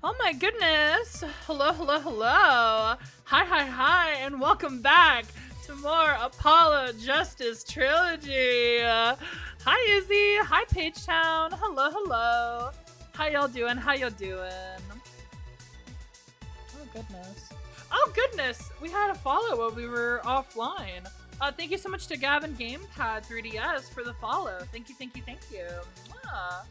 Oh my goodness! Hello, hello, hello! Hi, and welcome back to more Apollo Justice Trilogy! Hi Izzy! Hi Pagetown! Hello, hello! How y'all doing? Oh goodness. Oh goodness! We had a follow while we were offline. Thank you so much to Gavin Gamepad 3DS for the follow. Thank you. Mwah.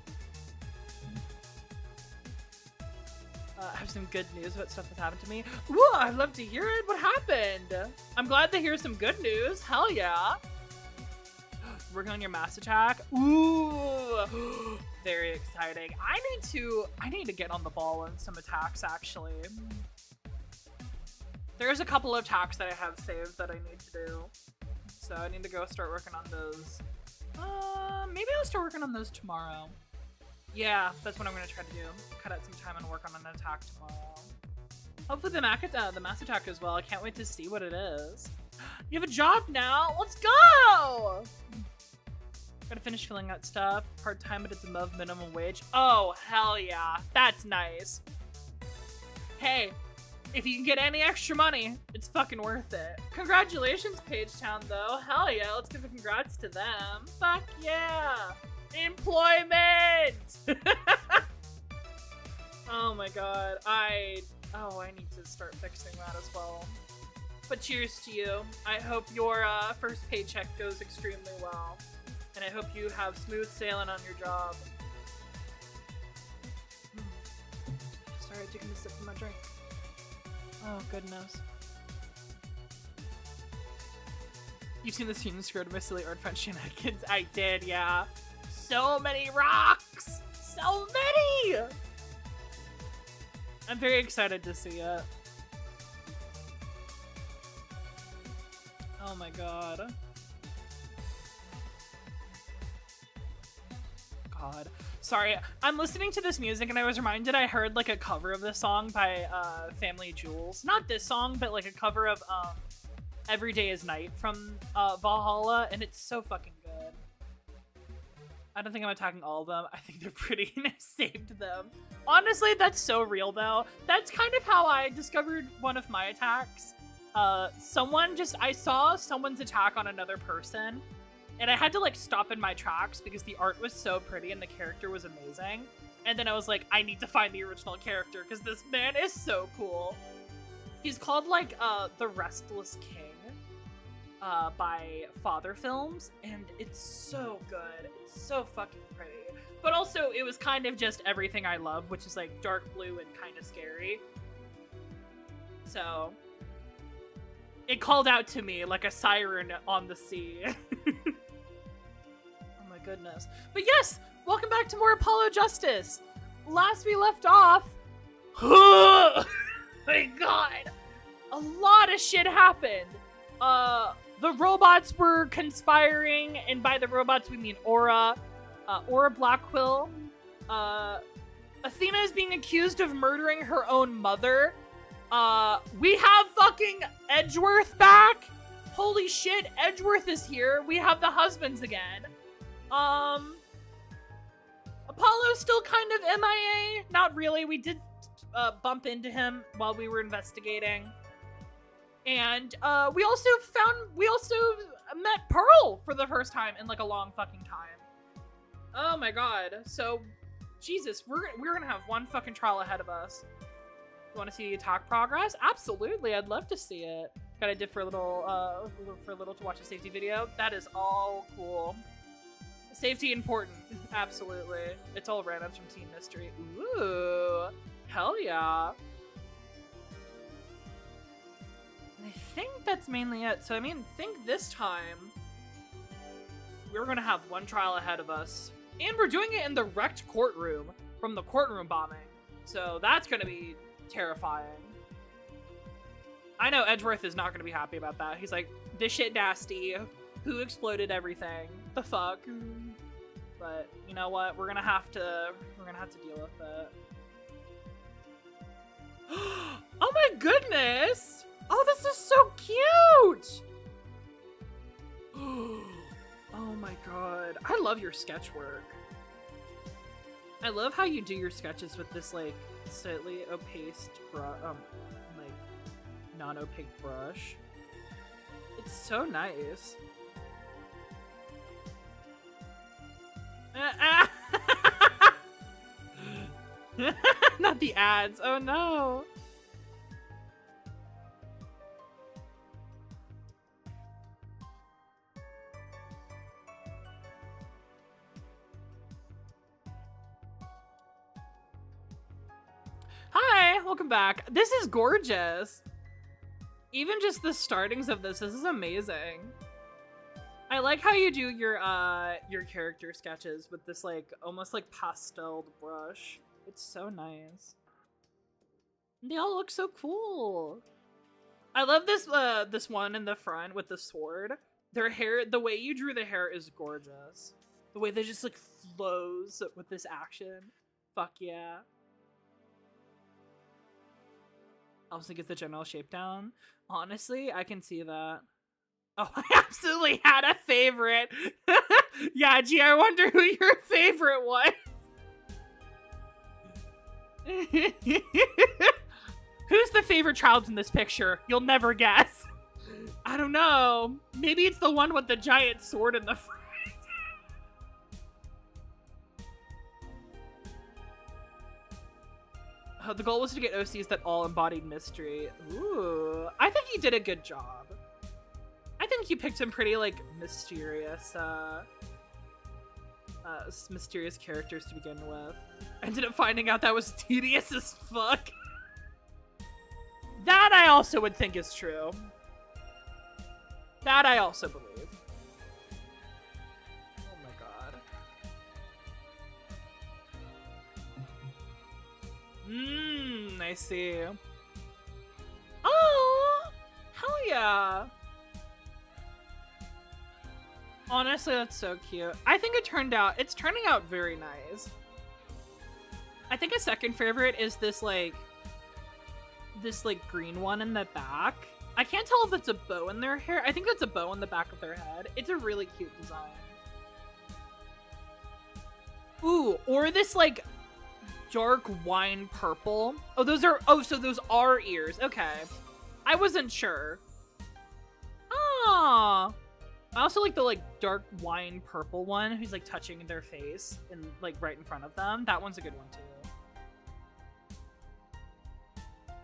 I have some good news about stuff that's happened to me. Ooh, I'd love to hear it. What happened? I'm glad to hear some good news. Hell yeah. Working on your mass attack. Ooh, very exciting. I need to get on the ball on some attacks actually. There's a couple of attacks that I have saved that I need to do. So I need to go start working on those. Maybe I'll start working on those tomorrow. Yeah, that's what I'm gonna try to do. Cut out some time and work on an attack tomorrow. Hopefully the mass attack as well. I can't wait to see what it is. You have a job now? Let's go! Gotta finish filling out stuff. Part-time, but it's above minimum wage. Oh, hell yeah. That's nice. Hey, if you can get any extra money, it's fucking worth it. Congratulations, Pagetown, though. Hell yeah, let's give a congrats to them. Fuck yeah! Employment! Oh my god, I need to start fixing that as well. But cheers to you. I hope your first paycheck goes extremely well. And I hope you have smooth sailing on your job. Sorry, taking a sip of my drink. Oh goodness. You've seen the scene screwed my silly art French shenanigans? I did, yeah. So many rocks! So many! I'm very excited to see it. Oh my god. God. Sorry, I'm listening to this music and I was reminded I heard like a cover of this song by Family Jewels. Not this song, but like a cover of Every Day is Night from Valhalla, and it's so fucking good. I don't think I'm attacking all of them. I think they're pretty and I saved them. Honestly, that's so real though. That's kind of how I discovered one of my attacks. I saw someone's attack on another person and I had to like stop in my tracks because the art was so pretty and the character was amazing. And then I was like, I need to find the original character because this man is so cool. He's called like The Restless King. By Father Films, and it's so good. It's so fucking pretty. But also, it was kind of just everything I love, which is like dark blue and kind of scary. So, it called out to me like a siren on the sea. Oh my goodness. But yes, welcome back to more Apollo Justice. Last we left off, oh my god, a lot of shit happened. The robots were conspiring, and by the robots we mean Aura Blackquill. Athena is being accused of murdering her own mother. We have fucking Edgeworth back. Holy shit, Edgeworth is here. We have the husbands again. Apollo's still kind of MIA. Not really. We did bump into him while we were investigating. And we also met Pearl for the first time in like a long fucking time. Oh my god. So, Jesus, we're gonna have one fucking trial ahead of us. You want to see the attack progress? Absolutely, I'd love to see it. Got I did for a little to watch a safety video. That is all cool. Safety important, absolutely. It's all randoms from Team Mystery. Ooh, hell yeah. I think that's mainly it. So I think this time we're gonna have one trial ahead of us. And we're doing it in the wrecked courtroom from the courtroom bombing. So that's gonna be terrifying. I know Edgeworth is not gonna be happy about that. He's like, this shit nasty. Who exploded everything? The fuck? But you know what? We're gonna have to deal with it. Oh my goodness! Oh, this is so cute! Oh my god. I love your sketch work. I love how you do your sketches with this like slightly opaque like non-opaque brush. It's so nice. Not the ads. Oh no. Hi, welcome back. This is gorgeous. Even just the startings of this is amazing. I like how you do your character sketches with this like almost like pasteled brush. It's so nice. They all look so cool. I love this this one in the front with the sword. Their hair, the way you drew the hair is gorgeous. The way they just like flows with this action. Fuck yeah. Also get the general shape down. Honestly, I can see that. Oh, I absolutely had a favorite. Yeah, gee, I wonder who your favorite was. Who's the favorite child in this picture? You'll never guess. I don't know. Maybe it's the one with the giant sword in the front. The goal was to get OCs that all embodied mystery. Ooh, I think he did a good job. I think you picked some pretty like mysterious mysterious characters to begin with. Ended up finding out that was tedious as fuck. That I also would think is true. That I also believe. Oh my god. I see. Oh, hell yeah. Honestly, that's so cute. I think it's turning out very nice. I think a second favorite is this like green one in the back. I can't tell if it's a bow in their hair. I think that's a bow in the back of their head. It's a really cute design. Ooh, or this like dark wine purple. Oh, so those are ears. Okay. I wasn't sure. Ah. I also like the like dark wine purple one who's like touching their face and like right in front of them. That one's a good one too.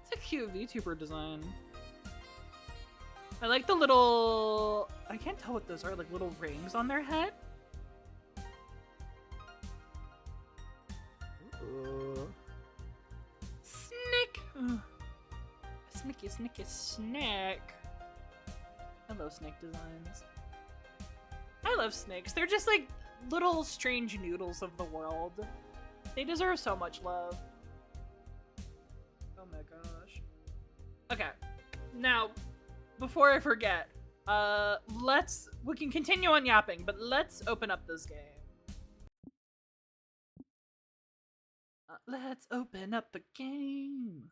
It's a cute VTuber design. I like the little, I can't tell what those are, like little rings on their head. Ooh. Snake. Snicky, snicky, snack. I love snake designs. I love snakes. They're just like little strange noodles of the world. They deserve so much love. Oh my gosh. Okay. Now, before I forget, we can continue on yapping, but let's open up this game. Let's open up a game.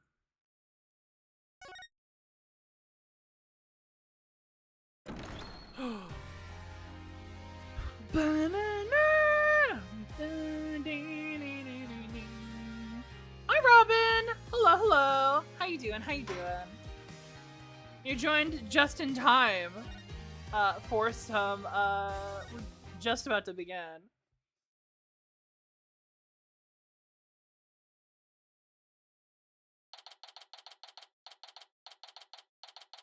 Hi, Robin. Hello. How you doing? You joined just in time for some. We're just about to begin.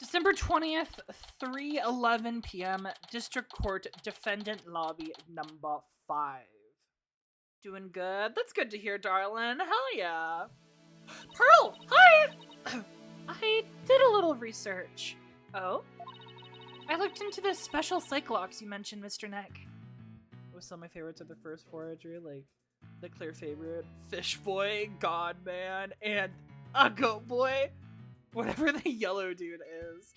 December 20th, 3:11 p.m. District Court Defendant Lobby number 5. Doing good? That's good to hear, darling. Hell yeah. Pearl, hi! I did a little research. Oh? I looked into this special Cyclops you mentioned, Mr. Neck. It was some of my favorites of the first forager, like the clear favorite, Fish Boy, God Man, and a Goat Boy. Whatever the yellow dude is.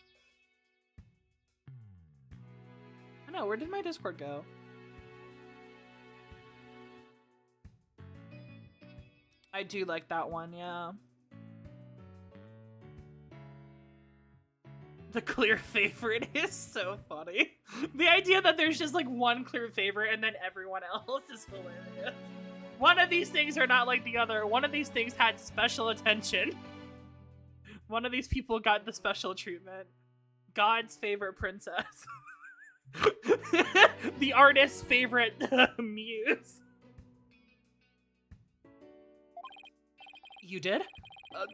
I know, where did my Discord go? I do like that one, yeah. The clear favorite is so funny. The idea that there's just like one clear favorite and then everyone else is hilarious. One of these things are not like the other. One of these things had special attention. One of these people got the special treatment. God's favorite princess. The artist's favorite muse. You did?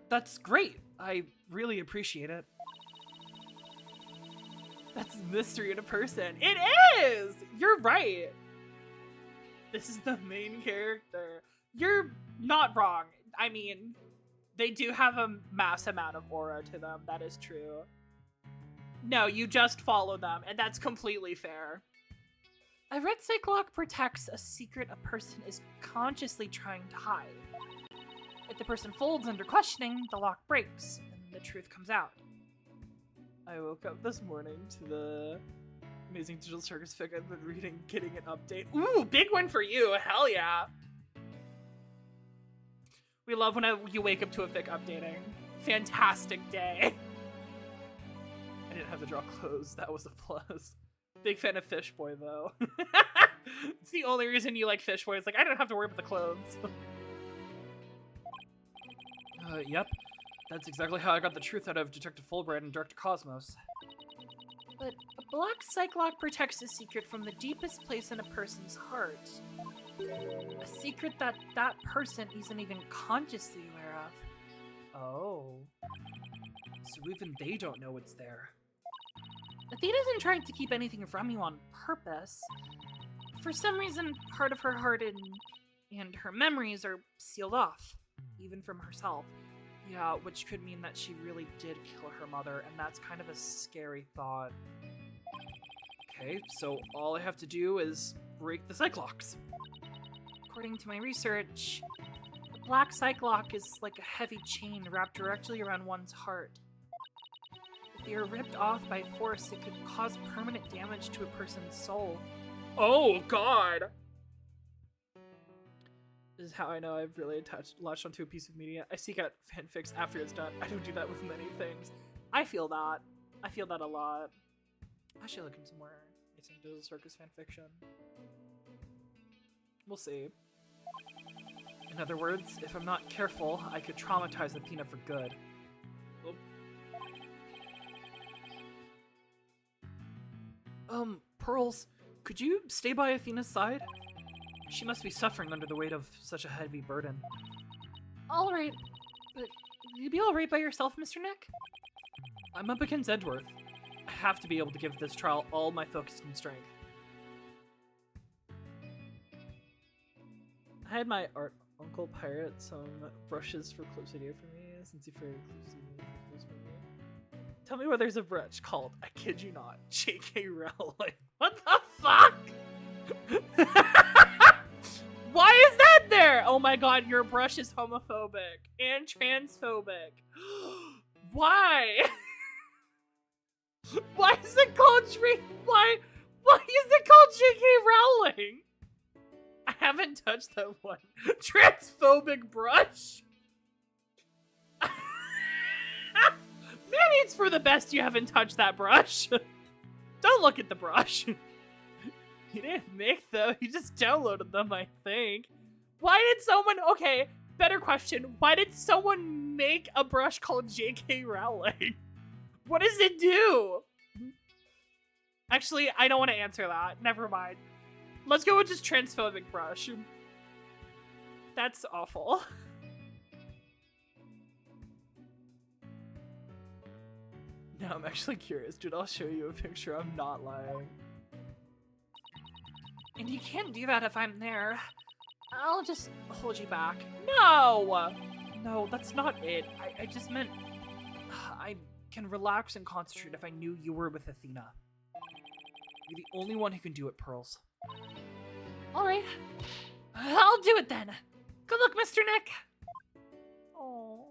That's great. I really appreciate it. That's mystery in a person. It is! You're right. This is the main character. You're not wrong. I mean, they do have a mass amount of aura to them. That is true. No, you just follow them, and that's completely fair. A red cyclock protects a secret a person is consciously trying to hide. If the person folds under questioning, the lock breaks, and the truth comes out. I woke up this morning to the Amazing Digital Circus fic I've been reading, getting an update. Ooh, big one for you. Hell yeah. We love when you wake up to a fic updating. Fantastic day. I didn't have to draw clothes. That was a plus. Big fan of Fish Boy, though. It's the only reason you like Fish Boy. It's like, I don't have to worry about the clothes. Yep. That's exactly how I got the truth out of Detective Fulbright and Director Cosmos. But a black cyclock protects a secret from the deepest place in a person's heart. A secret that that person isn't even consciously aware of. Oh. So even they don't know it's there. Athena isn't trying to keep anything from you on purpose. For some reason, part of her heart and her memories are sealed off, even from herself. Yeah, which could mean that she really did kill her mother, and that's kind of a scary thought. Okay, so all I have to do is break the Cyclocks. According to my research, the black Cyclock is like a heavy chain wrapped directly around one's heart. If they are ripped off by force, it could cause permanent damage to a person's soul. Oh, God! This is how I know I've really latched onto a piece of media. I seek out fanfics after it's done. I don't do that with many things. I feel that. I feel that a lot. I should look into some more Amazing Digital Circus fanfiction. We'll see. In other words, if I'm not careful, I could traumatize Athena for good. Pearls, could you stay by Athena's side? She must be suffering under the weight of such a heavy burden. Alright, but you be alright by yourself, Mr. Nick? I'm up against Edgeworth. I have to be able to give this trial all my focus and strength. I had my art uncle pirate some brushes for clips video for me, since he figured clips for me. Tell me where there's a brush called, I kid you not, J.K. Rowling. What the fuck? Why is that there? Oh my god, your brush is homophobic and transphobic. Why? Why is it called why is it called J.K. Rowling? I haven't touched that one. Transphobic brush? Maybe it's for the best you haven't touched that brush. Don't look at the brush. You didn't make them, you just downloaded them, I think. Why did someone, okay, better question. Why did someone make a brush called J.K. Rowling? What does it do? Actually, I don't want to answer that. Never mind. Let's go with just transphobic brush. That's awful. Now I'm actually curious. Dude, I'll show you a picture. I'm not lying. And you can't do that if I'm there. I'll just hold you back. No! No, that's not it. I just meant... I can relax and concentrate if I knew you were with Athena. You're the only one who can do it, Pearls. Alright. I'll do it then. Good luck, Mr. Nick. Oh.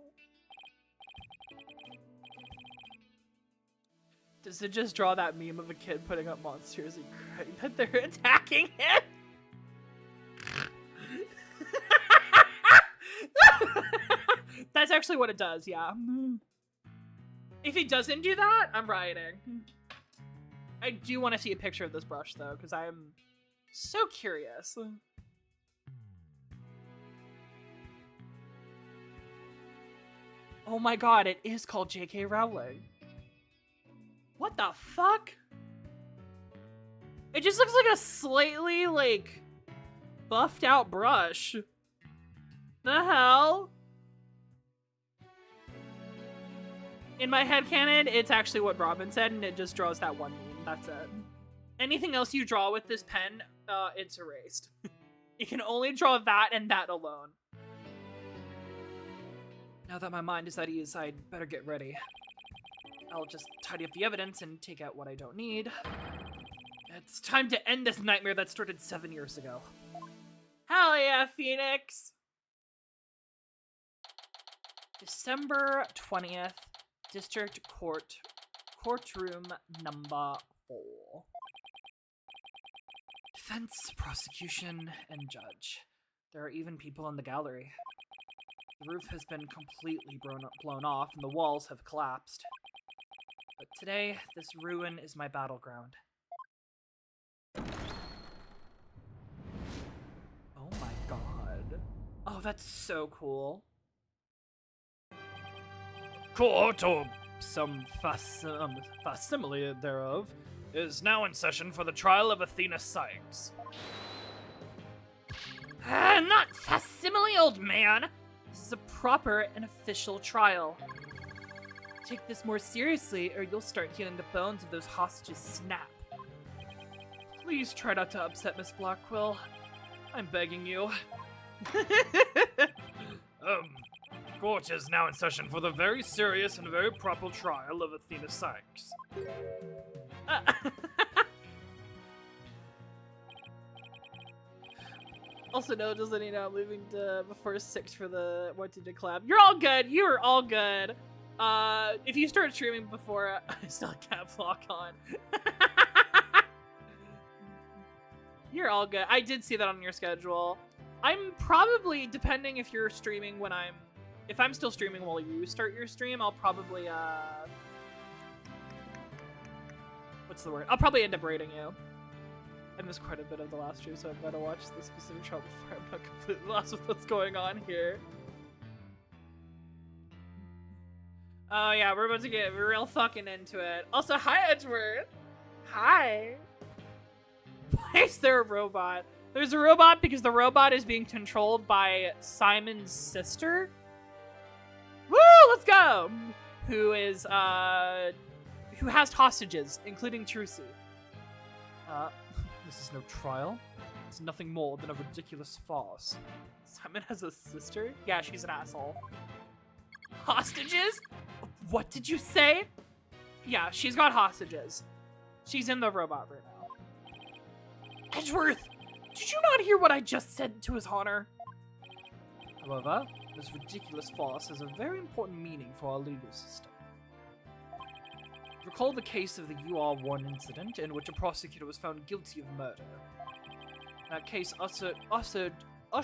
Does it just draw that meme of a kid putting up monsters and crying that they're attacking him? That's actually what it does, yeah. If it doesn't do that, I'm rioting. I do want to see a picture of this brush, though, because I am so curious. Oh my god, it is called J.K. Rowling. What the fuck? It just looks like a slightly, like, buffed out brush. The hell? In my headcanon, it's actually what Robin said, and it just draws that one meme. That's it. Anything else you draw with this pen, it's erased. You can only draw that and that alone. Now that my mind is at ease, I'd better get ready. I'll just tidy up the evidence and take out what I don't need. It's time to end this nightmare that started 7 years ago. Hell yeah, Phoenix! December 20th, District Court, Courtroom number 4. Defense, prosecution, and judge. There are even people in the gallery. The roof has been completely blown off and the walls have collapsed. But today, this ruin is my battleground. Oh my god. Oh, that's so cool. Court, or some facsimile thereof, is now in session for the trial of Athena Sykes. Not facsimile, old man! This is a proper and official trial. Take this more seriously, or you'll start hearing the bones of those hostages snap. Please try not to upset Miss Blackwell. I'm begging you. Court is now in session for the very serious and very proper trial of Athena Sykes. Also, no, just letting you know, I'm leaving before 6 for the What Did You Collab. You're all good. You are all good. If you start streaming before, I still have caps lock on. You're all good. I did see that on your schedule. I'm probably, depending if you're streaming when if I'm still streaming while you start your stream, I'll probably, what's the word? I'll probably end up rating you. I missed quite a bit of the last stream, so I've got to watch the specific trial before I'm not completely lost with what's going on here. Oh yeah, we're about to get real fucking into it. Also, hi Edgeworth! Hi! Why is there a robot? There's a robot because the robot is being controlled by Simon's sister. Woo! Let's go! Who is, who has hostages, including Trucy. This is no trial. It's nothing more than a ridiculous farce. Simon has a sister? Yeah, she's an asshole. Hostages? What did you say? Yeah, she's got hostages. She's in the robot right now. Edgeworth! Did you not hear what I just said to his honor? However, this ridiculous farce has a very important meaning for our legal system. Recall the case of the UR1 incident in which a prosecutor was found guilty of murder. That case ushered oh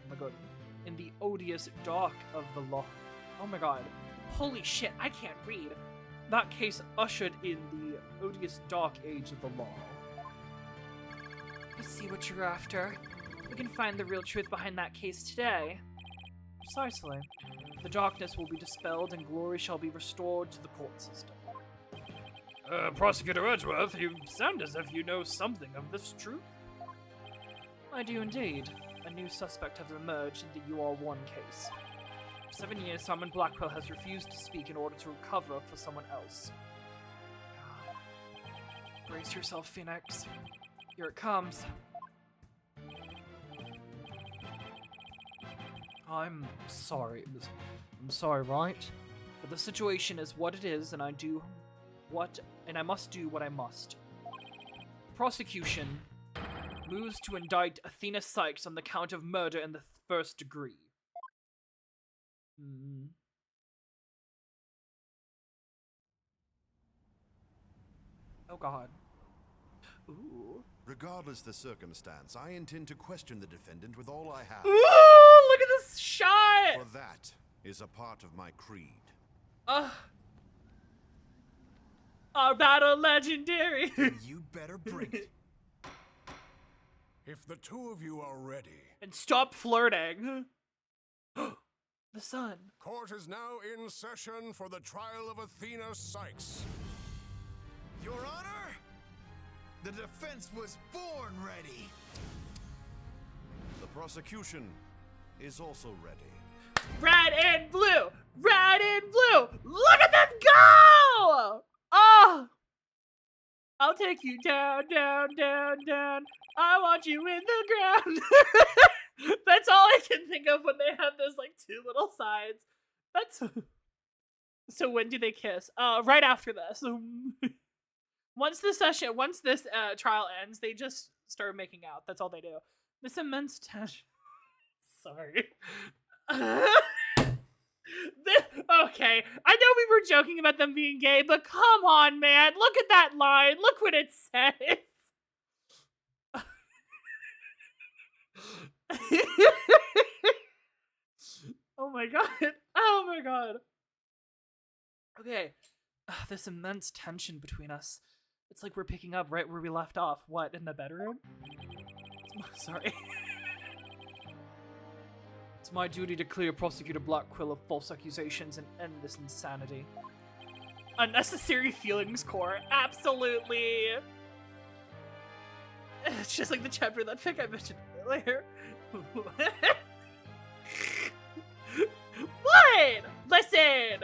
my god, in the odious dark of the law. Oh my god. Holy shit, I can't read. That case ushered in the odious dark age of the law. I see what you're after. We can find the real truth behind that case today. Precisely. The darkness will be dispelled and glory shall be restored to the court system. Prosecutor Edgeworth, you sound as if you know something of this truth. I do indeed. A new suspect has emerged in the UR1 case. For 7 years, Simon Blackwell has refused to speak in order to recover for someone else. Brace yourself, Phoenix. Here it comes. I'm sorry, right? But the situation is what it is, and I must do what I must. Prosecution moves to indict Athena Sykes on the count of murder in the first degree. Oh god. Ooh. Regardless the circumstance, I intend to question the defendant with all I have. Ooh, look at this shot! For that is a part of my creed. Our battle legendary! You'd better bring it. If the two of you are ready. And stop flirting. The sun. Court is now in session for the trial of Athena Sykes. Your Honor, the defense was born ready. The prosecution is also ready. Red and blue! Red and blue! Look at them go! Oh! I'll take you down, down, down, down. I want you in the ground. That's all I can think of when they have those like two little sides. That's so. When do they kiss? Right after this. Once this trial ends, they just start making out. That's all they do. This immense tension. Sorry. Okay, I know we were joking about them being gay, but come on, man. Look at that line. Look what it says. Oh my god. Oh my god. Okay. This immense tension between us. It's like we're picking up right where we left off. What, in the bedroom? Sorry. It's my duty to clear Prosecutor Blackquill of false accusations and end this insanity. Unnecessary feelings core. Absolutely. It's just like the chapter of that fic I mentioned earlier. What? Listen.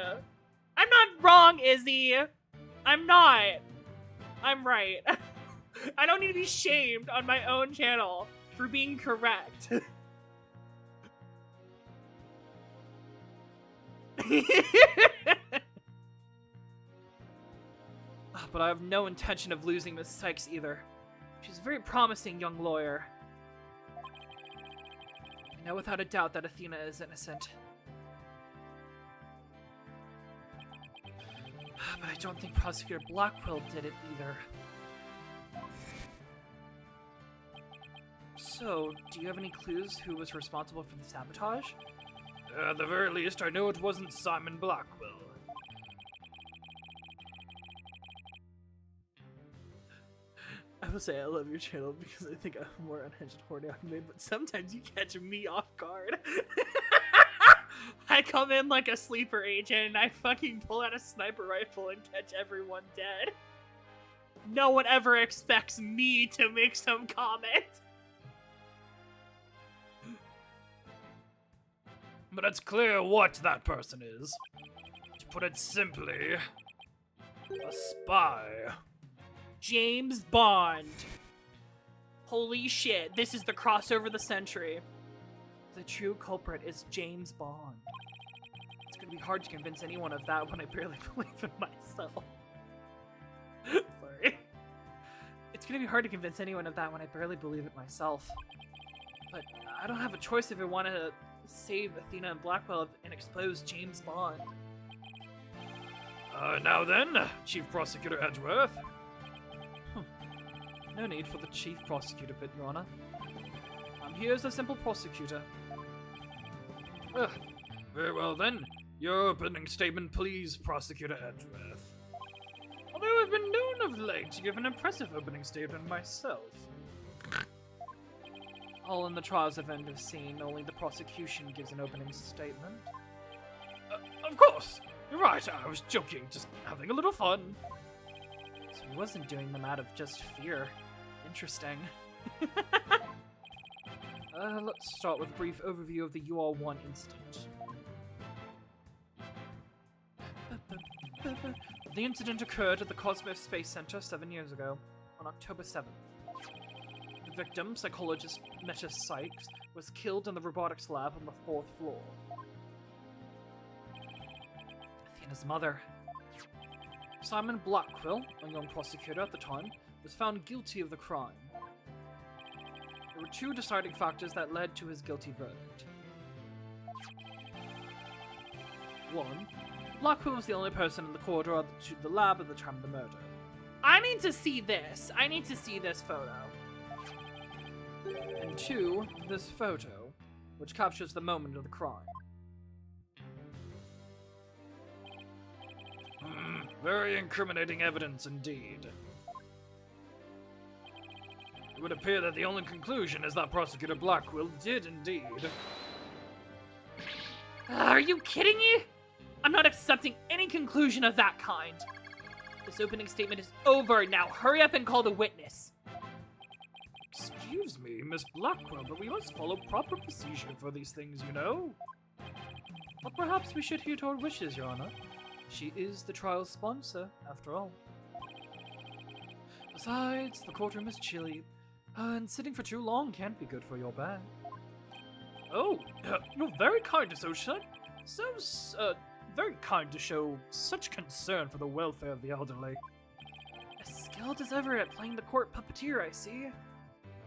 I'm not wrong, Izzy. I'm not. I'm right. I don't need to be shamed on my own channel for being correct. But I have no intention of losing Miss Sykes either. She's a very promising young lawyer. I know without a doubt that Athena is innocent. But I don't think Prosecutor Blackquill did it either. So, do you have any clues who was responsible for the sabotage? At the very least, I know it wasn't Simon Blackwell. I will say I love your channel because I think I'm more unhinged and horny on me, but sometimes you catch me off guard. I come in like a sleeper agent and I fucking pull out a sniper rifle and catch everyone dead. No one ever expects me to make some comment. But it's clear what that person is. To put it simply, a spy. James Bond. Holy shit, this is the crossover of the century. The true culprit is James Bond. It's gonna be hard to convince anyone of that when I barely believe in myself. Sorry. It's gonna be hard to convince anyone of that when I barely believe it myself. But I don't have a choice if I want to save Athena and Blackwell and expose James Bond. Now then, Chief Prosecutor Edgeworth. No need for the Chief Prosecutor bit, Your Honor. I'm here as a simple prosecutor. Very well then. Your opening statement, please, Prosecutor Edgeworth. Although I've been known of late to give an impressive opening statement myself. All in the trials of end of scene, only the prosecution gives an opening statement. Of course! You're right, I was joking, just having a little fun. So he wasn't doing them out of just fear. Interesting. Let's start with a brief overview of the UR1 incident. The incident occurred at the Cosmos Space Center 7 years ago, on October 7th. The victim, psychologist Meta Sykes, was killed in the robotics lab on the 4th floor. Athena's mother, Simon Blackwell, a young prosecutor at the time, was found guilty of the crime. There were two deciding factors that led to his guilty verdict. 1. Blackwell was the only person in the corridor to the lab at the time of the murder. I need to see this. I need to see this photo. And 2. This photo, which captures the moment of the crime. Very incriminating evidence indeed. It would appear that the only conclusion is that Prosecutor Blackwell did indeed Are you kidding me? I'm not accepting any conclusion of that kind. This opening statement is over. Now hurry up and call the witness. Excuse me, Miss Blackwell, but we must follow proper procedure for these things, you know? But perhaps we should hear to her wishes, Your Honor. She is the trial's sponsor, after all. Besides, the courtroom is chilly, and sitting for too long can't be good for your back. Oh, you're very kind, Associate. Sounds, very kind to show such concern for the welfare of the elderly. As skilled as ever at playing the court puppeteer, I see.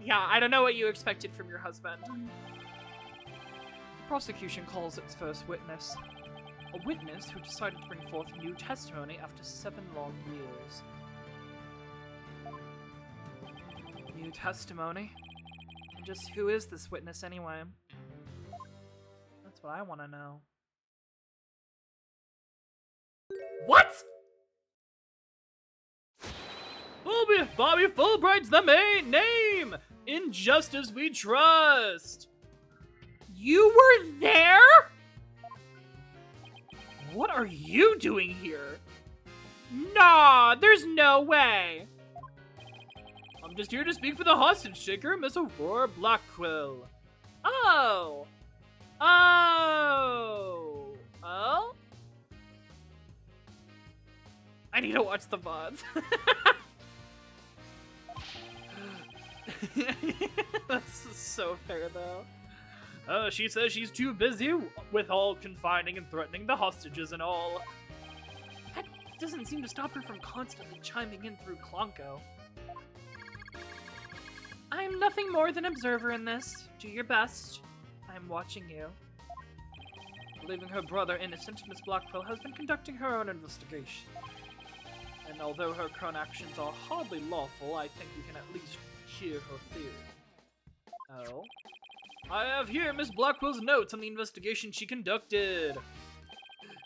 Yeah, I don't know what you expected from your husband. The prosecution calls its first witness. A witness who decided to bring forth new testimony after 7 long years. New testimony? And just who is this witness anyway? That's what I want to know. What? Bobby Fulbright's the main name! In justice we trust! You were there? What are you doing here? Nah, there's no way. I'm just here to speak for the hostage taker, Miss Aurora Blackwell. Oh. Oh. Oh? I need to watch the VODs. That's so fair, though. She says she's too busy with all confining and threatening the hostages and all. That doesn't seem to stop her from constantly chiming in through Klonko. I'm nothing more than observer in this. Do your best. I'm watching you. Believing her brother innocent, Miss Blackwell has been conducting her own investigation. And although her current actions are hardly lawful, I think we can at least hear her theory. Oh? I have here Miss Blackwell's notes on the investigation she conducted.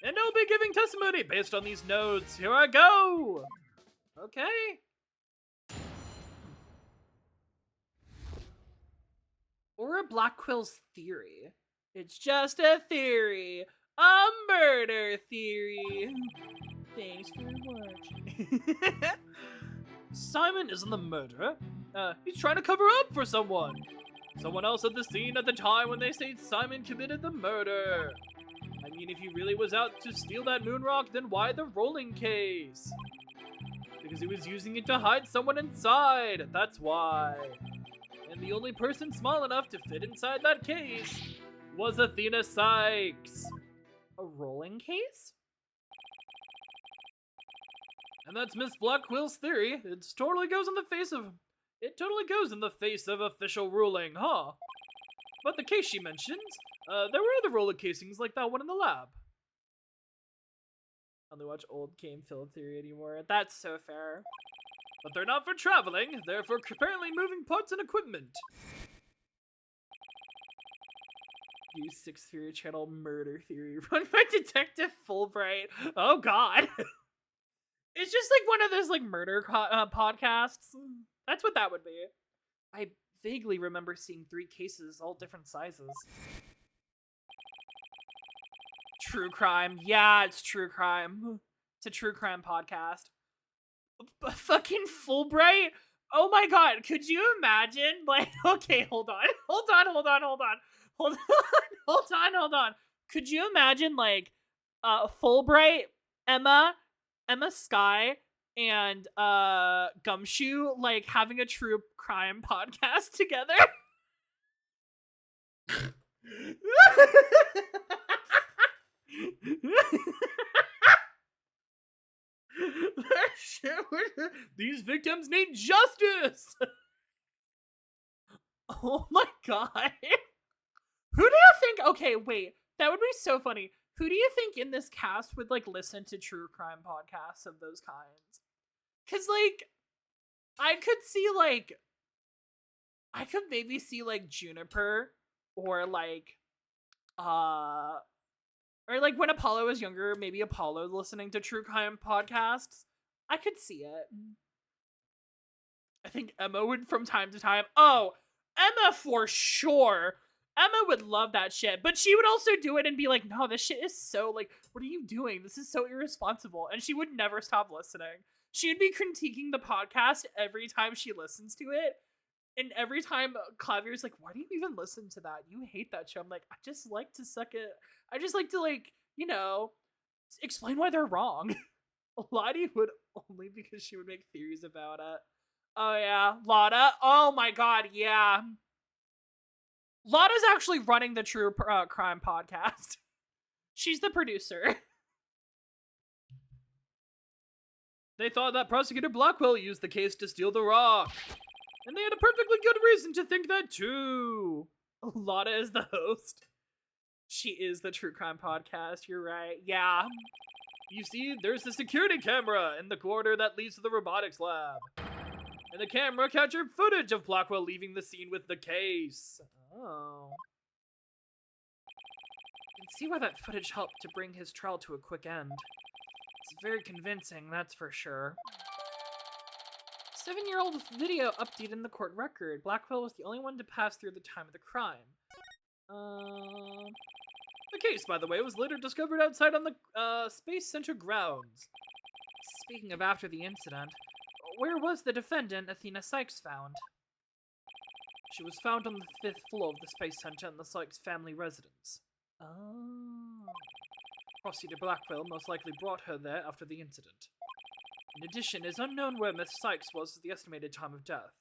And I'll be giving testimony based on these notes. Here I go! Okay. Or a Blackwell's theory. It's just a theory. A murder theory. Thanks for watching. Simon isn't the murderer. He's trying to cover up for someone. Someone else at the scene at the time when they say Simon committed the murder. I mean, if he really was out to steal that moon rock, then why the rolling case? Because he was using it to hide someone inside. That's why. And the only person small enough to fit inside that case was Athena Sykes. A rolling case? And that's Miss Blackwell's theory. It totally goes in the face of official ruling, huh? But the case she mentions, there were other roller casings like that one in the lab. I only watch old game film theory anymore. That's so fair. But they're not for traveling, they're for apparently moving parts and equipment. New 6 Theory Channel murder theory run by Detective Fulbright. Oh god. It's just like one of those like murder podcasts. That's what that would be. I vaguely remember seeing 3 cases, all different sizes. True crime. Yeah, it's true crime. It's a true crime podcast. Fucking Fulbright? Oh my god, could you imagine? Like, okay, hold on. Could you imagine, like, Fulbright, Emma Sky, and Gumshoe, like, having a true crime podcast together? These victims need justice! Oh my god. Who do you think? Okay, wait. That would be so funny. Who do you think in this cast would, like, listen to true crime podcasts of those kinds? Because, like, I could maybe see, like, Juniper, or, like, when Apollo was younger, maybe Apollo listening to true crime podcasts. I could see it. I think Emma would from time to time. Oh, Emma for sure. Emma would love that shit, but she would also do it and be like, no, this shit is so, like, what are you doing? This is so irresponsible. And she would never stop listening. She would be critiquing the podcast every time she listens to it. And every time Clavier's like, why do you even listen to that? You hate that show. I'm like, I just like to suck it. I just like to, like, you know, explain why they're wrong. Lottie would only because she would make theories about it. Oh, yeah. Lotta. Oh, my God. Yeah. Lotta's actually running the True Crime podcast. She's the producer. They thought that Prosecutor Blackwell used the case to steal the rock. And they had a perfectly good reason to think that too. Lotta is the host. She is the True Crime podcast. You're right. Yeah. You see, there's the security camera in the corridor that leads to the robotics lab. And the camera captured footage of Blackwell leaving the scene with the case. Oh. You can see why that footage helped to bring his trial to a quick end. It's very convincing, that's for sure. 7-year-old video update in the court record. Blackwell was the only one to pass through the time of the crime. The case, by the way, was later discovered outside on the Space Center grounds. Speaking of after the incident, where was the defendant, Athena Sykes, found? She was found on the 5th floor of the Space Center in the Sykes family residence. Oh. Prosecutor Blackwell most likely brought her there after the incident. In addition, it is unknown where Miss Sykes was at the estimated time of death.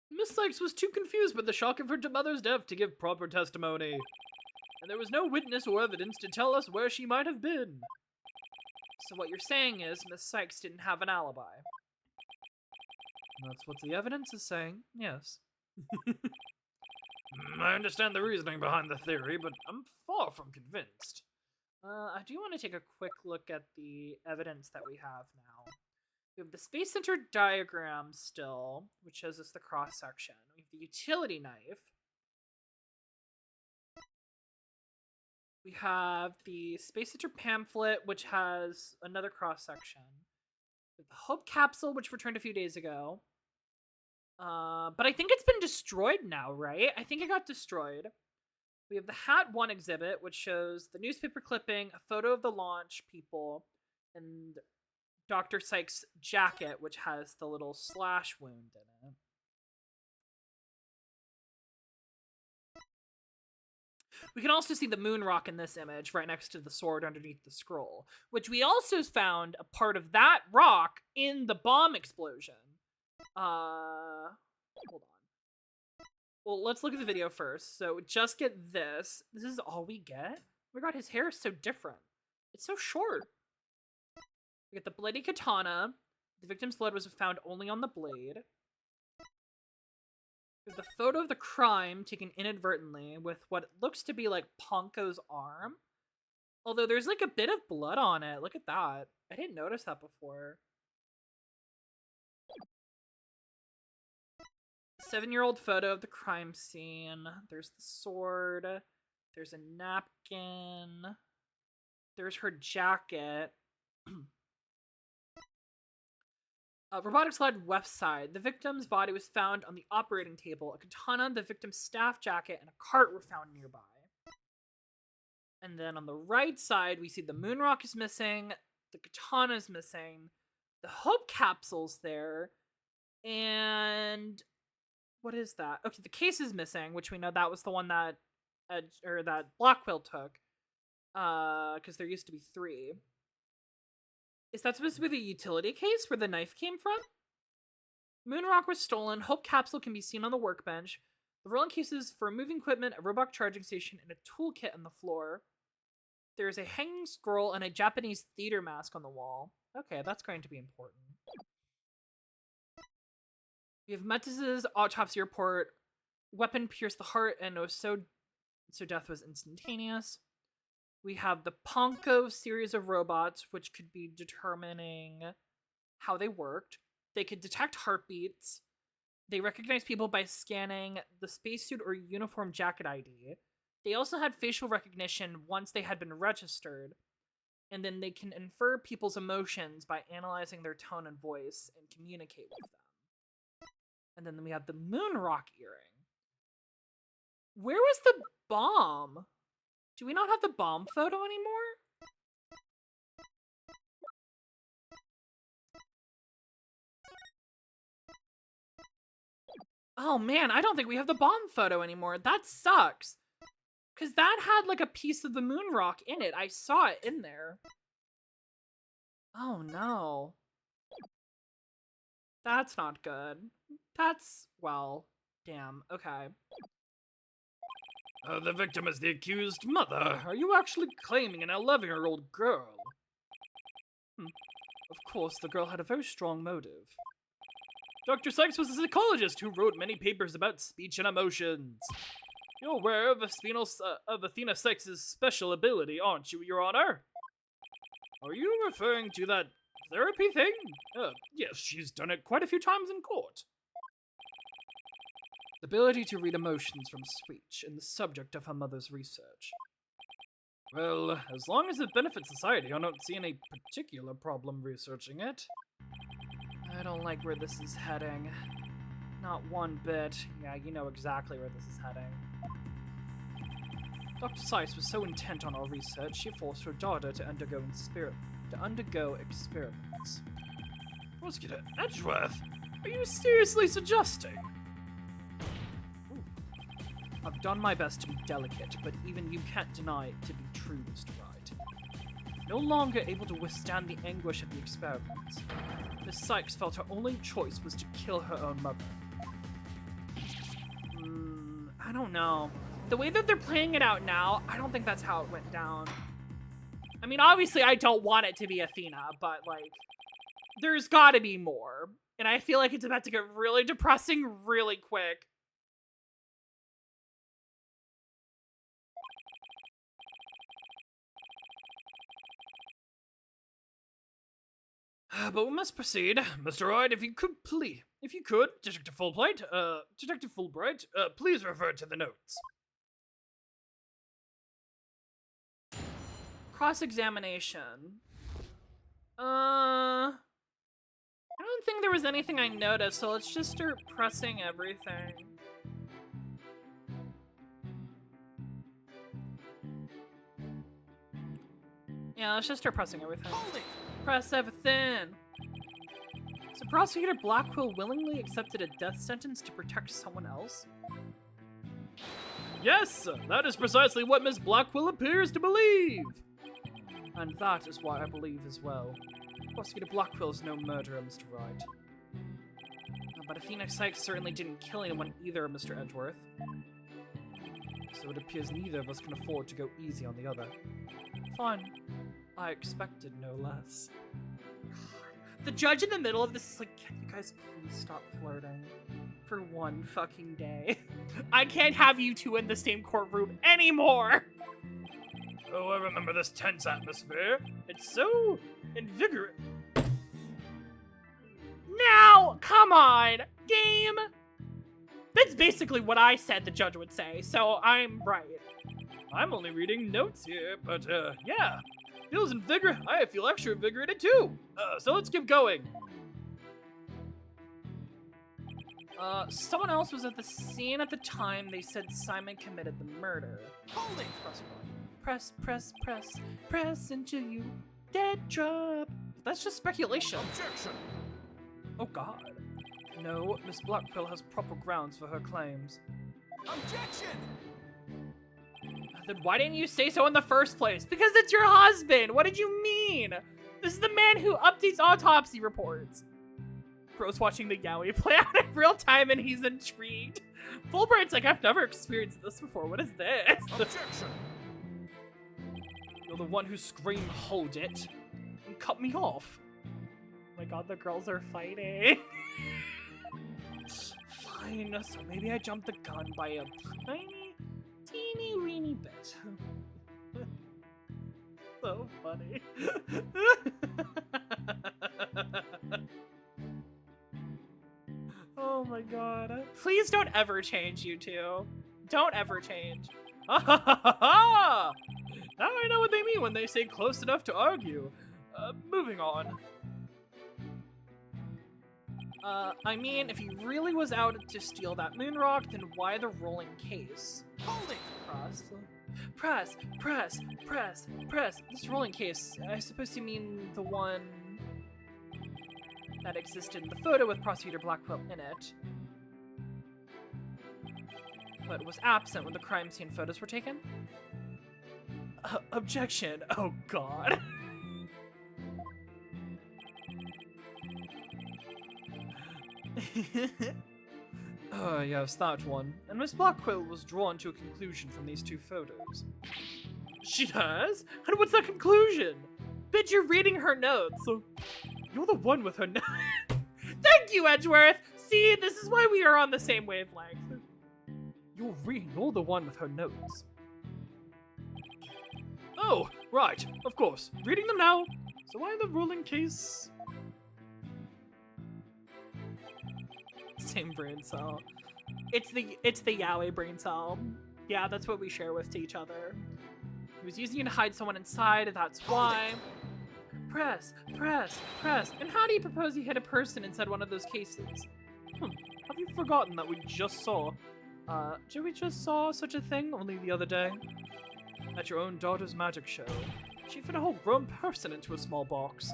Miss Sykes was too confused by the shock of her mother's death to give proper testimony. And there was no witness or evidence to tell us where she might have been. So what you're saying is Miss Sykes didn't have an alibi. That's what the evidence is saying, yes. I understand the reasoning behind the theory, but I'm far from convinced. I do want to take a quick look at the evidence that we have now. We have the Space Center diagram still, which shows us the cross-section. We have the utility knife. We have the Space Center pamphlet, which has another cross-section. We have the Hope capsule, which returned a few days ago. But I think it's been destroyed now, right? I think it got destroyed. We have the Hat 1 exhibit, which shows the newspaper clipping, a photo of the launch people, and Dr. Sykes' jacket, which has the little slash wound in it. We can also see the moon rock in this image right next to the sword underneath the scroll, which we also found a part of that rock in the bomb explosion. Hold on. Well, let's look at the video first. So just get this. This is all we get? Oh my god, his hair is so different. It's so short. We get the bloody katana. The victim's blood was found only on the blade. We have the photo of the crime taken inadvertently with what looks to be like Ponko's arm. Although there's like a bit of blood on it. Look at that. I didn't notice that before. 7-year-old photo of the crime scene. There's the sword. There's a napkin. There's her jacket. Robotics lab website. The victim's body was found on the operating table. A katana, the victim's staff jacket, and a cart were found nearby. And then on the right side, we see the moon rock is missing. The katana is missing. The Hope capsule's there. And what is that? Okay, the case is missing, which we know that was the one that that Blackwell took. Because there used to be 3. Is that supposed to be the utility case where the knife came from? Moonrock was stolen. Hope capsule can be seen on the workbench. The rolling cases for moving equipment, a robot charging station, and a toolkit on the floor. There's a hanging scroll and a Japanese theater mask on the wall. Okay, that's going to be important. We have Metz's autopsy report. Weapon pierced the heart and was so death was instantaneous. We have the Ponko series of robots, which could be determining how they worked. They could detect heartbeats. They recognize people by scanning the spacesuit or uniform jacket ID. They also had facial recognition once they had been registered. And then they can infer people's emotions by analyzing their tone and voice and communicate with them. And then we have the moon rock earring. Where was the bomb? Do we not have the bomb photo anymore? Oh man, I don't think we have the bomb photo anymore. That sucks. Because that had like a piece of the moon rock in it. I saw it in there. Oh no. That's not good. That's, well, damn. Okay. The victim is the accused mother. Are you actually claiming an 11-year-old girl? Of course, the girl had a very strong motive. Dr. Sykes was a psychologist who wrote many papers about speech and emotions. You're aware of Athena Sykes' special ability, aren't you, Your Honor? Are you referring to that therapy thing? Yes, she's done it quite a few times in court. The ability to read emotions from speech and the subject of her mother's research. Well, as long as it benefits society, I don't see any particular problem researching it. I don't like where this is heading. Not one bit. Yeah, you know exactly where this is heading. Dr. Sykes was so intent on our research, she forced her daughter to undergo experiments. Prosecutor Edgeworth, are you seriously suggesting? I've done my best to be delicate, but even you can't deny it to be true, Mr. Wright. No longer able to withstand the anguish of the experiments, Miss Sykes felt her only choice was to kill her own mother. I don't know. The way that they're playing it out now, I don't think that's how it went down. I mean, obviously I don't want it to be Athena, but like, there's gotta be more. And I feel like it's about to get really depressing really quick. But we must proceed. Mr. Wright, if you could, Detective Fulbright, please refer to the notes. Cross-examination. I don't think there was anything I noticed, so let's just start pressing everything. Yeah, let's just start pressing everything. Press everything. So Prosecutor Blackwell willingly accepted a death sentence to protect someone else? Yes, that is precisely what Miss Blackwell appears to believe. And that is why I believe as well. Prosecutor Blackwell is no murderer, Mr. Wright. But Athena Sykes certainly didn't kill anyone either, Mr. Edgeworth. So it appears neither of us can afford to go easy on the other. Fine. I expected no less. The judge in the middle of this is like, can you guys please stop flirting for one fucking day? I can't have you two in the same courtroom anymore! Oh, I remember this tense atmosphere. It's so invigorating. Now, come on, game! That's basically what I said the judge would say, so I'm right. I'm only reading notes here, but yeah. Feels invigorated. I feel extra invigorated too. So let's keep going. Someone else was at the scene at the time they said Simon committed the murder. Hold it! Press, press, press, press until you dead drop. That's just speculation. Objection! Oh god. No, Miss Blackwell has proper grounds for her claims. Objection! Then why didn't you say so in the first place? Because it's your husband! What did you mean? This is the man who updates autopsy reports. Bro's watching the Yowie play out in real time and he's intrigued. Fulbright's like, I've never experienced this before. What is this? Objection! You're the one who screamed, "Hold it," and cut me off. Oh my god, the girls are fighting. Fine, so maybe I jumped the gun by a tiny, teeny weeny bit. So funny. Oh my god. Please don't ever change, you two. Don't ever change. Ha ha ha ha ha! Now I know what they mean when they say close enough to argue. Moving on. I mean, if he really was out to steal that moon rock, then why the rolling case? Hold it! Press. This rolling case, I suppose you mean the one that existed in the photo with Prosecutor Blackwell in it, but was absent when the crime scene photos were taken? Objection. Oh god. Yes, that one. And Miss Blackwell was drawn to a conclusion from these two photos. She has? And what's that conclusion? Bitch, you're reading her notes. You're the one with her notes. Thank you, Edgeworth! See, this is why we are on the same wavelength. You're the one with her notes. Oh, right, of course. Reading them now. So why the rolling case? Same brain cell. It's the Yaoi brain cell. Yeah, that's what we share with to each other. He was using it to hide someone inside, that's why. Press. And how do you propose you hit a person inside one of those cases? Have you forgotten that we just saw? Did we just saw such a thing only the other day? At your own daughter's magic show. She fit a whole grown person into a small box.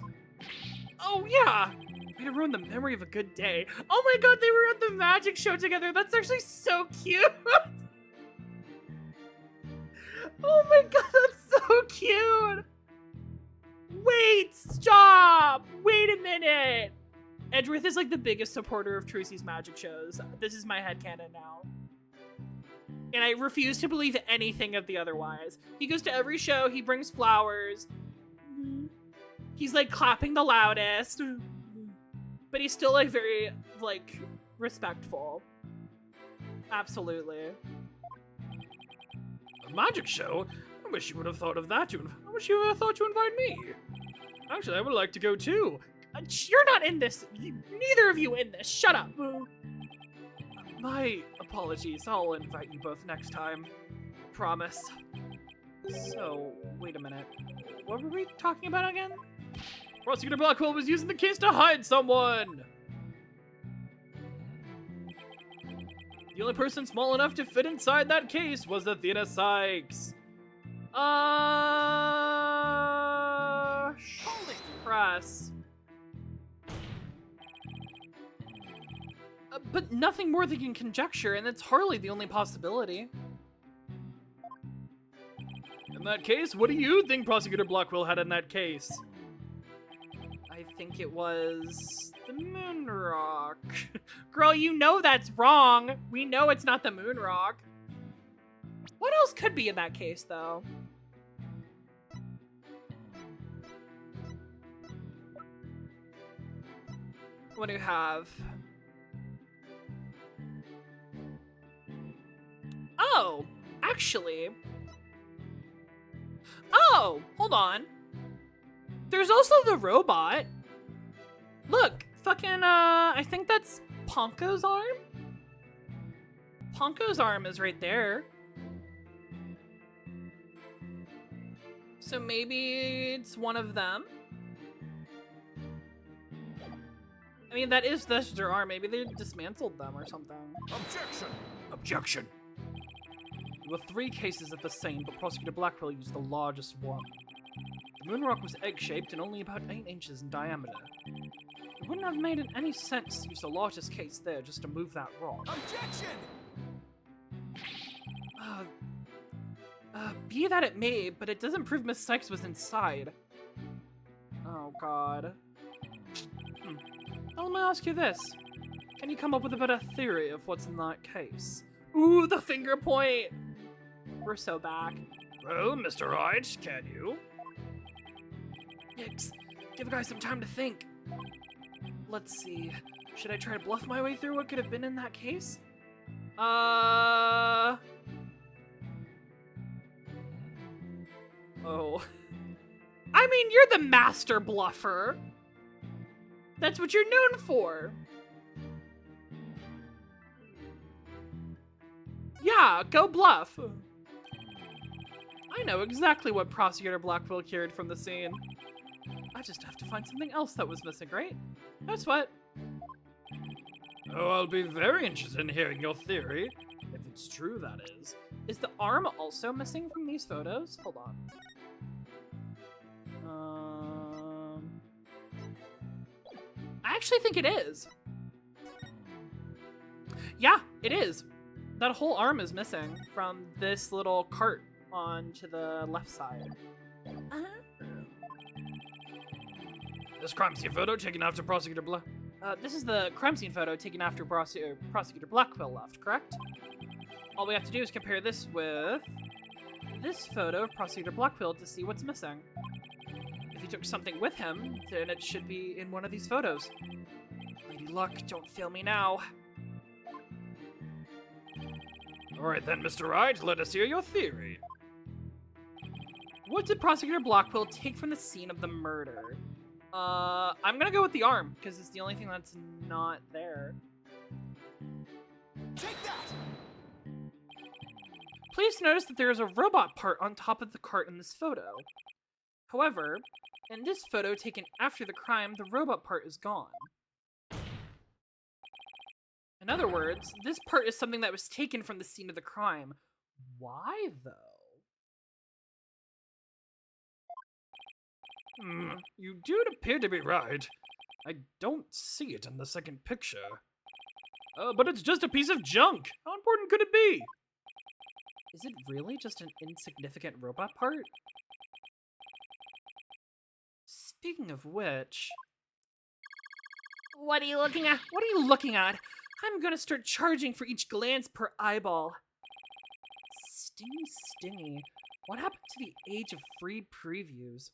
Oh yeah! Way to ruin the memory of a good day. Oh my god, they were at the magic show together. That's actually so cute. Oh my god, that's so cute. Wait, stop. Wait a minute. Edgeworth is like the biggest supporter of Trucy's magic shows. This is my headcanon now. And I refuse to believe anything of the otherwise. He goes to every show, he brings flowers. He's like clapping the loudest. But he's still like very like respectful. Absolutely. A magic show? I wish you would have thought of that. I wish you would have thought to invite me. Actually, I would like to go too. You're not in this. Neither of you in this. Shut up. My apologies. I'll invite you both next time. Promise. So, wait a minute. What were we talking about again? Prosecutor Blackwell was using the case to hide someone! The only person small enough to fit inside that case was Athena Sykes. Press. But nothing more than can conjecture, and it's hardly the only possibility. In that case, what do you think Prosecutor Blackwell had in that case? I think it was the moon rock. Girl, you know that's wrong. We know it's not the moon rock. What else could be in that case, though? What do you have? Oh, actually. Oh, hold on. There's also the robot. Look, fucking, I think that's Ponko's arm? Ponko's arm is right there. So maybe it's one of them? I mean, that is their arm. Maybe they dismantled them or something. Objection! There were 3 cases of the same, but Prosecutor Blackwell used the largest one. The moon rock was egg-shaped and only about 8 inches in diameter. It wouldn't have made any sense to use the largest case there just to move that rock. Objection! Be that it may, but it doesn't prove Miss Sykes was inside. Oh god. Now let me ask you this. Can you come up with a better theory of what's in that case? Ooh, the finger point! We're so back. Well, Mr. Wright, can you? Yikes. Give a guy some time to think. Let's see. Should I try to bluff my way through what could have been in that case? Oh. I mean, you're the master bluffer. That's what you're known for. Yeah, go bluff. I know exactly what Prosecutor Blackwell carried from the scene. I just have to find something else that was missing, right? No sweat. Oh, I'll be very interested in hearing your theory. If it's true, that is. Is the arm also missing from these photos? Hold on. I actually think it is. Yeah, it is. That whole arm is missing from this little cart onto the left side. This crime scene photo taken after Prosecutor Black. This is the crime scene photo taken after Prosecutor Blackwell left, correct? All we have to do is compare this with this photo of Prosecutor Blackwell to see what's missing. If he took something with him, then it should be in one of these photos. Lady Luck, don't fail me now. Alright then, Mr. Wright, let us hear your theory. What did Prosecutor Blackwell take from the scene of the murder? I'm gonna go with the arm, because it's the only thing that's not there. Take that! Please notice that there is a robot part on top of the cart in this photo. However, in this photo taken after the crime, the robot part is gone. In other words, this part is something that was taken from the scene of the crime. Why, though? You do appear to be right. I don't see it in the second picture. But it's just a piece of junk. How important could it be? Is it really just an insignificant robot part? Speaking of which... What are you looking at? What are you looking at? I'm gonna start charging for each glance per eyeball. Stingy, stingy. What happened to the age of free previews?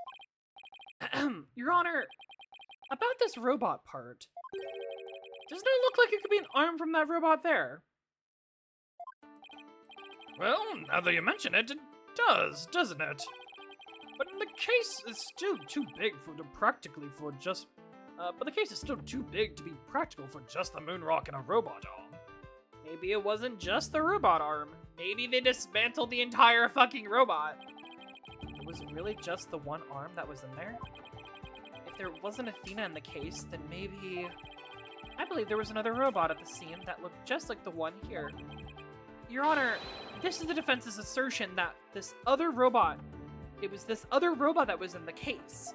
Your Honor, about this robot part. Doesn't it look like it could be an arm from that robot there? Well, now that you mention it, it does, doesn't it? But the case is still too big for the case is still too big to be practical for just the moon rock and a robot arm. Maybe it wasn't just the robot arm. Maybe they dismantled the entire fucking robot. Was it really just the one arm that was in there? If there wasn't Athena in the case, then maybe... I believe there was another robot at the scene that looked just like the one here. Your Honor, this is the defense's assertion that this other robot... It was this other robot that was in the case.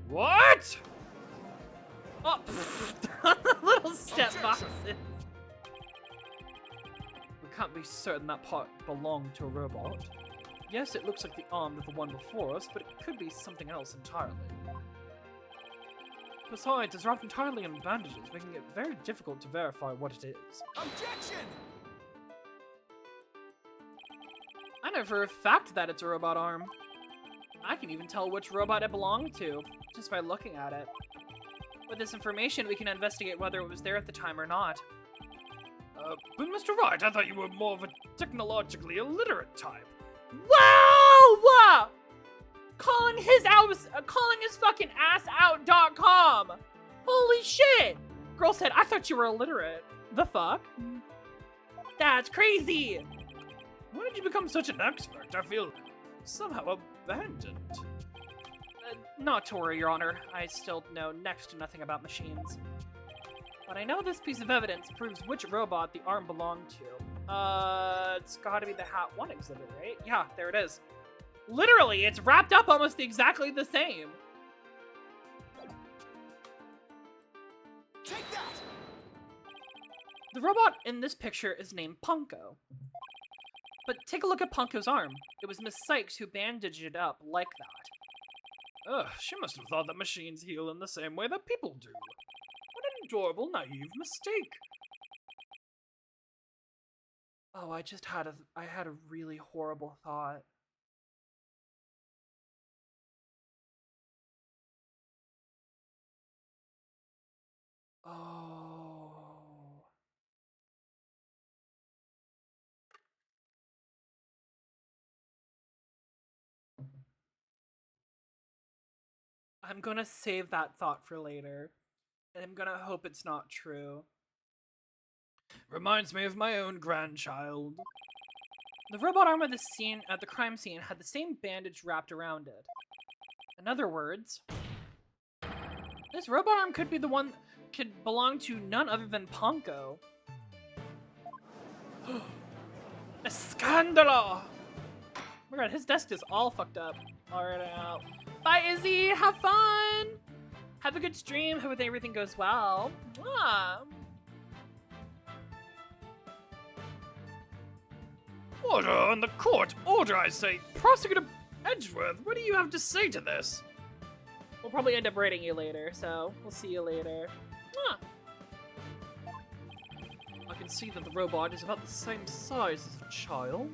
What? Oh, little step boxes. We can't be certain that part belonged to a robot. Yes, it looks like the arm of the one before us, but it could be something else entirely. Besides, it's wrapped entirely in bandages, making it very difficult to verify what it is. Objection! I know for a fact that it's a robot arm. I can even tell which robot it belonged to, just by looking at it. With this information, we can investigate whether it was there at the time or not. But Mr. Wright, I thought you were more of a technologically illiterate type. Wow! Calling his fucking ass out.com. Holy shit! Girl said, I thought you were illiterate. The fuck? That's crazy! When did you become such an expert? I feel somehow abandoned. Not to worry, Your Honor. I still know next to nothing about machines. But I know this piece of evidence proves which robot the arm belonged to. It's gotta be the Hat 1 exhibit, right? Yeah, there it is. Literally, it's wrapped up almost exactly the same. Take that! The robot in this picture is named Punko. But take a look at Punko's arm. It was Miss Sykes who bandaged it up like that. Ugh, she must have thought that machines heal in the same way that people do. What an adorable, naive mistake. Oh, I had a really horrible thought. Oh. I'm gonna save that thought for later. And I'm gonna hope it's not true. Reminds me of my own grandchild. The robot arm at the crime scene had the same bandage wrapped around it. In other words, this robot arm could could belong to none other than Ponko. Escandalo! Oh my god, his desk is all fucked up. Alright, out. Bye, Izzy! Have fun! Have a good stream. Hope everything goes well. Mwah. Order on the court! Order, I say! Prosecutor Edgeworth, what do you have to say to this? We'll probably end up rating you later, so we'll see you later. Mwah. I can see that the robot is about the same size as a child,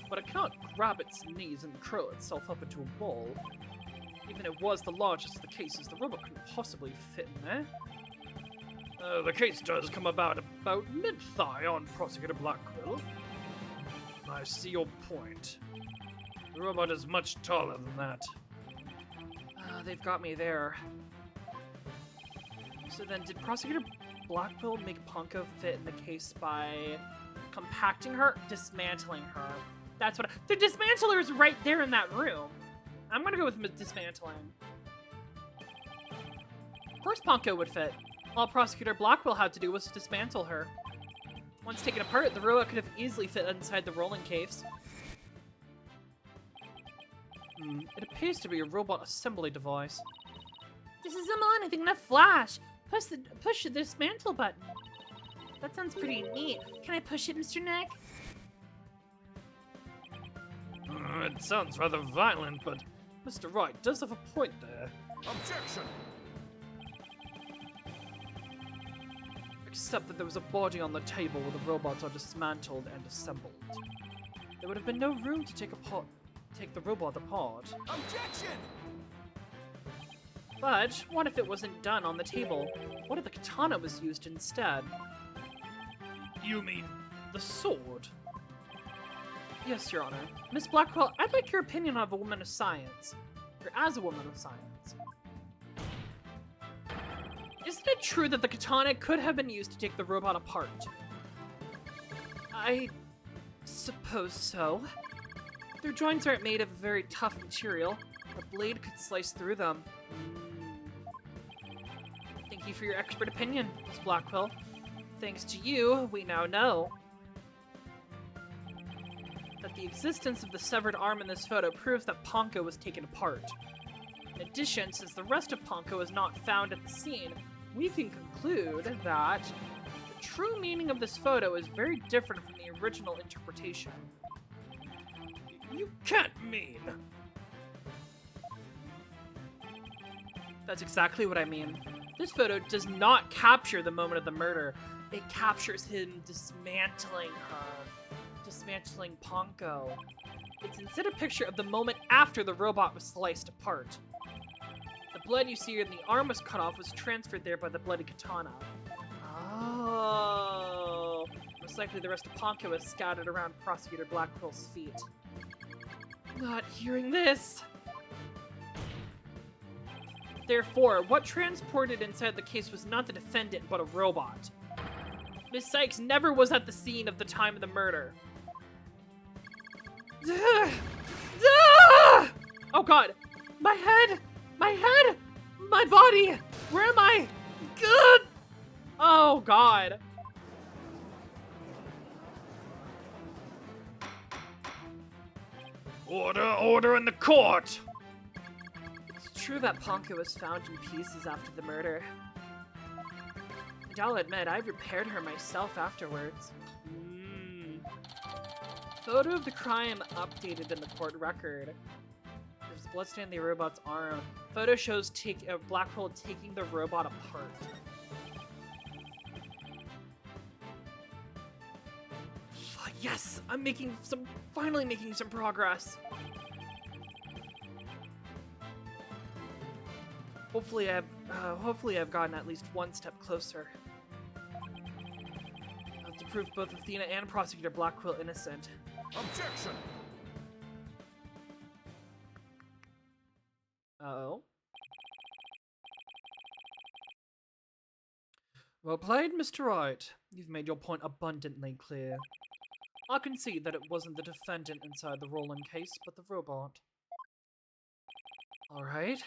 but it cannot grab its knees and curl itself up into a ball. Even if it was the largest of the cases, the robot couldn't possibly fit in there. The case does come about mid-thigh on Prosecutor Blackquill. I see your point. The robot is much taller than that. They've got me there. So then, did Prosecutor Blackquill make Ponko fit in the case by compacting her? Dismantling her. That's what the dismantler is right there in that room. I'm gonna go with dismantling. Of course Ponko would fit. All Prosecutor Blackwell had to do was dismantle her. Once taken apart, the robot could have easily fit inside the rolling case. It appears to be a robot assembly device. Disassemble anything in a flash. Push the dismantle button. That sounds pretty neat. Can I push it, Mr. Neck? It sounds rather violent, but Mr. Wright does have a point there. Objection! Except that there was a body on the table where the robots are dismantled and assembled. There would have been no room to take the robot apart. Objection! But what if it wasn't done on the table? What if the katana was used instead? you mean the sword? Yes, Your Honor. Miss Blackwell, I'd like your opinion of a woman of science. Or as a woman of science. Isn't it true that the katana could have been used to take the robot apart? I suppose so. Their joints aren't made of a very tough material. A blade could slice through them. Thank you for your expert opinion, Miss Blackwell. Thanks to you, we now know that the existence of the severed arm in this photo proves that Ponko was taken apart. In addition, since the rest of Ponko is not found at the scene, we can conclude that the true meaning of this photo is very different from the original interpretation. You can't mean... That's exactly what I mean. This photo does not capture the moment of the murder. It captures him dismantling her. Dismantling Ponko. It's instead a picture of the moment after the robot was sliced apart. The blood you see in the arm was cut off was transferred there by the bloody katana. Oh. Most likely the rest of Ponko is scattered around Prosecutor Blackwell's feet. Not hearing this. Therefore, what transported inside the case was not the defendant, but a robot. Miss Sykes never was at the scene of the time of the murder. Oh god! My head! My head! My body! Where am I? Good! Oh god. Order in the court! It's true that Ponko was found in pieces after the murder. And I'll admit, I repaired her myself afterwards. Photo of the crime updated in the court record. There's blood stain on the robot's arm. Photo shows Blackwell taking the robot apart. Yes! I'm finally making some progress! Hopefully I've gotten at least one step closer. I have to prove both Athena and Prosecutor Blackwell innocent. Objection! Uh-oh. Well played, Mr. Wright. You've made your point abundantly clear. I concede that it wasn't the defendant inside the rolling case, but the robot. Alright.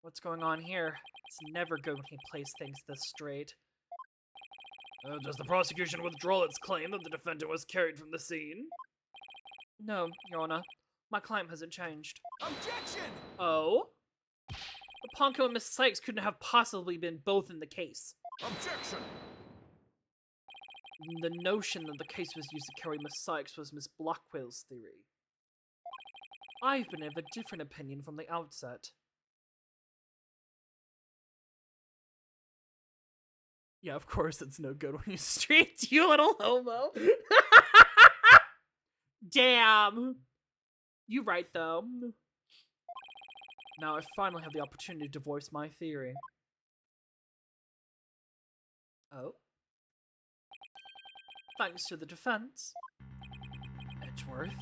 What's going on here? It's never good when he plays things this straight. Does the prosecution withdraw its claim that the defendant was carried from the scene? No, Your Honor. My claim hasn't changed. Objection! Oh? But Ponko and Miss Sykes couldn't have possibly been both in the case. Objection! The notion that the case was used to carry Miss Sykes was Miss Blackwell's theory. I've been of a different opinion from the outset. Yeah, of course it's no good when you street, you little homo. Damn. You right, though. Now I finally have the opportunity to voice my theory. Oh? Thanks to the defense. Edgeworth.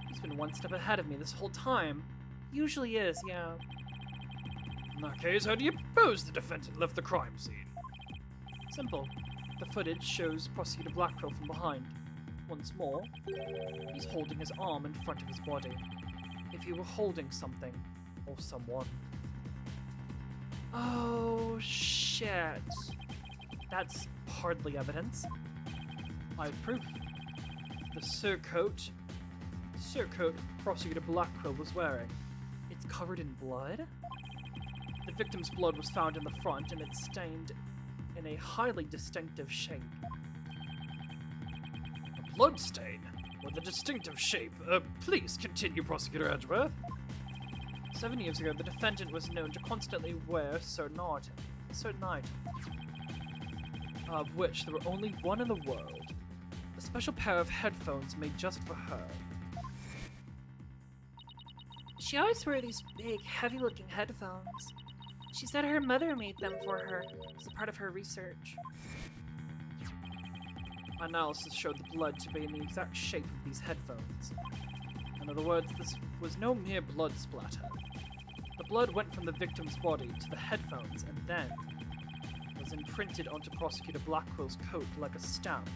He's been one step ahead of me this whole time. Usually is, yeah. In that case, how do you propose the defendant left the crime scene? Simple. The footage shows Prosecutor Blackwell from behind. Once more, he's holding his arm in front of his body. If he were holding something, or someone. Oh, shit. That's hardly evidence. I have proof. The surcoat Prosecutor Blackwell was wearing. It's covered in blood? The victim's blood was found in the front, and it's stained in a highly distinctive shape. A blood stain with a distinctive shape. Please continue, Prosecutor Edgeworth. 7 years ago, the defendant was known to constantly wear certain items, of which there were only one in the world. A special pair of headphones made just for her. She always wore these big, heavy-looking headphones. She said her mother made them for her as a part of her research. Analysis showed the blood to be in the exact shape of these headphones. In other words, this was no mere blood splatter. The blood went from the victim's body to the headphones and then was imprinted onto Prosecutor Blackwell's coat like a stamp.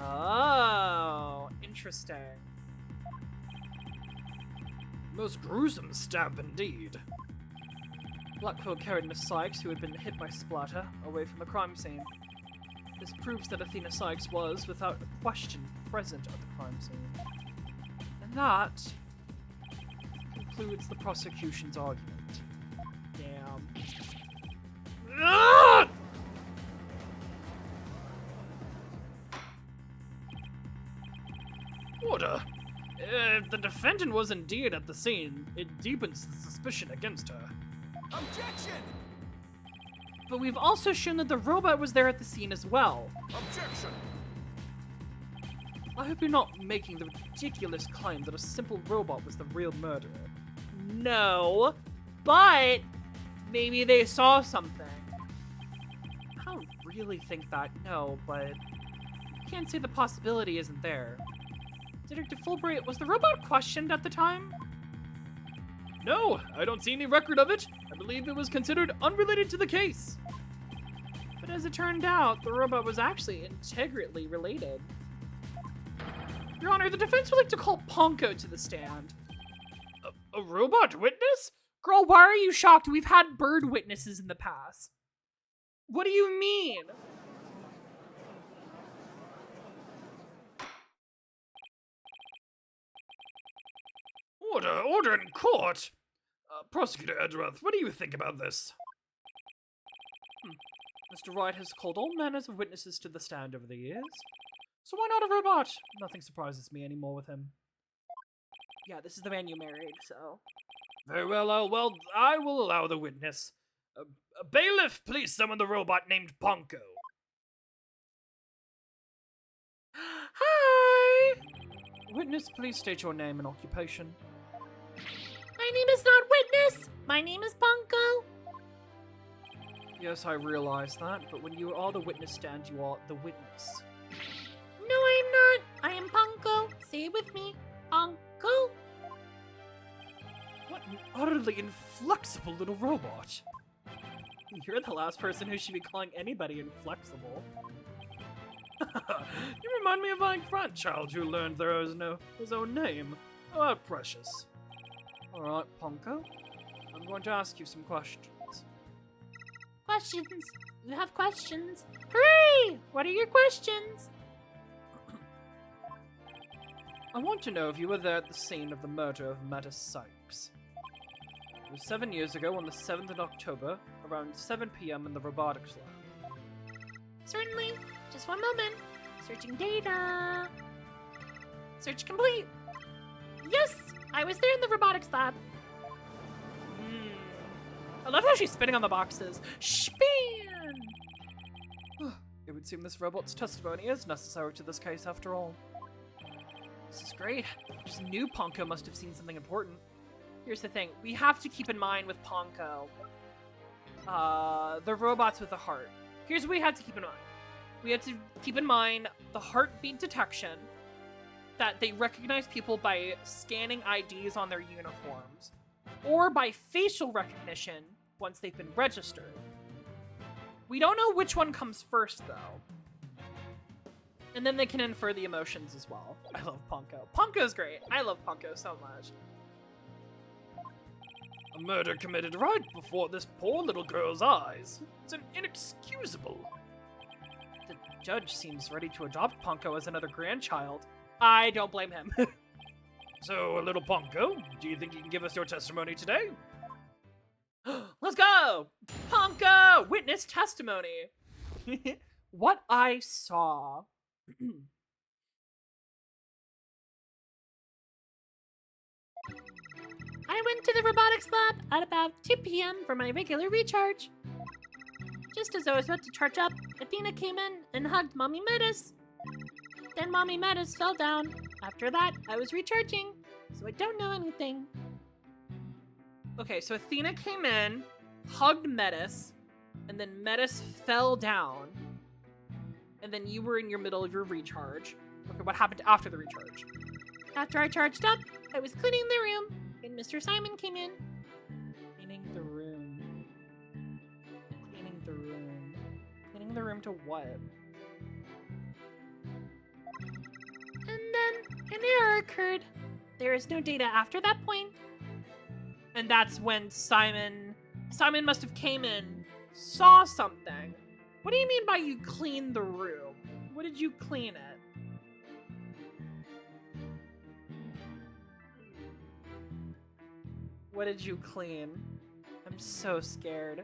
Oh, interesting. Most gruesome stamp indeed. Blackwell carried Miss Sykes, who had been hit by splatter, away from the crime scene. This proves that Athena Sykes was, without a question, present at the crime scene. And that concludes the prosecution's argument. Damn. Ah! Order. If the defendant was indeed at the scene, it deepens the suspicion against her. Objection! But we've also shown that the robot was there at the scene as well. Objection! I hope you're not making the ridiculous claim that a simple robot was the real murderer. No, but maybe they saw something. I don't really think that, no, but you can't say the possibility isn't there. Detective Fulbright, was the robot questioned at the time? No, I don't see any record of it. I believe it was considered unrelated to the case. But as it turned out, the robot was actually integrally related. Your Honor, the defense would like to call Ponko to the stand. A robot witness? Girl, why are you shocked? We've had bird witnesses in the past. What do you mean? Order in court! Prosecutor Edgeworth, what do you think about this? Mr. Wright has called all manners of witnesses to the stand over the years. So why not a robot? Nothing surprises me anymore with him. Yeah, this is the man you married, so... Very well, I will allow the witness. Bailiff, please summon the robot named Ponko. Hi! Witness, please state your name and occupation. My name is not Witness! My name is Ponko! Yes, I realize that, but when you are the witness stand, you are the witness. No, I'm not! I am Ponko! Say it with me. Ponko! What an utterly inflexible little robot. You're the last person who should be calling anybody inflexible. You remind me of my grandchild who learned there is no his own name. Oh, how precious. Alright, Ponko. I'm going to ask you some questions. Questions. You have questions. Hooray! What are your questions? I want to know if you were there at the scene of the murder of Metis Sykes. It was 7 years ago on the 7th of October, around 7 p.m. in the robotics lab. Certainly. Just one moment. Searching data. Search complete. Yes! I was there in the robotics lab. I love how she's spitting on the boxes. Spin! It would seem this robot's testimony is necessary to this case after all. This is great. I just knew Ponko must have seen something important. Here's the thing. We have to keep in mind with Ponko. The robots with a heart. Here's what we have to keep in mind. We have to keep in mind the heartbeat detection, that they recognize people by scanning IDs on their uniforms, or by facial recognition once they've been registered. We don't know which one comes first, though. And then they can infer the emotions as well. I love Ponko. Ponko's great. I love Ponko so much. A murder committed right before this poor little girl's eyes. It's inexcusable. The judge seems ready to adopt Ponko as another grandchild. I don't blame him. So, little Ponko, do you think you can give us your testimony today? Let's go! Ponko! Witness testimony. What I saw. I went to the robotics lab at about 2 p.m. for my regular recharge. Just as I was about to charge up, Athena came in and hugged Mommy Metis. Then Mommy Metis fell down. After that, I was recharging, so I don't know anything. Okay, so Athena came in, hugged Metis, and then Metis fell down. And then you were in your middle of your recharge. Okay, what happened after the recharge? After I charged up, I was cleaning the room, and Mr. Simon came in. Cleaning the room. Cleaning the room. Cleaning the room to what? And then an error occurred. There is no data after that point. And that's when Simon must have came in, saw something. What do you mean by you cleaned the room? What did you clean it? What did you clean? I'm so scared.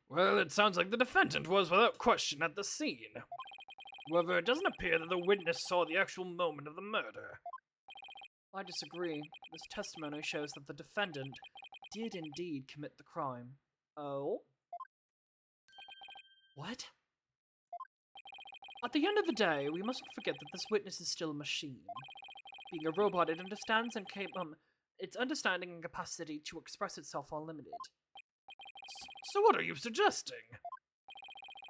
Well, it sounds like the defendant was without question at the scene. However, it doesn't appear that the witness saw the actual moment of the murder. I disagree. This testimony shows that the defendant did indeed commit the crime. Oh? What? At the end of the day, we mustn't forget that this witness is still a machine. Being a robot, it understands and its understanding and capacity to express itself are limited. So what are you suggesting?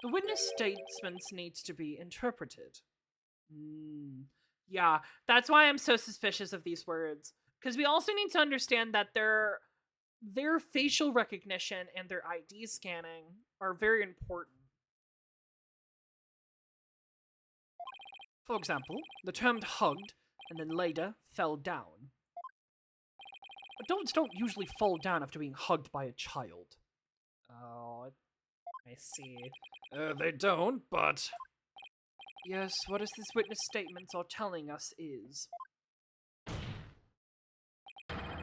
The witness statements needs to be interpreted. Yeah, that's why I'm so suspicious of these words. Because we also need to understand that their facial recognition and their ID scanning are very important. For example, the term hugged and then later fell down. Adults don't usually fall down after being hugged by a child. Oh, I see. They don't, but... Yes, what is this witness statements are telling us is...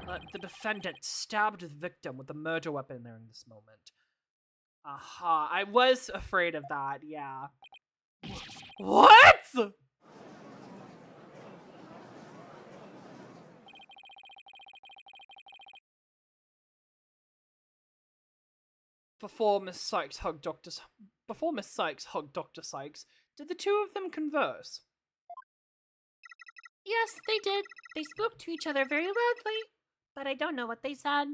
the defendant stabbed the victim with a murder weapon during this moment. Aha, I was afraid of that, yeah. What?! Before Miss Sykes hugged Dr. Sykes, did the two of them converse? Yes, they did. They spoke to each other very loudly, but I don't know what they said.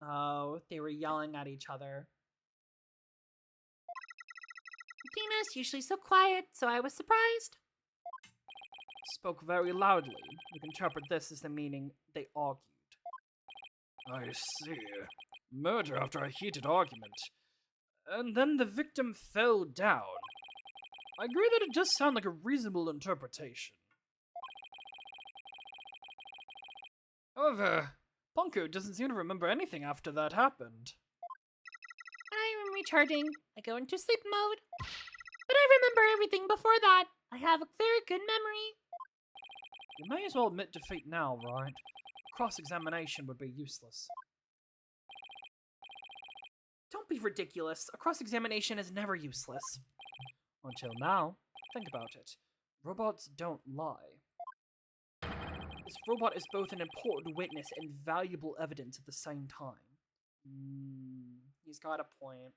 Oh, they were yelling at each other. Athena's usually so quiet, so I was surprised. Spoke very loudly. You can interpret this as the meaning they argued. I see. Murder after a heated argument. And then the victim fell down. I agree that it does sound like a reasonable interpretation. However, Ponko doesn't seem to remember anything after that happened. I'm recharging. I go into sleep mode. But I remember everything before that. I have a very good memory. You may as well admit defeat now, right? Cross-examination would be useless. Don't be ridiculous. A cross-examination is never useless. Until now. Think about it. Robots don't lie. This robot is both an important witness and valuable evidence at the same time. He's got a point.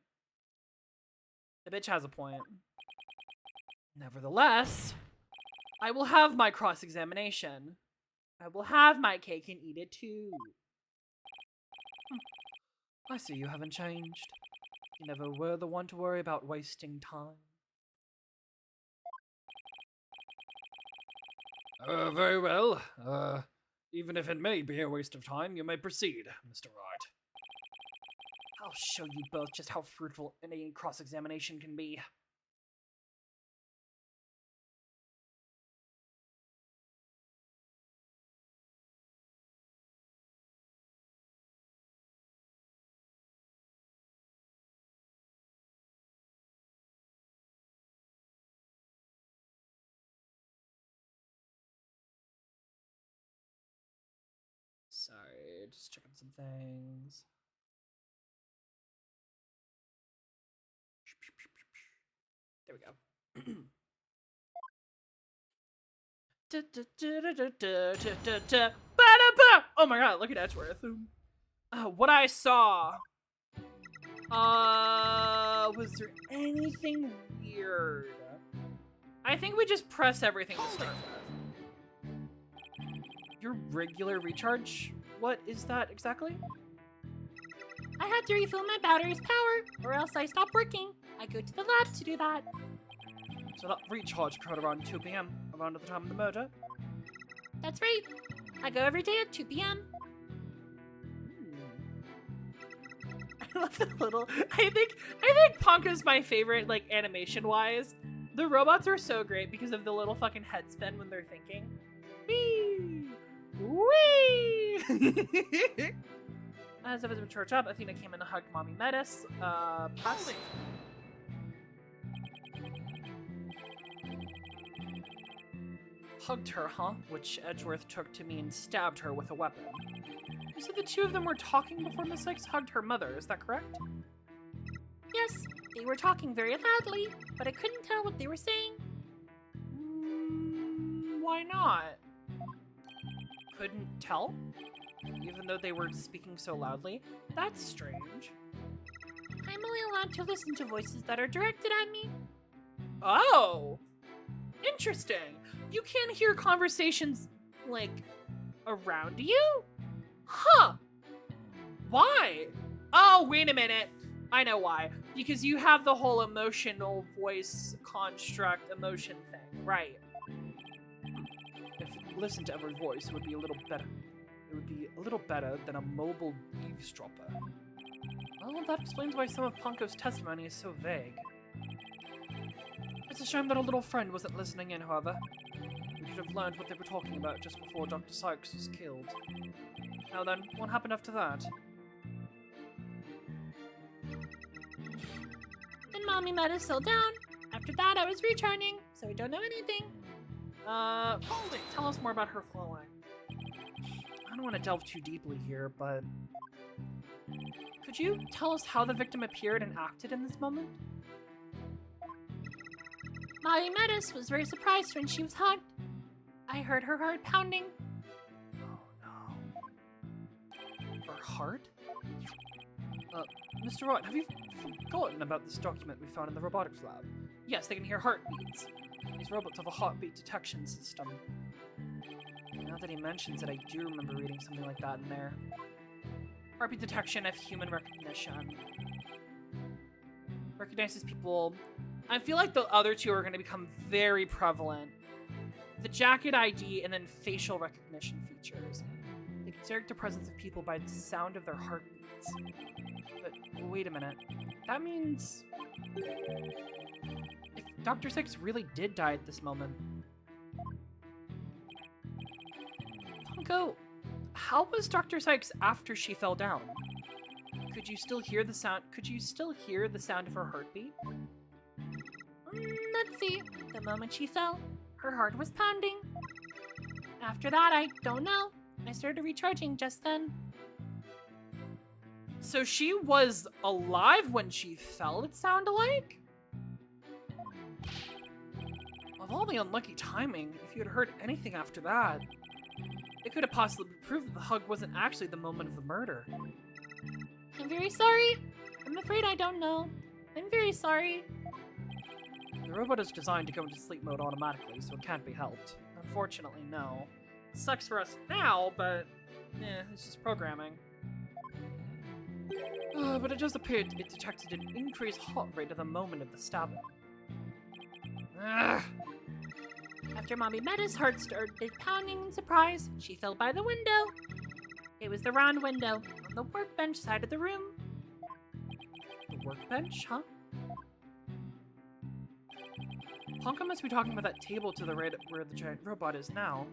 The bitch has a point. Nevertheless, I will have my cross-examination. I will have my cake and eat it too. I see you haven't changed. You never were the one to worry about wasting time. Very well. Even if it may be a waste of time, you may proceed, Mr. Wright. I'll show you both just how fruitful any cross-examination can be. Sorry, just checking some things. There we go. Oh my god, look at Edgeworth. What I saw. Was there anything weird? I think we just press everything to start with. Your regular recharge? What is that exactly? I had to refill my battery's power, or else I stop working. I go to the lab to do that. So that recharge occurred around 2 p.m., around the time of the murder? That's right. I go every day at 2 p.m. I love the little. I think Ponko's my favorite, like, animation-wise. The robots are so great because of the little fucking head spin when they're thinking. Whee! Whee! As I was in church up, Athena came in and hugged Mommy Metis. Pass. Hugged her, huh? Which Edgeworth took to mean stabbed her with a weapon. You said the two of them were talking before Miss Sykes hugged her mother, is that correct? Yes, they were talking very loudly, but I couldn't tell what they were saying. Why not? Couldn't tell? Even though they were speaking so loudly? That's strange. I'm only allowed to listen to voices that are directed at me. Oh! Interesting. You can't hear conversations, like, around you? Huh! Why? Oh, wait a minute. I know why. Because you have the whole emotional voice construct emotion thing, right? If you listened to every voice, it would be a little better. It would be a little better than a mobile eavesdropper. Well, that explains why some of Ponko's testimony is so vague. It's a shame that our little friend wasn't listening in, however. We could have learned what they were talking about just before Dr. Sykes was killed. Now then, what happened after that? Then Mommy Metis fell down. After that, I was recharging, so I don't know anything. Tell us more about her flowing. I don't want to delve too deeply here, but... Could you tell us how the victim appeared and acted in this moment? Mommy Metis was very surprised when she was hugged. I heard her heart pounding. Oh no. Her heart? Mr. Wright, have you forgotten about this document we found in the robotics lab? Yes, they can hear heartbeats. These robots have a heartbeat detection system. Now that he mentions it, I do remember reading something like that in there. Heartbeat detection of human recognition. Recognizes people. I feel like the other two are going to become very prevalent. The jacket ID and then facial recognition features. They can detect the presence of people by the sound of their heartbeats. But wait a minute. That means... if Dr. Sykes really did die at this moment... Ponko, How was Dr. Sykes after she fell down? Could you still hear the sound? Could you still hear the sound of her heartbeat? Let's see. The moment she fell, her heart was pounding. After that, I don't know. I started recharging just then. So she was alive when she fell, it sounded like? Of all the unlucky timing, if you had heard anything after that, it could have possibly proved that the hug wasn't actually the moment of the murder. I'm very sorry. I'm afraid I don't know. I'm very sorry. The robot is designed to go into sleep mode automatically, so it can't be helped. Unfortunately, no. It sucks for us now, but it's just programming. But it just appeared it detected an increased heart rate at the moment of the stabbing. Ugh. After Mommy Metta's heart started pounding in surprise, she fell by the window. It was the round window on the workbench side of the room. The workbench, huh? Honka must be talking about that table to the right where the giant robot is now.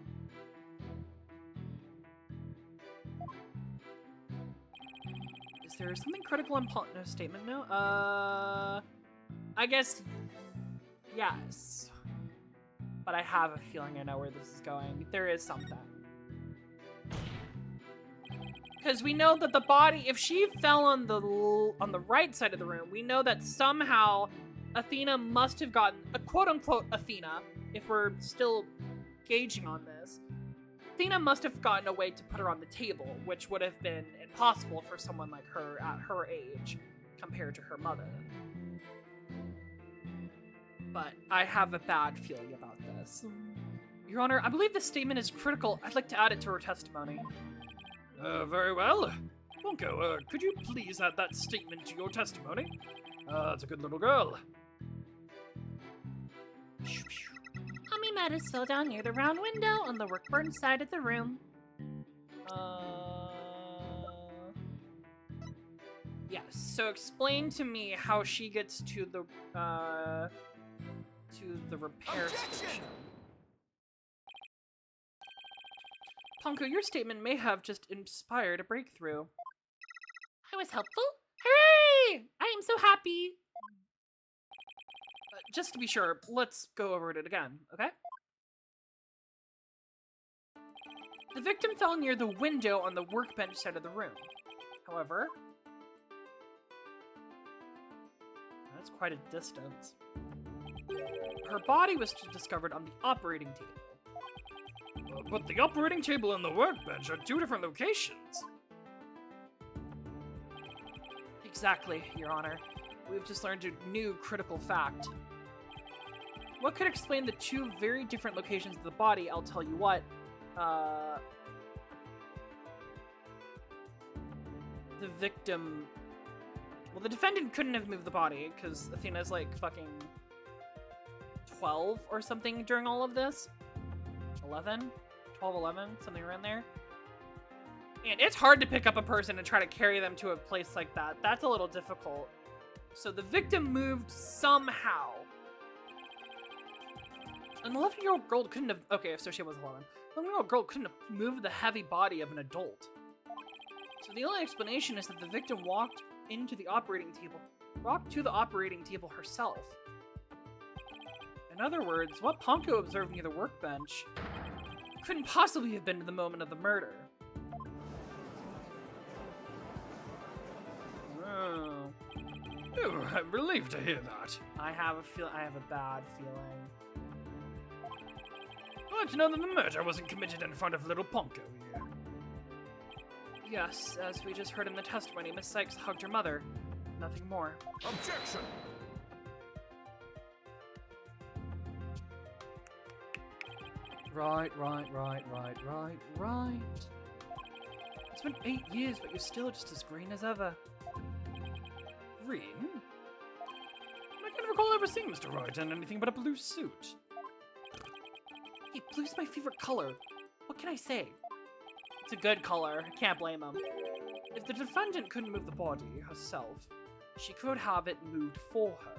Is there something critical in Ponto's statement now? I guess yes. But I have a feeling I know where this is going. There is something. Because we know that the body, if she fell on the right side of the room, we know that somehow Athena must have gotten, a quote-unquote Athena, if we're still gauging on this, Athena must have gotten a way to put her on the table, which would have been impossible for someone like her at her age, compared to her mother. But I have a bad feeling about this. Your Honor, I believe this statement is critical. I'd like to add it to her testimony. Very well. Ponko, could you please add that statement to your testimony? That's a good little girl. Mommy Metta's fell down near the round window on the workbench side of the room. Yes, so explain to me how she gets to the repair station. Ponko, your statement may have just inspired a breakthrough. I was helpful? Hooray! I am so happy. Just to be sure, let's go over it again, okay? The victim fell near the window on the workbench side of the room. However, that's quite a distance. Her body was discovered on the operating table. But the operating table and the workbench are two different locations. Exactly, Your Honor. We've just learned a new critical fact. What could explain the two very different locations of the body? I'll tell you what. The victim... Well, the defendant couldn't have moved the body, because Athena's like fucking 12 or something during all of this. 11? 12, 11? Something around there. And it's hard to pick up a person and try to carry them to a place like that. That's a little difficult. So the victim moved somehow. An 11-year-old girl couldn't have... Okay, so she was 11. An 11-year-old girl couldn't have moved the heavy body of an adult. So the only explanation is that the victim walked to the operating table herself. In other words, what Ponko observed near the workbench couldn't possibly have been the moment of the murder. Oh, I'm relieved to hear that. I have a bad feeling. Glad to know that the murder wasn't committed in front of little Ponko here. Yes, as we just heard in the testimony, Miss Sykes hugged her mother. Nothing more. Objection! Right. It's been 8 years, but you're still just as green as ever. Green? I can't recall ever seeing Mr. Wright in anything but a blue suit. Hey, blue's my favorite color. What can I say? It's a good color. I can't blame him. If the defendant couldn't move the body herself, she could have it moved for her.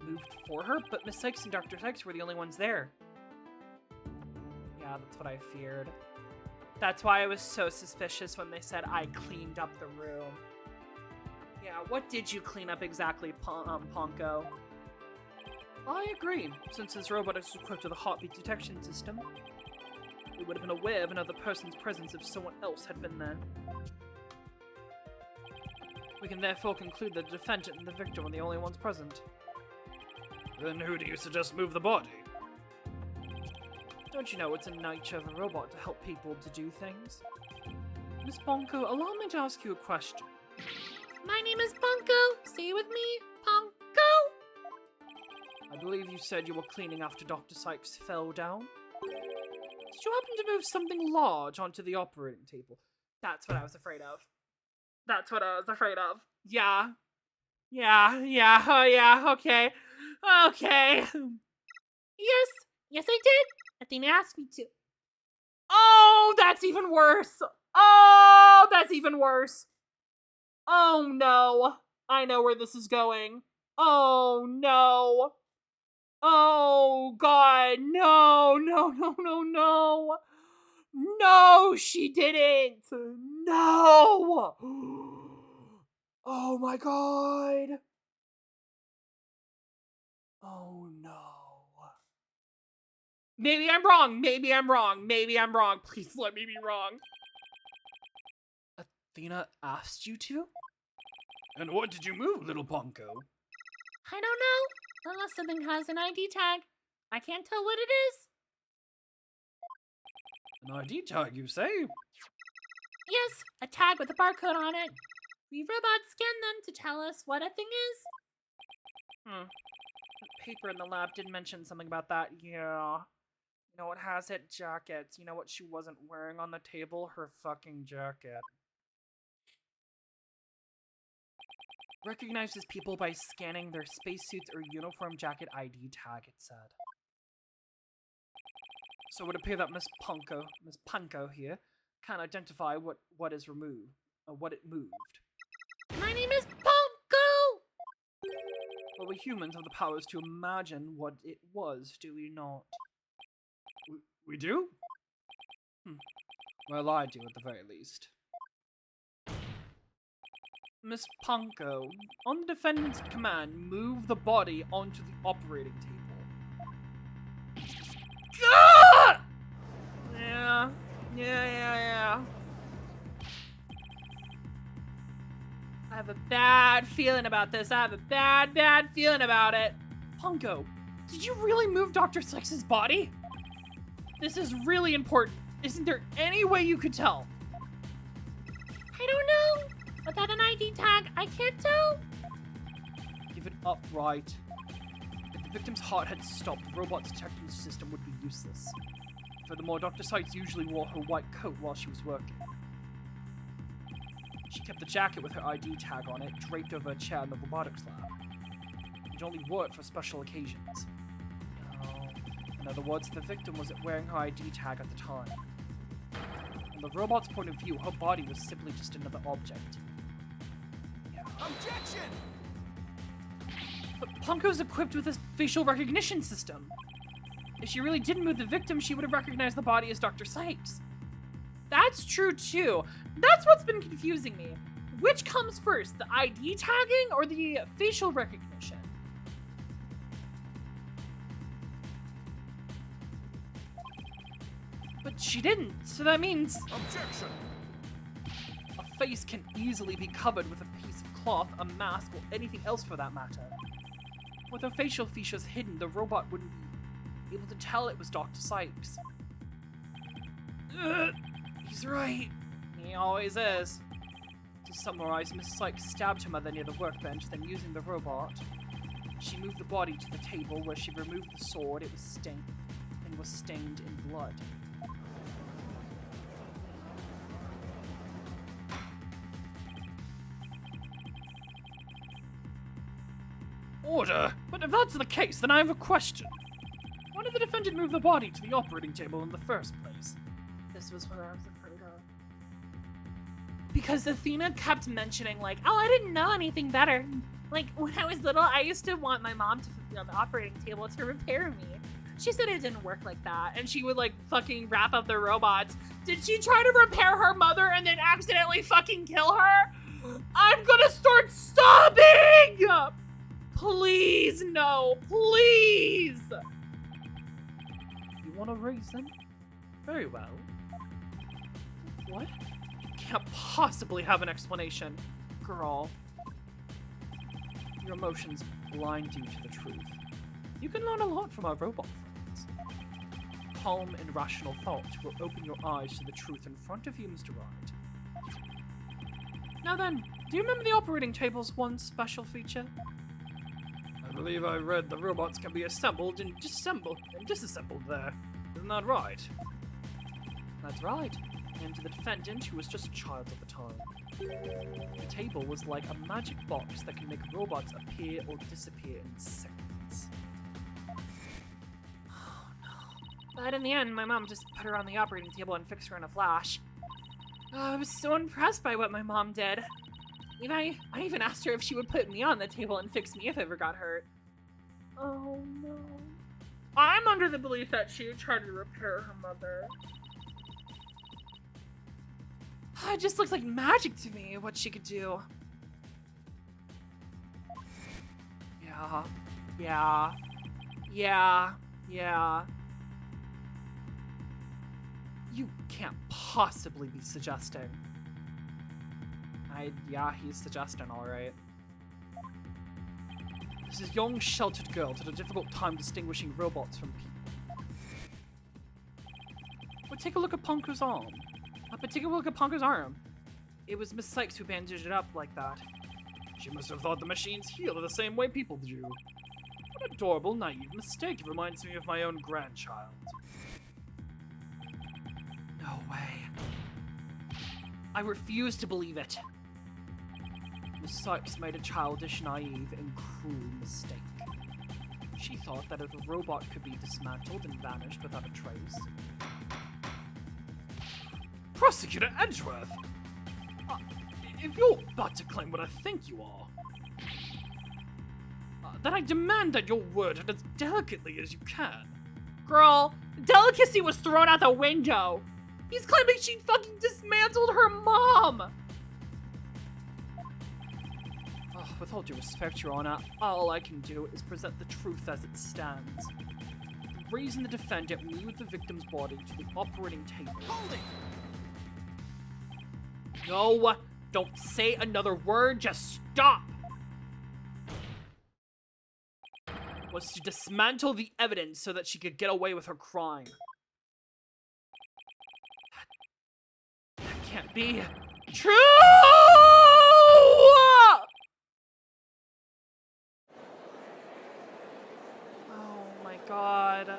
Moved for her? But Miss Sykes and Dr. Sykes were the only ones there. Yeah, that's what I feared. That's why I was so suspicious when they said I cleaned up the room. Yeah, what did you clean up exactly, Ponko? I agree. Since this robot is equipped with a heartbeat detection system, it would have been aware of another person's presence if someone else had been there. We can therefore conclude that the defendant and the victim are the only ones present. Then who do you suggest move the body? Don't you know it's in the nature of a robot to help people to do things? Miss Ponko, allow me to ask you a question. My name is Punko. Say it with me. Punko. I believe you said you were cleaning after Dr. Sykes fell down. Did you happen to move something large onto the operating table? That's what I was afraid of. Yeah. Yeah. Oh, yeah. Okay. Yes, I did. Athena asked me to. Oh, that's even worse. Oh, no. I know where this is going. Oh, no. Oh, God. No. No, she didn't. No. Oh, my God. Oh, no. Maybe I'm wrong. Please let me be wrong. Athena asked you to? And what did you move, little Ponko? I don't know. Unless something has an ID tag. I can't tell what it is. An ID tag, you say? Yes, a tag with a barcode on it. We robots scan them to tell us what a thing is. The paper in the lab did mention something about that. Yeah. You know what has it? Jackets. You know what she wasn't wearing on the table? Her fucking jacket. Recognizes people by scanning their spacesuits or uniform jacket ID tag, it said. So it would appear that Miss Punko here can't identify what is removed, or what it moved. My name is Punko! But we humans have the powers to imagine what it was, do we not? We do? Well, I do at the very least. Miss Punko, on the defendant's command, move the body onto the operating table. Yeah. I have a bad feeling about this. I have a bad feeling about it. Punko, did you really move Dr. Sykes' body? This is really important. Isn't there any way you could tell? I don't know. Without an ID tag, I can't tell. Give it up, right? If the victim's heart had stopped, the robot's detection system would be useless. Furthermore, Dr. Sykes usually wore her white coat while she was working. She kept the jacket with her ID tag on it, draped over a chair in the robotics lab. It only wore it for special occasions. In other words, the victim wasn't wearing her ID tag at the time. From the robot's point of view, her body was simply just another object. Objection! But Punko's equipped with a facial recognition system. If she really didn't move the victim, she would have recognized the body as Dr. Sykes. That's true too. That's what's been confusing me. Which comes first, the ID tagging or the facial recognition? But she didn't, so that means Objection! a face can easily be covered with a piece of cloth, a mask, or anything else for that matter. With her facial features hidden, the robot wouldn't be able to tell it was Dr. Sykes. He's right. He always is. To summarize, Miss Sykes stabbed her mother near the workbench, then using the robot, she moved the body to the table where she removed the sword. It was stained in blood. Order! But if that's the case, then I have a question. Why did the defendant move the body to the operating table in the first place? This was what I was afraid of. Because Athena kept mentioning, like, oh, I didn't know anything better. Like, when I was little, I used to want my mom to be on the operating table to repair me. She said it didn't work like that, and she would like fucking wrap up the robots. Did she try to repair her mother and then accidentally fucking kill her? I'm gonna start sobbing! Please, no, please! You want a reason? Very well. What? You can't possibly have an explanation. Girl, your emotions blind you to the truth. You can learn a lot from our robot friends. Calm and rational thought will open your eyes to the truth in front of you, Mr. Wright. Now then, do you remember the operating table's one special feature? I believe I read the robots can be assembled and disassembled there. Isn't that right? That's right. And to the defendant, who was just a child at the time. The table was like a magic box that can make robots appear or disappear in seconds. Oh no. But in the end, my mom just put her on the operating table and fixed her in a flash. Oh, I was so impressed by what my mom did. I even asked her if she would put me on the table and fix me if I ever got hurt. Oh no. I'm under the belief that she tried to repair her mother. It just looks like magic to me, what she could do. Yeah. You can't possibly be suggesting. Yeah, he's suggesting, alright. This is young, sheltered girl had a difficult time distinguishing robots from people. But take a look at Punko's arm. It was Miss Sykes who bandaged it up like that. She must have thought the machines heal the same way people do. What an adorable, naive mistake. It reminds me of my own grandchild. No way. I refuse to believe it. Miss Sykes made a childish, naive, and cruel mistake. She thought that if a robot could be dismantled and vanished without a trace... Prosecutor Edgeworth! If you're about to claim what I think you are, then I demand that your word and as delicately as you can. Girl, delicacy was thrown out the window. He's claiming she fucking dismantled her mom. With all due respect, Your Honor, all I can do is present the truth as it stands. The reason the defendant moved the victim's body to the operating table... Hold it! No, don't say another word, just stop! ...was to dismantle the evidence so that she could get away with her crime. That can't be true! Oh my god.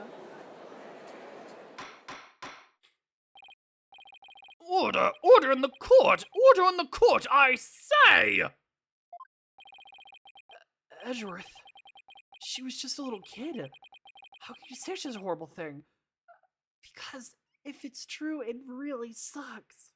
Order! Order in the court! Order in the court, I say! Edgeworth, she was just a little kid. How can you say she's a horrible thing? Because if it's true, it really sucks.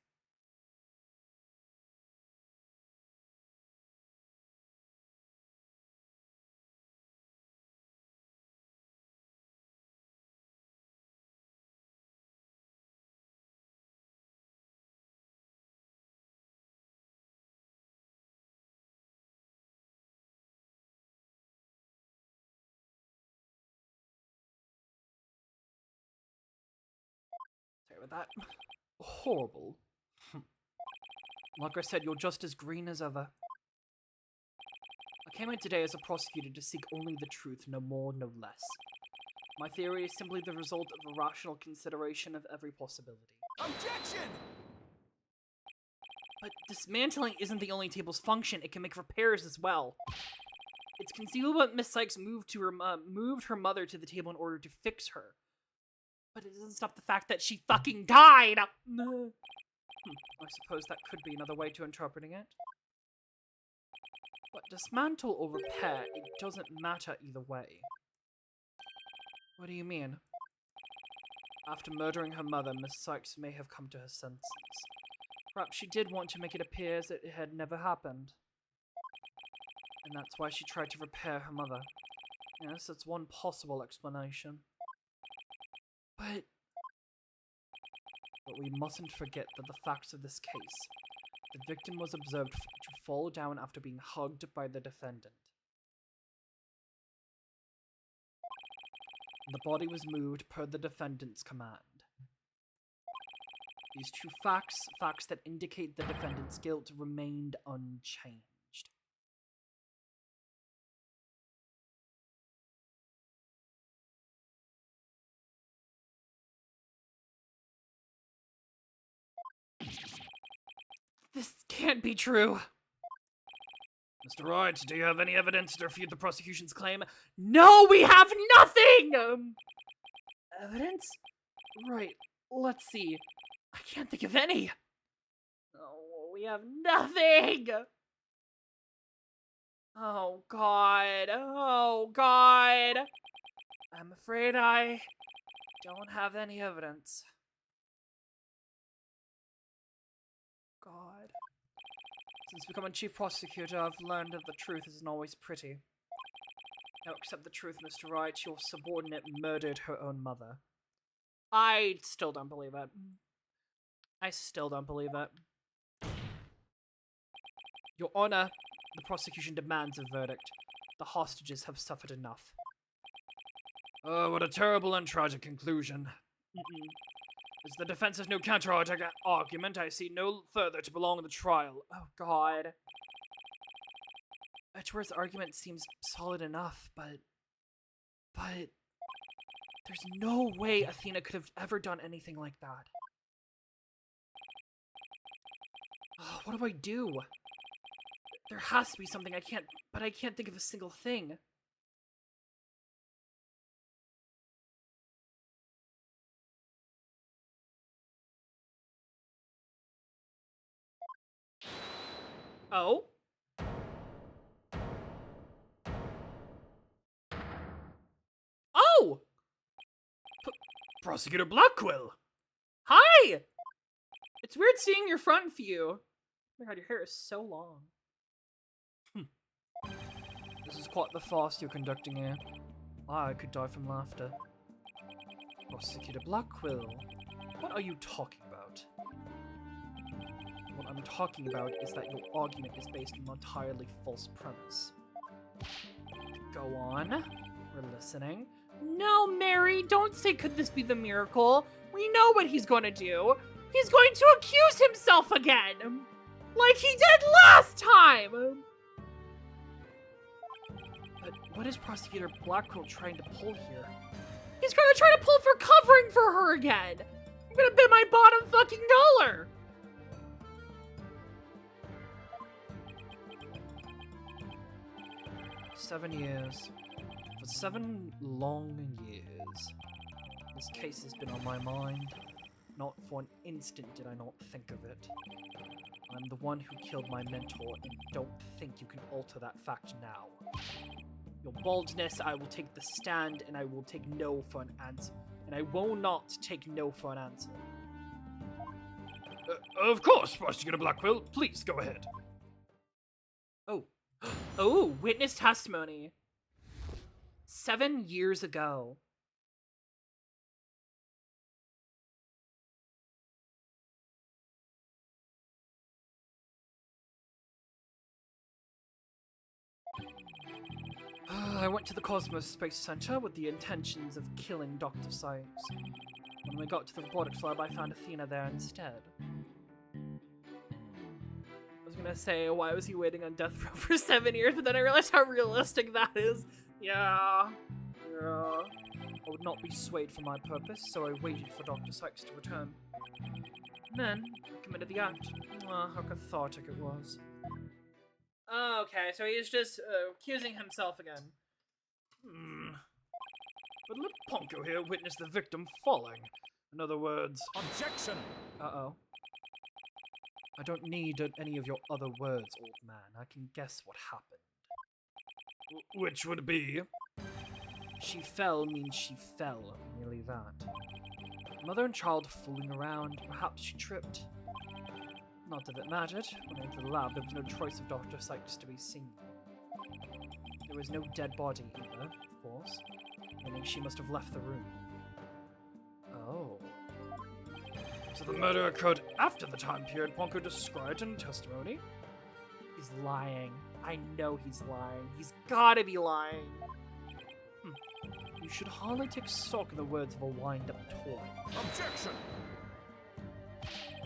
Sorry about that. Horrible. Like I said, you're just as green as ever. I came in today as a prosecutor to seek only the truth, no more, no less. My theory is simply the result of a rational consideration of every possibility. Objection! But dismantling isn't the only table's function, it can make repairs as well. It's conceivable that Miss Sykes moved her mother to the table in order to fix her. But it doesn't stop the fact that she fucking died! No. I suppose that could be another way to interpreting it. But dismantle or repair, it doesn't matter either way. What do you mean? After murdering her mother, Miss Sykes may have come to her senses. Perhaps she did want to make it appear as it had never happened. And that's why she tried to repair her mother. Yes, that's one possible explanation. But we mustn't forget that the facts of this case. The victim was observed to fall down after being hugged by the defendant. The body was moved per the defendant's command. These two facts that indicate the defendant's guilt, remained unchanged. This can't be true. Mr. Wright, do you have any evidence to refute the prosecution's claim? No, we have nothing! Evidence? Right, let's see. I can't think of any. Oh, we have nothing! Oh, God. Oh, God. I'm afraid I don't have any evidence. God. Since becoming chief prosecutor, I've learned that the truth isn't always pretty. Now accept the truth, Mr. Wright. Your subordinate murdered her own mother. I still don't believe it. I still don't believe it. Your Honor, the prosecution demands a verdict. The hostages have suffered enough. Oh, what a terrible and tragic conclusion. As the defense has no counter-argument, I see no further to belong in the trial. Oh, God. Edgeworth's argument seems solid enough, but there's no way Athena could have ever done anything like that. Oh, what do I do? There has to be something I can't think of a single thing. Oh? Oh! Prosecutor Blackwell! Hi! It's weird seeing your front view. Oh my god, your hair is so long. This is quite the farce you're conducting here. I could die from laughter. Prosecutor Blackwell, what are you talking about? What I'm talking about is that your argument is based on an entirely false premise. Go on. We're listening. No, Mary, don't say could this be the miracle. We know what he's going to do. He's going to accuse himself again. Like he did last time. But what is Prosecutor Blackwell trying to pull here? He's going to try to pull for covering for her again. I'm going to bet my bottom fucking dollar. "7 years. For 7 long years. This case has been on my mind. Not for an instant did I not think of it. I'm the one who killed my mentor, and don't think you can alter that fact now. Your baldness, I will take the stand, and I will take no for an answer. And I will not take no for an answer." Of course, Prosecutor Blackwell. Please go ahead. Oh. Oh, witness testimony. 7 years ago. I went to the Cosmos Space Center with the intentions of killing Dr. Sykes. When we got to the robotics lab, I found Athena there instead. I was gonna say, why was he waiting on death row for 7 years, but then I realized how realistic that is. Yeah. I would not be swayed from my purpose, so I waited for Dr. Sykes to return. And then, I committed the act. How cathartic it was. Oh, okay, so he's just accusing himself again. But let Ponko here witness the victim falling. In other words... Objection! Uh-oh. I don't need any of your other words, old man. I can guess what happened. Which would be... She fell means she fell. Merely that. Mother and child fooling around. Perhaps she tripped. Not that it mattered. When I entered the lab, there was no trace of Dr. Sykes to be seen. There was no dead body either, of course, meaning she must have left the room. Oh. So the murder occurred after the time period Ponko described in testimony? He's lying. I know he's lying. He's gotta be lying. You should hardly take stock in the words of a wind-up toy. Objection!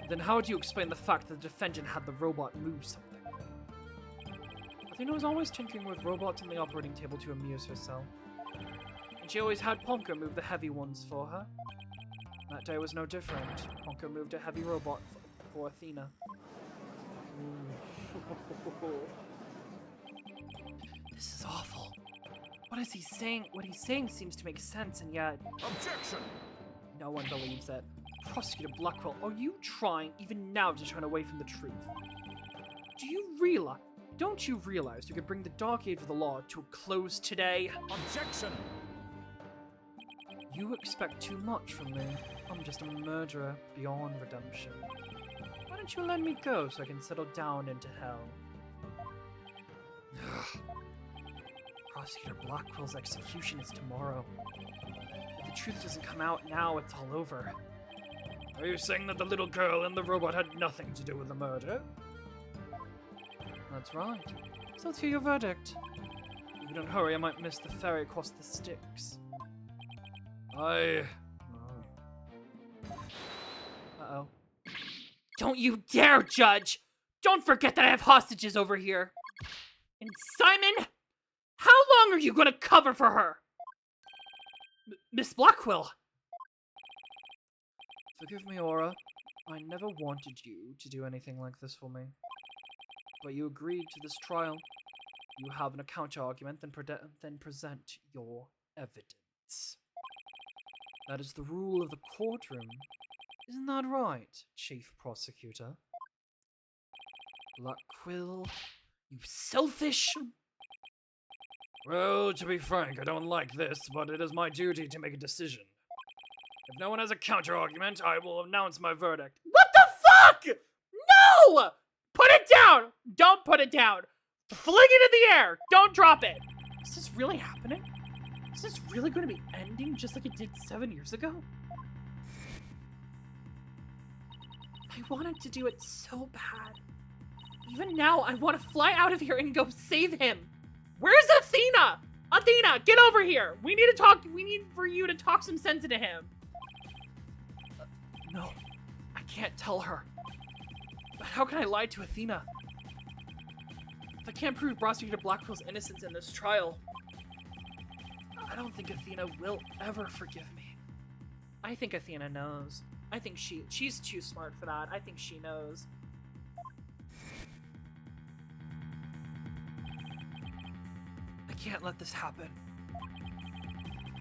Then how do you explain the fact that the defendant had the robot move something? Athena was always tinkering with robots on the operating table to amuse herself. And she always had Ponko move the heavy ones for her. That day was no different. Ponko moved a heavy robot for Athena. This is awful. What is he saying? What he's saying seems to make sense, and yet... Objection! No one believes it. Prosecutor Blackwell, are you trying, even now, to turn away from the truth? Don't you realize you could bring the dark age of the law to a close today? Objection! You expect too much from me. I'm just a murderer beyond redemption. Why don't you let me go so I can settle down into hell? Prosecutor Blackwell's execution is tomorrow. If the truth doesn't come out now, it's all over. Are you saying that the little girl and the robot had nothing to do with the murder? That's right. So let's hear your verdict. If you don't hurry, I might miss the ferry across the Styx. Uh-oh. Don't you dare, Judge! Don't forget that I have hostages over here! And Simon, how long are you gonna cover for her? Miss Blackwell! Forgive me, Aura. I never wanted you to do anything like this for me. But you agreed to this trial. You have a counter-argument, then present your evidence. That is the rule of the courtroom. Isn't that right, Chief Prosecutor? Blackwell, you selfish... Well, to be frank, I don't like this, but it is my duty to make a decision. If no one has a counter-argument, I will announce my verdict. What the fuck? No! Put it down! Don't put it down! Fling it in the air! Don't drop it! Is this really happening? Is this really going to be ending just like it did 7 years ago? I wanted to do it so bad. Even now, I want to fly out of here and go save him. Where's Athena? Athena, get over here! We need to talk. We need for you to talk some sense into him. No, I can't tell her. But how can I lie to Athena? If I can't prove Prosecutor Blackwell's innocence in this trial, I don't think Athena will ever forgive me. I think Athena knows. I think she's too smart for that. I think she knows. I can't let this happen.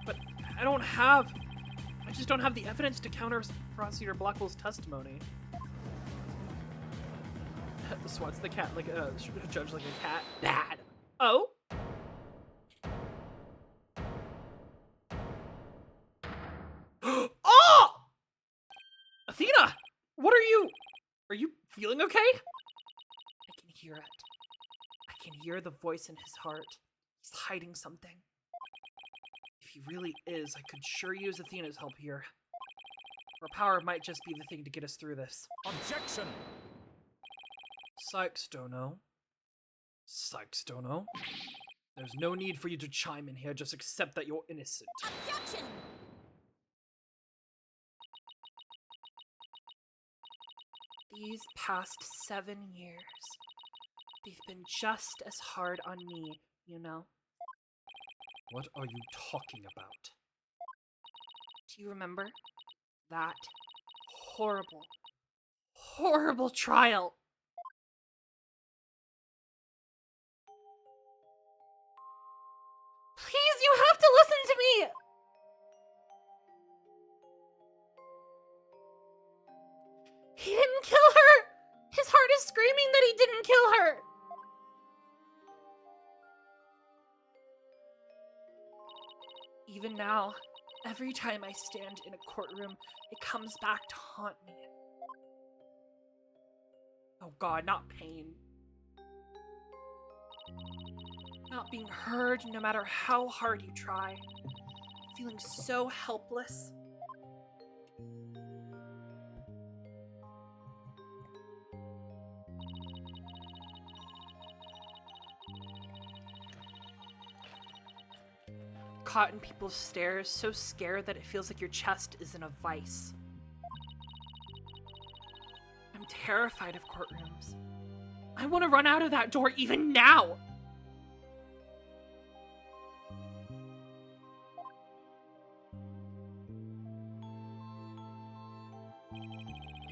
But I just don't have the evidence to counter Prosecutor Blackwell's testimony. Swats the cat like a judge like a cat. Bad. Oh? Oh! Athena! What are you? Are you feeling okay? I can hear it. I can hear the voice in his heart. He's hiding something. If he really is, I could sure use Athena's help here. Her power might just be the thing to get us through this. Objection! Sykes, Dono. Sykes, Dono. There's no need for you to chime in here, just accept that you're innocent. Objection! These past 7 years, they've been just as hard on me, you know? What are you talking about? Do you remember that horrible, horrible trial? Please, you have to listen to me! He didn't kill her! His heart is screaming that he didn't kill her! Even now, every time I stand in a courtroom, it comes back to haunt me. Oh God, not pain. Not being heard no matter how hard you try. Feeling so helpless. caught in people's stares, so scared that it feels like your chest is in a vice. I'm terrified of courtrooms. I want to run out of that door even now!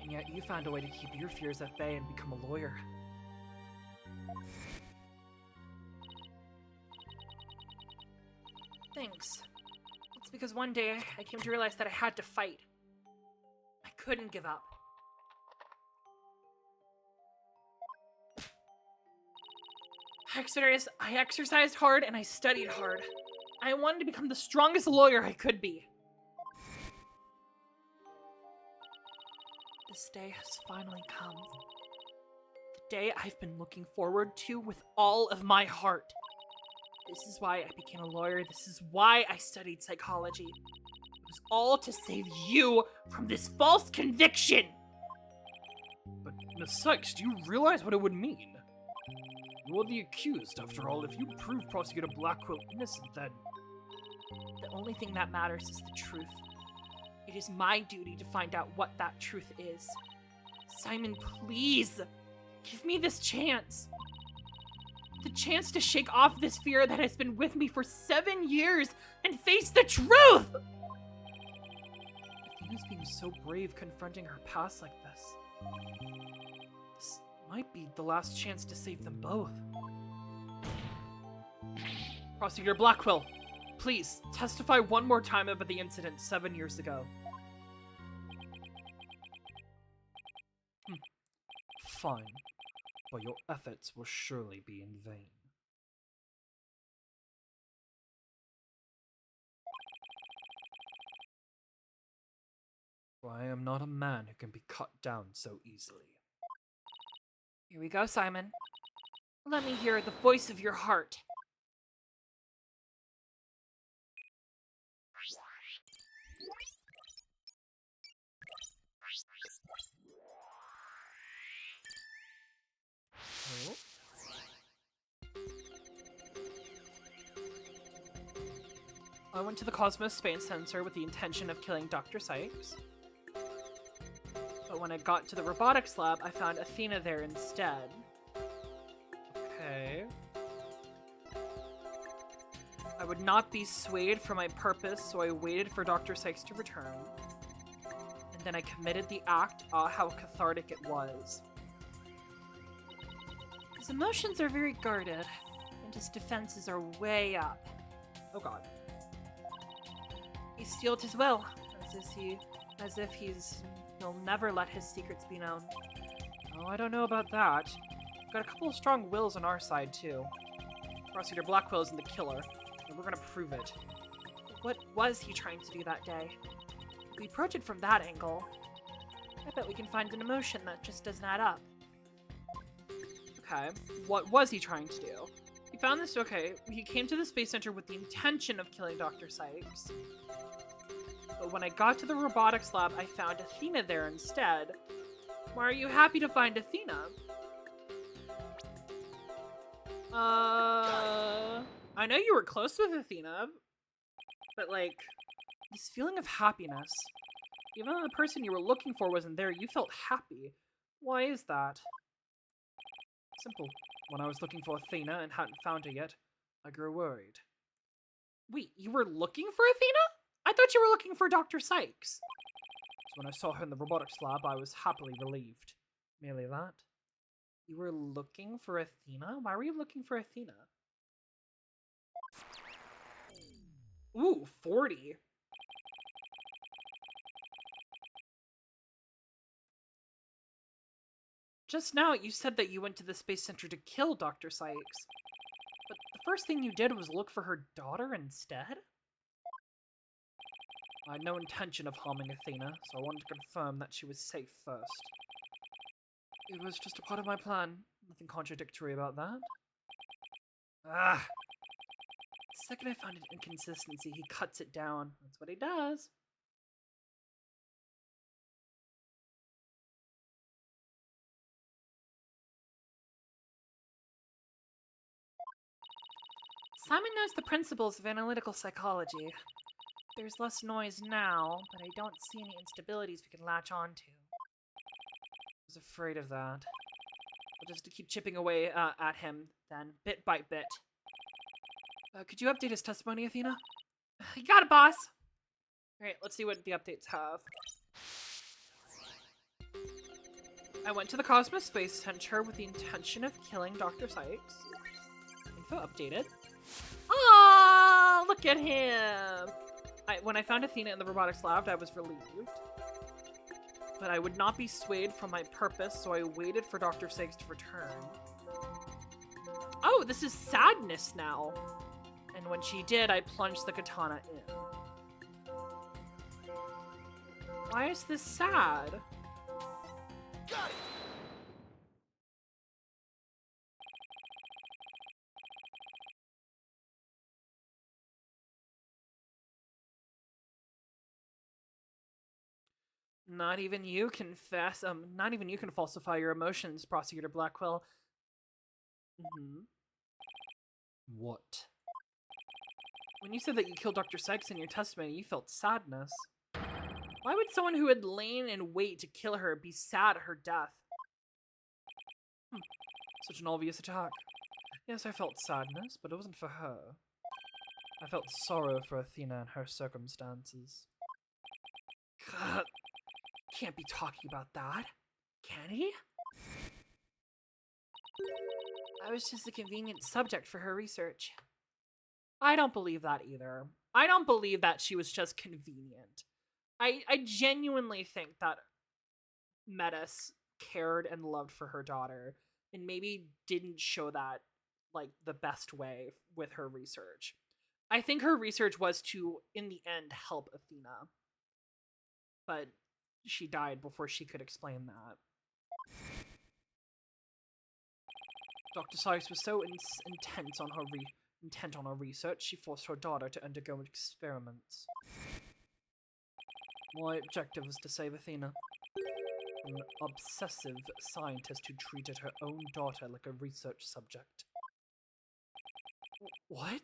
And yet you found a way to keep your fears at bay and become a lawyer. Thanks. It's because one day I came to realize that I had to fight. I couldn't give up. I exercised hard and I studied hard. I wanted to become the strongest lawyer I could be. This day has finally come. The day I've been looking forward to with all of my heart. This is why I became a lawyer. This is why I studied psychology. It was all to save you from this false conviction! But, Miss Sykes, do you realize what it would mean? You are the accused, after all. If you prove Prosecutor Blackwell innocent, then... The only thing that matters is the truth. It is my duty to find out what that truth is. Simon, please! Give me this chance! The chance to shake off this fear that has been with me for 7 years and face the truth! Athena's being so brave confronting her past like this. This might be the last chance to save them both. Prosecutor Blackwell, please, testify one more time about the incident 7 years ago. Fine, but your efforts will surely be in vain. For I am not a man who can be cut down so easily. Here we go, Simon. Let me hear the voice of your heart. Oh? I went to the Cosmos Space Sensor with the intention of killing Dr. Sykes. But when I got to the robotics lab, I found Athena there instead. Okay. I would not be swayed from my purpose, so I waited for Dr. Sykes to return. And then I committed the act. How cathartic it was. His emotions are very guarded, and his defenses are way up. Oh god. He sealed his will, as if he'll never let his secrets be known. Oh, I don't know about that. We've got a couple of strong wills on our side, too. Prosecutor Blackwell isn't the killer, and we're gonna prove it. What was he trying to do that day? If we approach it from that angle, I bet we can find an emotion that just doesn't add up. Okay, what was he trying to do? He found this, okay, he came to the Space Center with the intention of killing Dr. Sykes. But when I got to the robotics lab, I found Athena there instead. Why are you happy to find Athena? I know you were close with Athena, but like, this feeling of happiness, even though the person you were looking for wasn't there, you felt happy. Why is that? Simple. When I was looking for Athena and hadn't found her yet, I grew worried. Wait, you were looking for Athena? I thought you were looking for Dr. Sykes. So when I saw her in the robotics lab, I was happily relieved. Merely that. You were looking for Athena? Why were you looking for Athena? Ooh, 40. Just now, you said that you went to the Space Center to kill Dr. Sykes. But the first thing you did was look for her daughter instead? I had no intention of harming Athena, so I wanted to confirm that she was safe first. It was just a part of my plan. Nothing contradictory about that. Ah! The second I found an inconsistency, he cuts it down. That's what he does. Simon knows the principles of analytical psychology. There's less noise now, but I don't see any instabilities we can latch onto. I was afraid of that. We'll just keep chipping away at him, then, bit by bit. Could you update his testimony, Athena? You got it, boss! Alright, let's see what the updates have. I went to the Cosmos Space Center with the intention of killing Dr. Sykes. Info updated. Oh, look at him! When I found Athena in the robotics lab, I was relieved. But I would not be swayed from my purpose, so I waited for Dr. Sykes to return. Oh, this is sadness now. And when she did, I plunged the katana in. Why is this sad? Got it! Not even you can falsify your emotions, Prosecutor Blackwell. What? When you said that you killed Dr. Sykes in your testimony, you felt sadness. Why would someone who had lain in wait to kill her be sad at her death? Such an obvious attack. Yes, I felt sadness, but it wasn't for her. I felt sorrow for Athena and her circumstances. God, can't be talking about that, can he? I was just a convenient subject for her research. I don't believe that either. I don't believe that she was just convenient. I genuinely think that Metis cared and loved for her daughter, and maybe didn't show that, like, the best way with her research. I think her research was to, in the end, help Athena. But she died before she could explain that. Dr. Sykes was so intent on her research, she forced her daughter to undergo experiments. My objective was to save Athena from an obsessive scientist who treated her own daughter like a research subject. What?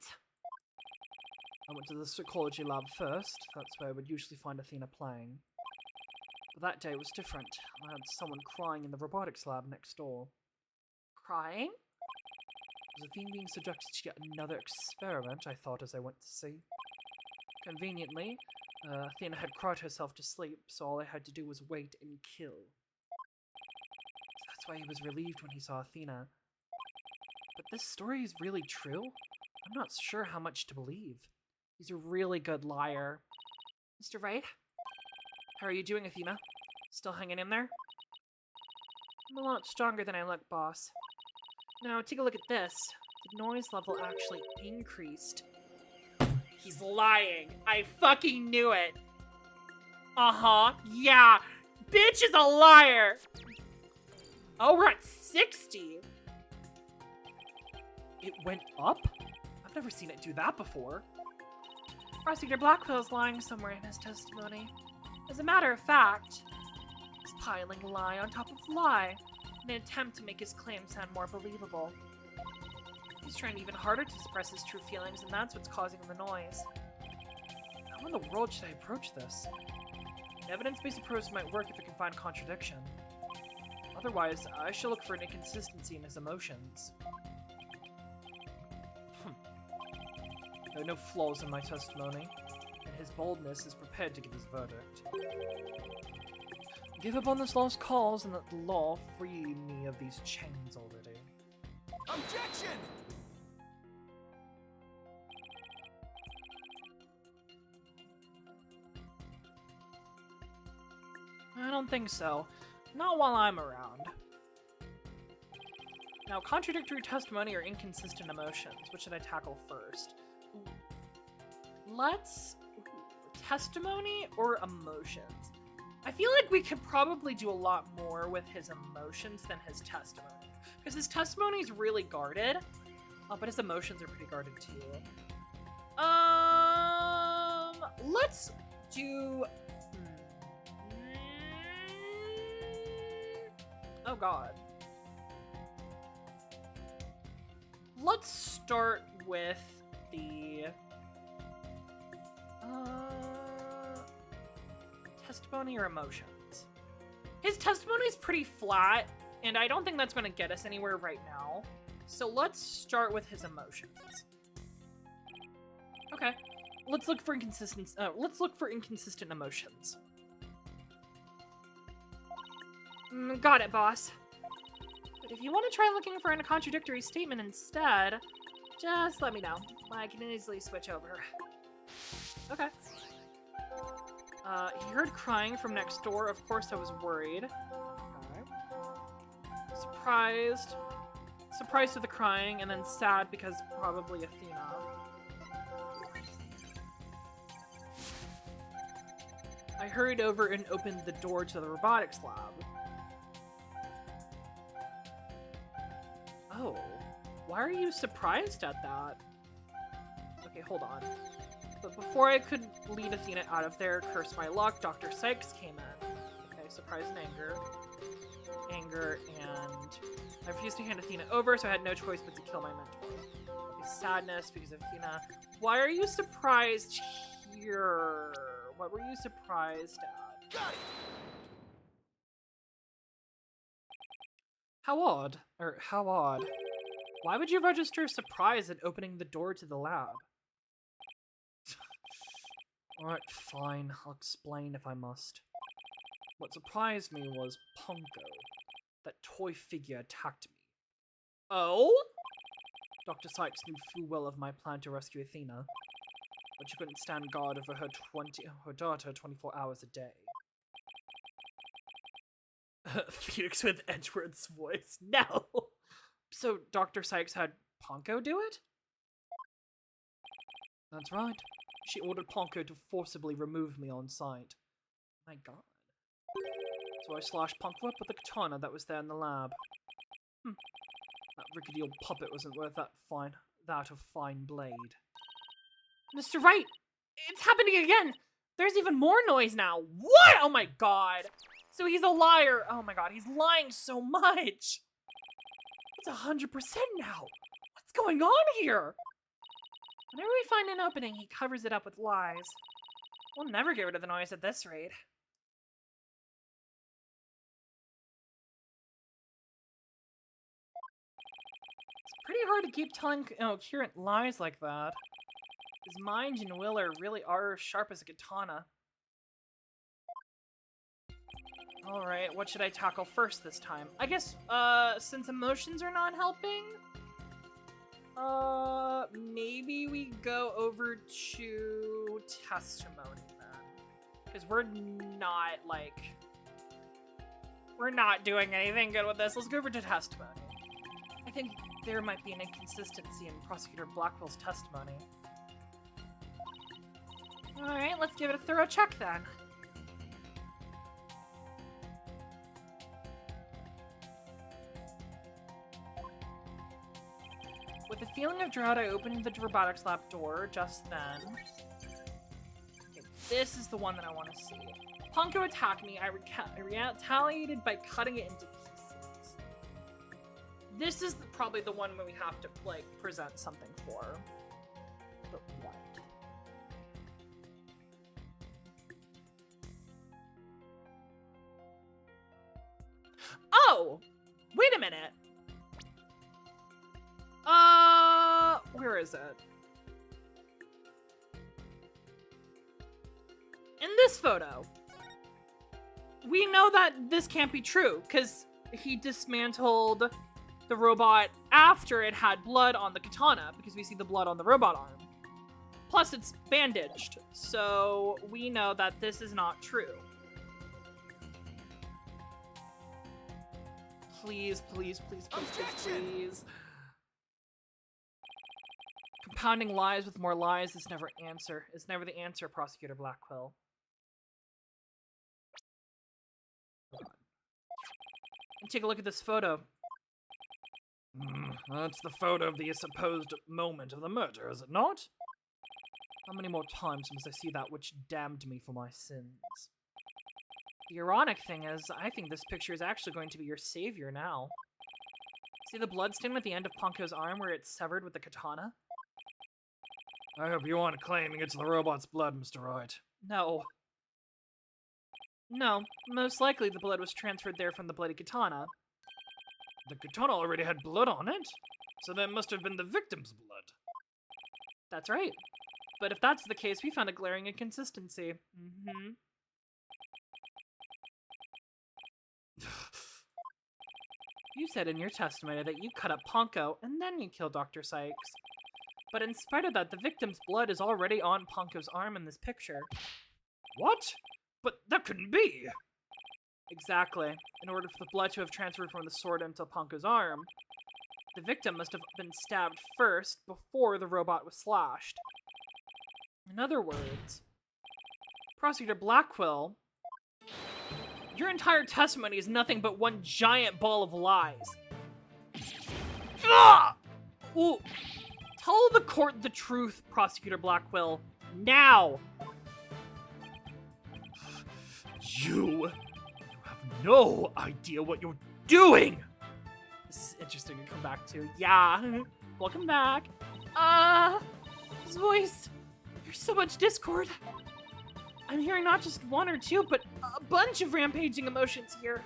I went to the psychology lab first. That's where I would usually find Athena playing. But that day was different. I had someone crying in the robotics lab next door. Crying? Was Athena being subjected to yet another experiment, I thought as I went to see. Conveniently, Athena had cried herself to sleep, so all I had to do was wait and kill. That's why he was relieved when he saw Athena. But this story is really true? I'm not sure how much to believe. He's a really good liar. Mr. Wright? How are you doing, Athena? Still hanging in there? I'm a lot stronger than I look, boss. Now, take a look at this. The noise level actually increased. He's lying. I fucking knew it. Uh-huh. Yeah. Bitch is a liar. Oh, we're at 60. It went up? I've never seen it do that before. Prosecutor Blackwell's lying somewhere in his testimony. As a matter of fact, he's piling lie on top of lie in an attempt to make his claim sound more believable. He's trying even harder to suppress his true feelings, and that's what's causing the noise. How in the world should I approach this? An evidence-based approach might work if it can find contradiction. Otherwise, I shall look for an inconsistency in his emotions. There are no flaws in my testimony, and his boldness is prepared to give his verdict. Give up on this lost cause and let the law free me of these chains already. Objection! I don't think so. Not while I'm around. Now, contradictory testimony or inconsistent emotions. What should I tackle first? Let's... testimony or emotions? I feel like we could probably do a lot more with his emotions than his testimony. Because his testimony is really guarded, but his emotions are pretty guarded too. Let's do... Oh god. Let's start with the testimony or emotions. His testimony is pretty flat, and I don't think that's going to get us anywhere right now. So let's start with his emotions. Okay, let's look for inconsistent. Let's look for inconsistent emotions. Got it, boss. But if you want to try looking for a contradictory statement instead, just let me know. I can easily switch over. Okay. He heard crying from next door. Of course, I was worried. Okay. Surprised. Surprised at the crying, and then sad because probably Athena. I hurried over and opened the door to the robotics lab. Oh, why are you surprised at that? Okay, hold on. But before I could lead Athena out of there, curse my luck, Dr. Sykes came in. Okay, surprise and anger. Anger, and I refused to hand Athena over, so I had no choice but to kill my mentor. Okay, sadness because of Athena. Why are you surprised here? What were you surprised at? Got it! How odd. How odd. Why would you register surprise at opening the door to the lab? Alright, fine. I'll explain if I must. What surprised me was Ponko. That toy figure attacked me. Oh? Dr. Sykes knew full well of my plan to rescue Athena, but she couldn't stand guard over her daughter 24 hours a day. Phoenix with Edgeworth's voice. No! So Dr. Sykes had Ponko do it? That's right. She ordered Ponko to forcibly remove me on sight. My god. So I slashed Ponko up with the katana that was there in the lab. That rickety old puppet wasn't worth that fine blade. Mr. Wright, it's happening again. There's even more noise now. What? Oh my god! So he's a liar! Oh my god, he's lying so much! It's 100% now! What's going on here? Whenever we find an opening, he covers it up with lies. We'll never get rid of the noise at this rate. It's pretty hard to keep telling coherent lies like that. His mind and will really are sharp as a katana. Alright, what should I tackle first this time? I guess, since emotions are not helping, maybe we go over to testimony then. Because we're not doing anything good with this. Let's go over to testimony. I think there might be an inconsistency in Prosecutor Blackwell's testimony. Alright, let's give it a thorough check then. With a feeling of dread, I opened the robotics lab door just then. Okay, this is the one that I want to see. Ponko attacked me. I retaliated by cutting it into pieces. This is probably the one where we have to, like, present something for. But what? Oh! Wait a minute! Where is it? In this photo. We know that this can't be true, because he dismantled the robot after it had blood on the katana, because we see the blood on the robot arm. Plus, it's bandaged, so we know that this is not true. Please, please, please, please, please, please. Compounding lies with more lies is never the answer, Prosecutor Blackwell. And take a look at this photo. That's the photo of the supposed moment of the murder, is it not? How many more times must I see that which damned me for my sins? The ironic thing is, I think this picture is actually going to be your savior now. See the bloodstain at the end of Ponko's arm where it's severed with the katana? I hope you aren't claiming it's the robot's blood, Mr. Wright. No. No, most likely the blood was transferred there from the bloody katana. The katana already had blood on it, so that must have been the victim's blood. That's right. But if that's the case, we found a glaring inconsistency. You said in your testimony that you cut up Ponko and then you killed Dr. Sykes. But in spite of that, the victim's blood is already on Ponko's arm in this picture. What? But that couldn't be! Exactly. In order for the blood to have transferred from the sword into Ponko's arm, the victim must have been stabbed first before the robot was slashed. In other words, Prosecutor Blackquill, your entire testimony is nothing but one giant ball of lies. Ah! Ooh. Tell the court the truth, Prosecutor Blackquill. Now! You have no idea what you're doing! This is interesting to come back to. Yeah. Welcome back. His voice. There's so much discord. I'm hearing not just one or two, but a bunch of rampaging emotions here.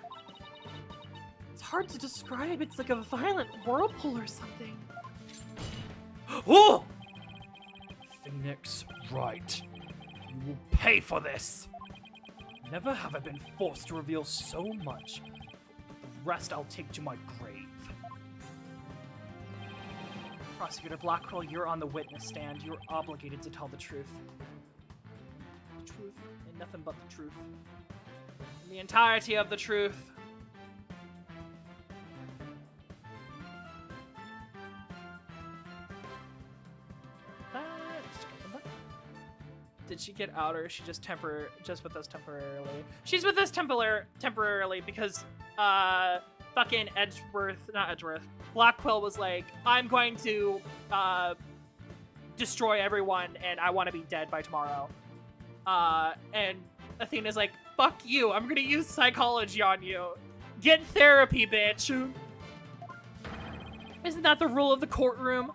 It's hard to describe. It's like a violent whirlpool or something. Oh! Phoenix Wright, you will pay for this! Never have I been forced to reveal so much. The rest I'll take to my grave. Prosecutor Blackquill, you're on the witness stand. You're obligated to tell the truth. The truth, and nothing but the truth. And the entirety of the truth. Did she get out, or is she just with us temporarily? She's with us temporarily because fucking Blackquill was like, I'm going to destroy everyone and I want to be dead by tomorrow. And Athena's like, fuck you, I'm gonna use psychology on you. Get therapy, bitch. Isn't that the rule of the courtroom?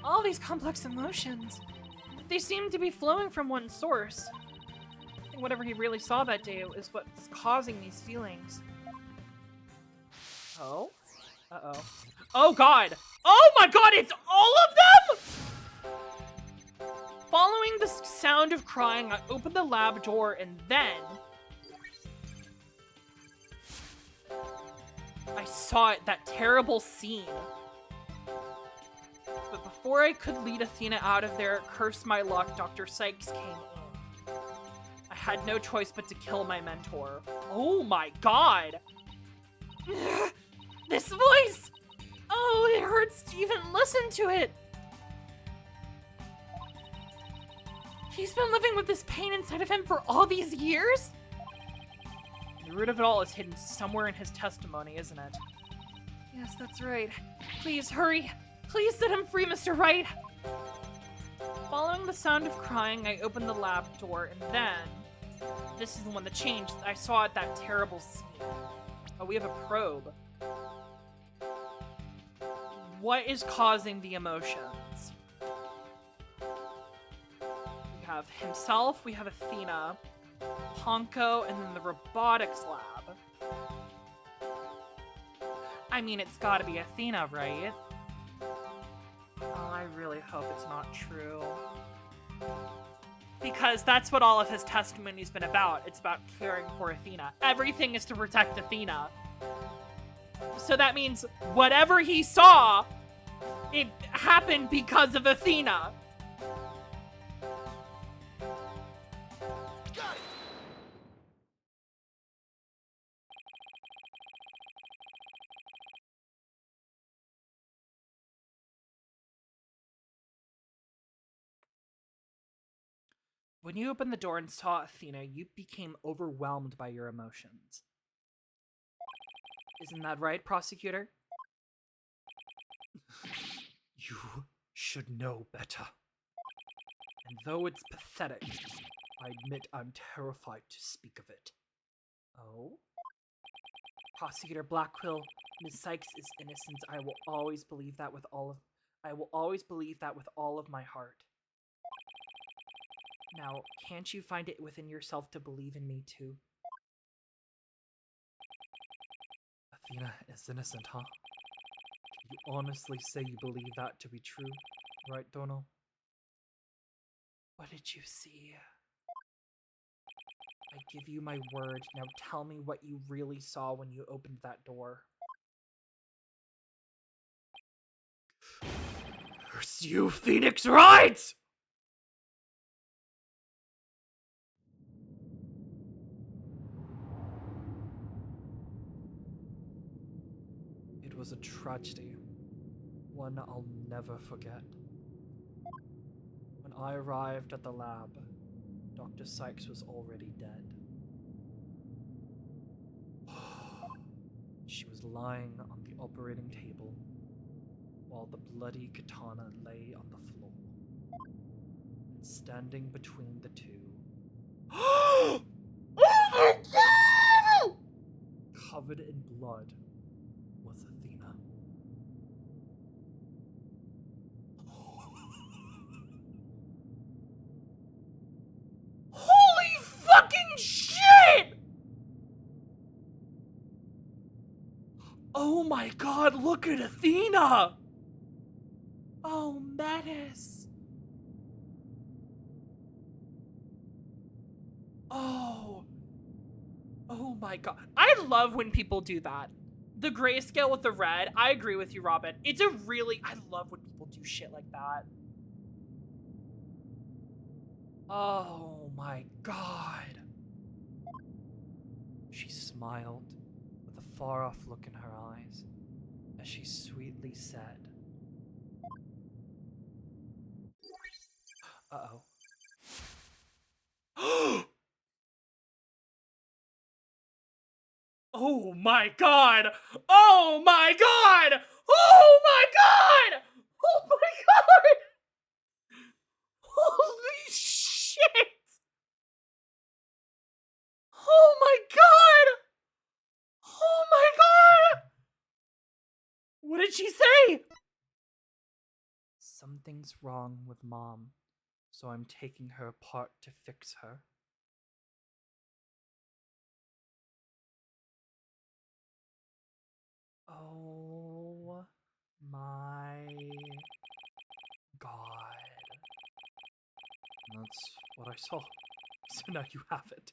All these complex emotions, they seem to be flowing from one source. I think whatever he really saw that day is what's causing these feelings. Oh? Uh-oh. Oh god! Oh my god, it's all of them?! Following the sound of crying, I opened the lab door and then I saw it, that terrible scene. But before I could lead Athena out of there, curse my luck, Dr. Sykes came in. I had no choice but to kill my mentor. Oh my god! This voice! Oh, it hurts to even listen to it! He's been living with this pain inside of him for all these years? The root of it all is hidden somewhere in his testimony, isn't it? Yes, that's right. Please, hurry! Please set him free, Mr. Wright! Following the sound of crying, I opened the lab door, and then... This is the one that changed. I saw it, that terrible scene. Oh, we have a probe. What is causing the emotions? We have himself, we have Athena, Ponko, and then the robotics lab. I mean, it's gotta be Athena, right? Oh, I really hope it's not true. Because that's what all of his testimony's been about. It's about caring for Athena. Everything is to protect Athena. So that means whatever he saw, it happened because of Athena. Got it! When you opened the door and saw Athena, you became overwhelmed by your emotions. Isn't that right, prosecutor? You should know better. And though it's pathetic, I admit I'm terrified to speak of it. Oh? Prosecutor Blackquill, Ms. Sykes is innocent. I will always believe that with all of... I will always believe that with all of my heart. Now, can't you find it within yourself to believe in me too? Athena is innocent, huh? Can you honestly say you believe that to be true, right, Dono? What did you see? I give you my word. Now tell me what you really saw when you opened that door. Curse you, Phoenix Wright! It was a tragedy, one I'll never forget. When I arrived at the lab, Dr. Sykes was already dead. She was lying on the operating table, while the bloody katana lay on the floor. And standing between the two, oh my God! Covered in blood, was Athena. Holy fucking shit! Oh my God, look at Athena! Oh, Metis! Oh. Oh my God. I love when people do that. The grayscale with the red. I agree with you, Robin. It's a really... I love when people do shit like that. Oh my God. She smiled with a far-off look in her eyes as she sweetly said, uh-oh. Oh my God! Oh my God! Oh my God! Oh my God! Holy shit! Oh my God! Oh my God! What did she say? Something's wrong with Mom, so I'm taking her apart to fix her. Oh my God. That's what I saw. So now you have it.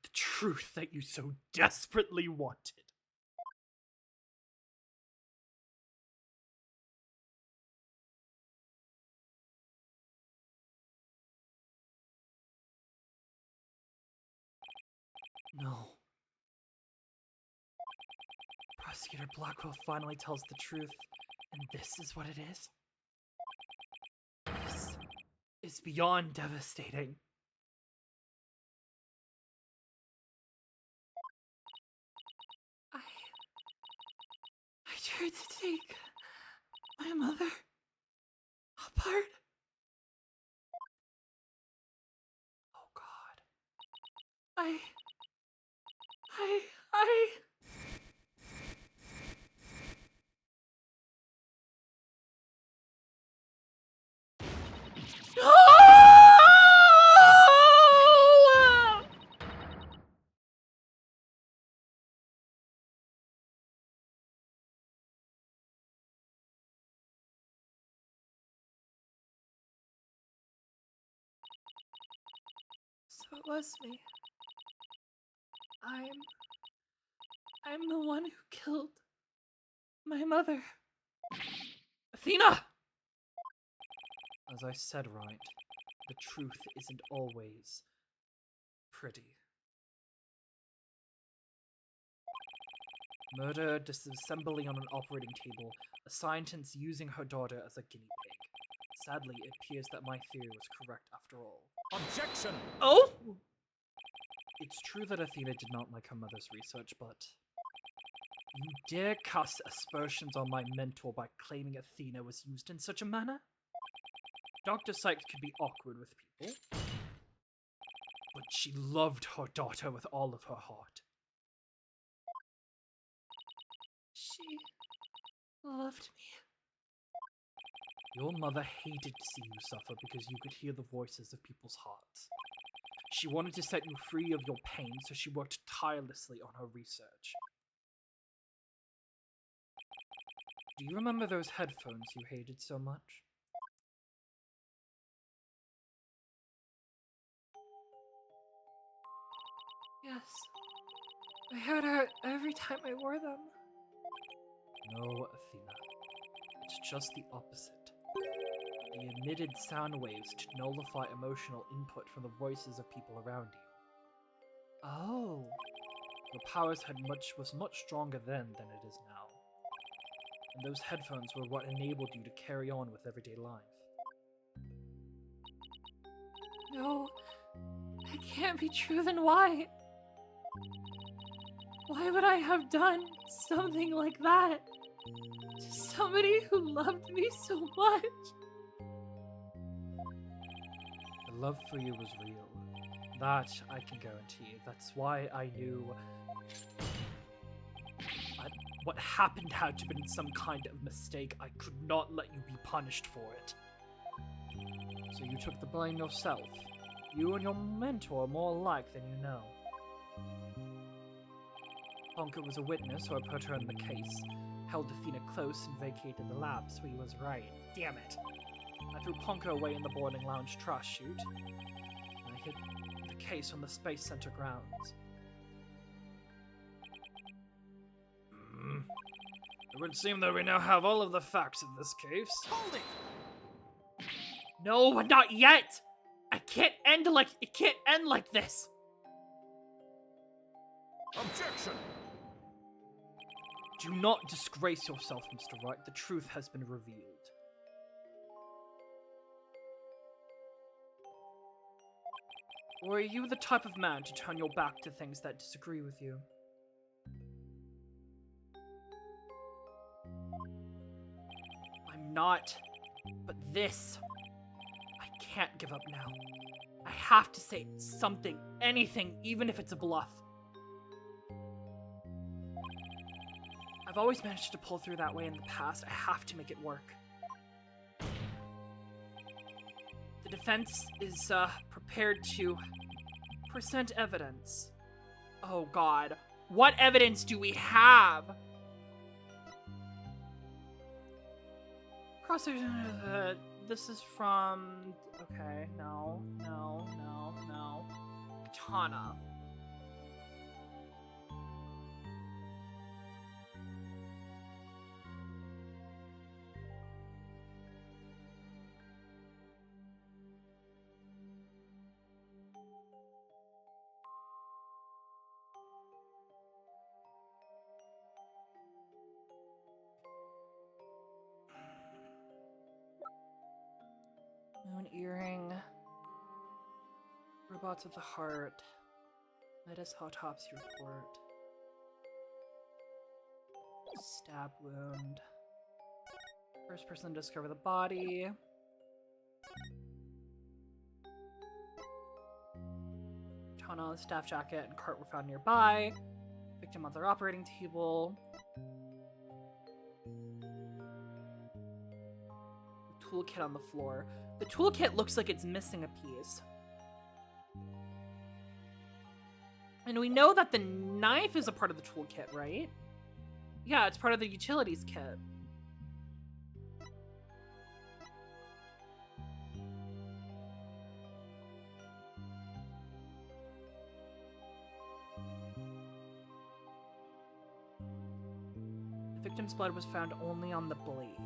The truth that you so desperately wanted. No. Prosecutor Blackwell finally tells the truth, and this is what it is? This is beyond devastating. I tried to take my mother apart. Oh God. I No! So it was me. I'm the one who killed my mother. Athena! As I said, right, the truth isn't always pretty. Murder, disassembly on an operating table, a scientist using her daughter as a guinea pig. Sadly, it appears that my theory was correct after all. Objection! Oh! It's true that Athena did not like her mother's research, but you dare cast aspersions on my mentor by claiming Athena was used in such a manner? Dr. Sykes could be awkward with people, but she loved her daughter with all of her heart. She loved me. Your mother hated to see you suffer because you could hear the voices of people's hearts. She wanted to set you free of your pain, so she worked tirelessly on her research. Do you remember those headphones you hated so much? Yes. My head hurt every time I wore them. No, Athena. It's just the opposite. They emitted sound waves to nullify emotional input from the voices of people around you. Oh. Your powers was much stronger then than it is now. And those headphones were what enabled you to carry on with everyday life. No. It can't be true, then why? Why would I have done something like that to somebody who loved me so much? The love for you was real. That I can guarantee. That's why I knew what happened had to have been some kind of mistake. I could not let you be punished for it. So you took the blame yourself. You and your mentor are more alike than you know. Ponka was a witness, so I put her in the case, held Athena close, and vacated the lab, so he was right. Damn it! I threw Ponka away in the boarding lounge trash chute, and I hid the case on the Space Center grounds. It would seem that we now have all of the facts of this case. Hold it! No, not yet! It can't end like this! Objection! Do not disgrace yourself, Mr. Wright. The truth has been revealed. Or are you the type of man to turn your back to things that disagree with you? I'm not. But this... I can't give up now. I have to say something, anything, even if it's a bluff. I've always managed to pull through that way in the past. I have to make it work. The defense is, prepared to present evidence. Oh god. What evidence do we have? This is from... Okay, no. Katana. Moon earring. Robots of the heart. Metis autopsy report. Stab wound. First person to discover the body. Katana, staff jacket, and cart were found nearby. Victim on their operating table. Toolkit on the floor. The toolkit looks like it's missing a piece. And we know that the knife is a part of the toolkit, right? Yeah, it's part of the utilities kit. The victim's blood was found only on the blade.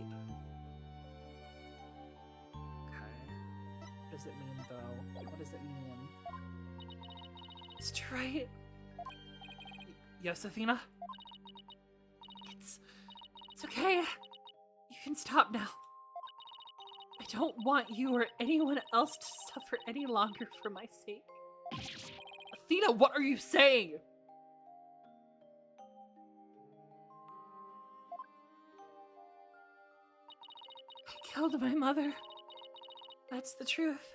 What does it mean, though? What does it mean? Mr. Wright? Yes, Athena? It's okay. You can stop now. I don't want you or anyone else to suffer any longer for my sake. Athena, what are you saying? I killed my mother. That's the truth.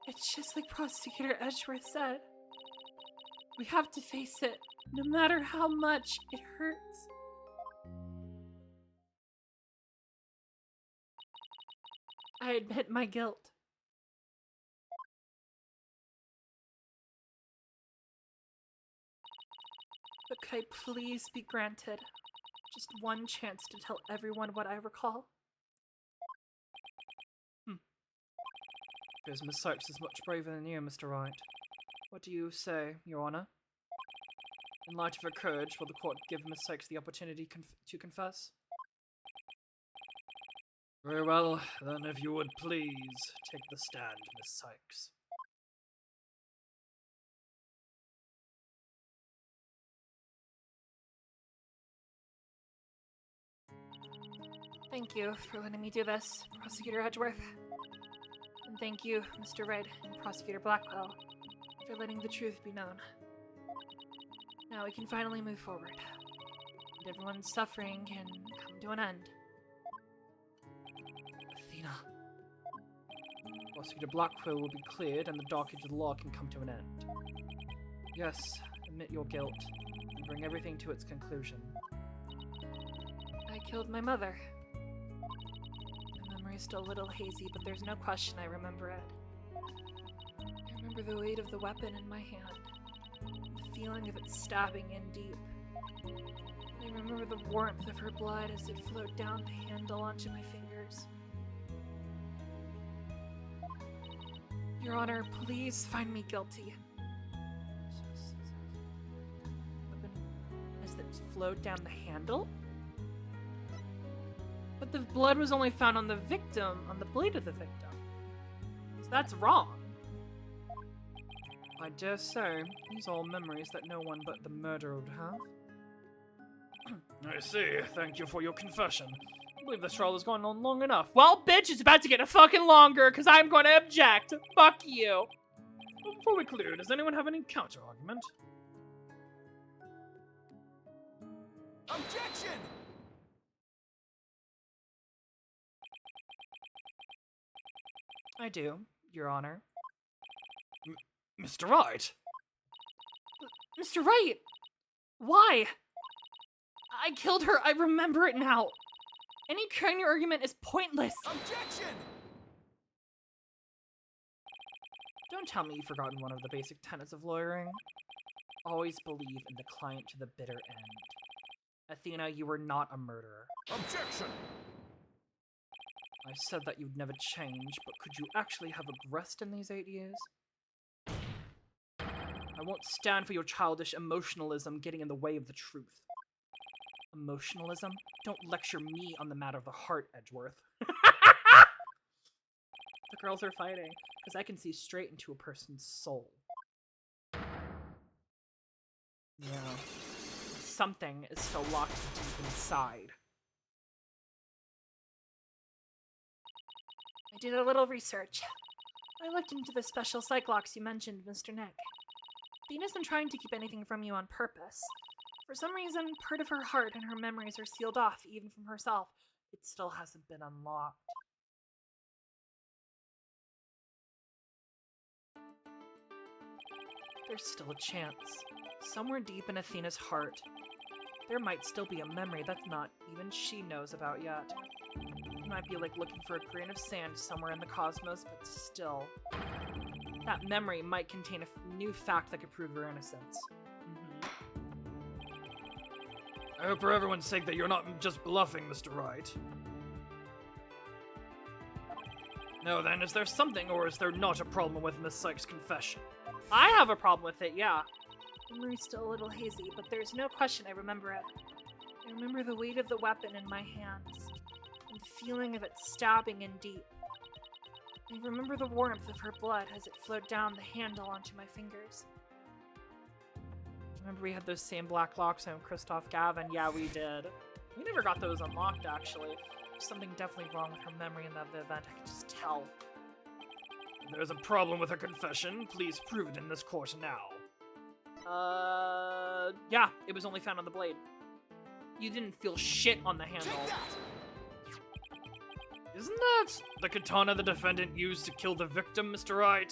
It's just like Prosecutor Edgeworth said. We have to face it, no matter how much it hurts. I admit my guilt. But could I please be granted just one chance to tell everyone what I recall? Because Miss Sykes is much braver than you, Mr. Wright. What do you say, Your Honor? In light of her courage, will the court give Miss Sykes the opportunity to confess? Very well, then if you would please take the stand, Miss Sykes. Thank you for letting me do this, Prosecutor Edgeworth. And thank you, Mr. Wright and Prosecutor Blackwell, for letting the truth be known. Now we can finally move forward, and everyone's suffering can come to an end. Athena. Prosecutor Blackwell will be cleared and the docket of the law can come to an end. Yes, admit your guilt and bring everything to its conclusion. I killed my mother. My memory is still a little hazy, but there's no question I remember it. I remember the weight of the weapon in my hand, the feeling of it stabbing in deep. I remember the warmth of her blood as it flowed down the handle onto my fingers. Your Honor, please find me guilty. Weapon as it flowed down the handle? But the blood was only found on the victim, on the blade of the victim. So that's wrong. I dare say, these are all memories that no one but the murderer would have. I see. Thank you for your confession. I believe this trial has gone on long enough. Well, bitch, it's about to get a fucking longer, because I'm going to object. Fuck you. Before we conclude, does anyone have any counter-argument? Objection! I do, Your Honor. Mr. Wright! Mr. Wright! Why? I killed her. I remember it now. Any counter argument is pointless. Objection! Don't tell me you've forgotten one of the basic tenets of lawyering. Always believe in the client to the bitter end. Athena, you were not a murderer. Objection! I said that you'd never change, but could you actually have regressed in these 8 years? I won't stand for your childish emotionalism getting in the way of the truth. Emotionalism? Don't lecture me on the matter of the heart, Edgeworth. The girls are fighting. Because I can see straight into a person's soul. Yeah. Something is still locked deep inside. I did a little research. I looked into the special psych locks you mentioned, Mr. Nick. Dean isn't trying to keep anything from you on purpose. For some reason, part of her heart and her memories are sealed off, even from herself. It still hasn't been unlocked. There's still a chance. Somewhere deep in Athena's heart, there might still be a memory that not even she knows about yet. It might be like looking for a grain of sand somewhere in the cosmos, but still, that memory might contain a new fact that could prove her innocence. I hope for everyone's sake that you're not just bluffing, Mr. Wright. Now then, is there something or is there not a problem with Miss Sykes' confession? I have a problem with it, yeah. Memory's still a little hazy, but there's no question I remember it. I remember the weight of the weapon in my hands, and the feeling of it stabbing in deep. I remember the warmth of her blood as it flowed down the handle onto my fingers. Remember we had those same black locks on Christoph Gavin? Yeah, we did. We never got those unlocked, actually. There's something definitely wrong with her memory in that event, I can just tell. If there's a problem with her confession, please prove it in this court now. Yeah, it was only found on the blade. You didn't feel shit on the handle. Isn't that the katana the defendant used to kill the victim, Mr. Wright?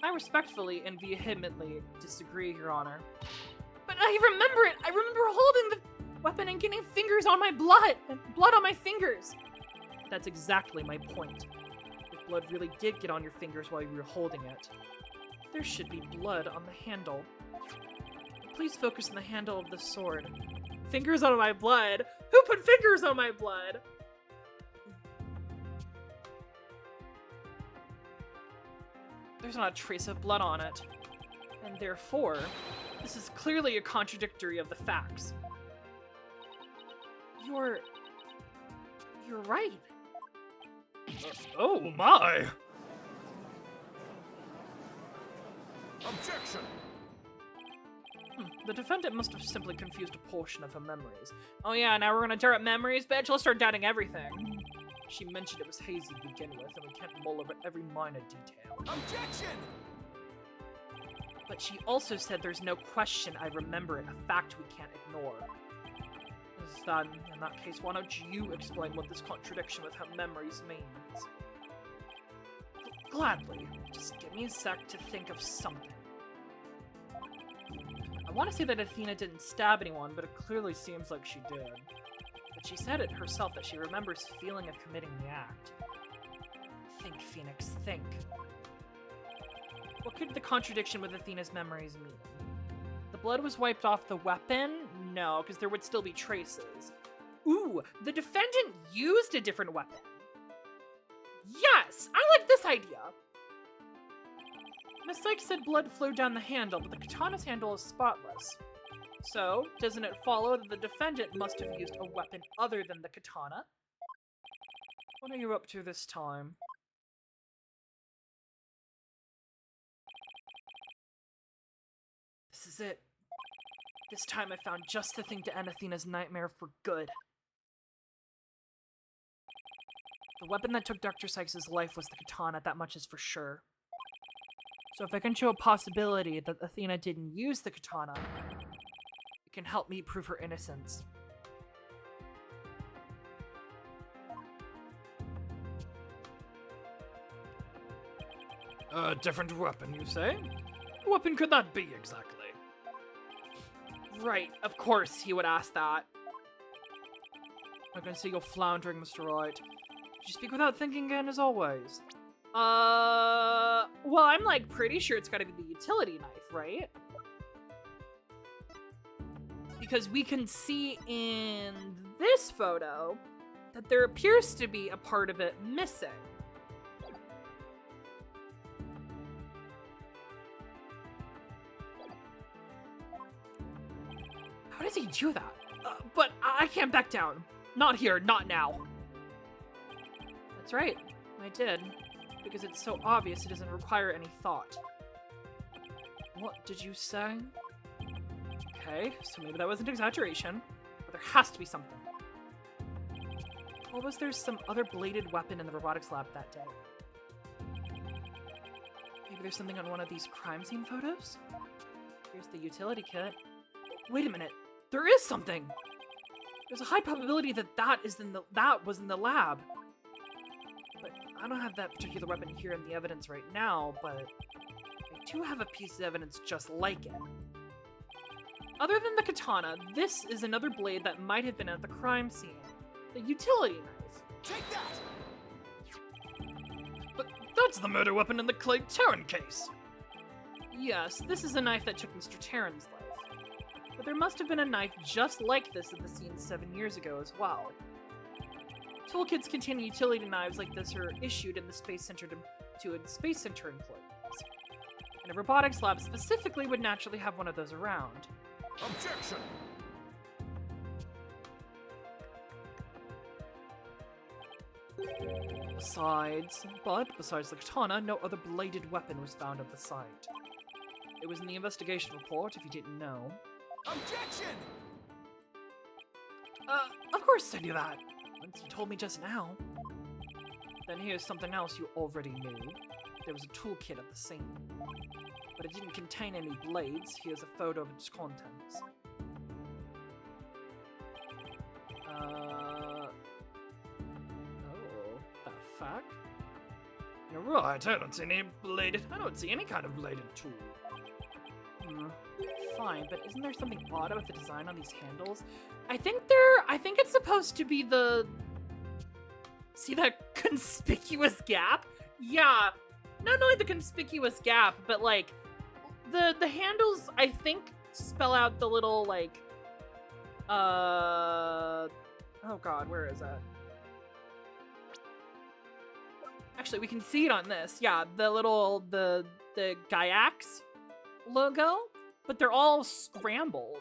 I respectfully and vehemently disagree, Your Honor. But I remember it! I remember holding the weapon and getting fingers on my blood! And blood on my fingers! That's exactly my point. If blood really did get on your fingers while you were holding it, there should be blood on the handle. Please focus on the handle of the sword. Fingers on my blood? Who put fingers on my blood? There's not a trace of blood on it. And therefore, this is clearly a contradictory of the facts. You're right. Oh my! Objection! The defendant must have simply confused a portion of her memories. Oh yeah, now we're gonna tear up memories, bitch. Let's start doubting everything. She mentioned it was hazy to begin with, and we can't mull over every minor detail. Objection! But she also said there's no question I remember it, a fact we can't ignore. In that case, why don't you explain what this contradiction with her memories means? Gladly. Just give me a sec to think of something. I want to say that Athena didn't stab anyone, but it clearly seems like she did. But she said it herself that she remembers feeling of committing the act. Think, Phoenix, think. What could the contradiction with Athena's memories mean? The blood was wiped off the weapon? No, because there would still be traces. Ooh, the defendant used a different weapon. Yes, I like this idea. Miss Sykes said blood flowed down the handle, but the katana's handle is spotless. So, doesn't it follow that the defendant must have used a weapon other than the katana? What are you up to this time? This is it. This time I found just the thing to end Athena's nightmare for good. The weapon that took Dr. Sykes' life was the katana, that much is for sure. So if I can show a possibility that Athena didn't use the katana, it can help me prove her innocence. A different weapon, you say? What weapon could that be, exactly? Right, of course he would ask that. I can see you're floundering, Mr. Wright. Did you speak without thinking again, as always? Well, I'm like pretty sure it's gotta be the utility knife, right? Because we can see in this photo that there appears to be a part of it missing. How does he do that? But I can't back down. Not here, not now. That's right, I did. Because it's so obvious it doesn't require any thought. What did you say? Okay, so maybe that was an exaggeration, but there has to be something. Or was there some other bladed weapon in the robotics lab that day? Maybe there's something on one of these crime scene photos? Here's the utility kit. Wait a minute, there is something! There's a high probability that that was in the lab. But I don't have that particular weapon here in the evidence right now, but I do have a piece of evidence just like it. Other than the katana, this is another blade that might have been at the crime scene. The utility knife. Take that! But that's the murder weapon in the Clay Terran case! Yes, this is a knife that took Mr. Terran's life. But there must have been a knife just like this at the scene 7 years ago as well. Toolkits containing utility knives like this are issued in the Space Center to Space Center employees. And a robotics lab specifically would naturally have one of those around. Objection! Besides the katana, no other bladed weapon was found at the site. It was in the investigation report, if you didn't know. Objection! Of course I knew that. Once you told me just now. Then here's something else you already knew. There was a toolkit at the scene. But it didn't contain any blades. Here's a photo of its contents. Oh, that fact? You're right, I don't see any kind of bladed tool. Fine, but isn't there something odd about the design on these handles? I think it's supposed to be the See that conspicuous gap? Yeah, not only the conspicuous gap, but like the handles, I think, spell out the little like oh god, where is that? Actually, we can see it on this. Yeah, the little the Gaiax logo, but they're all scrambled.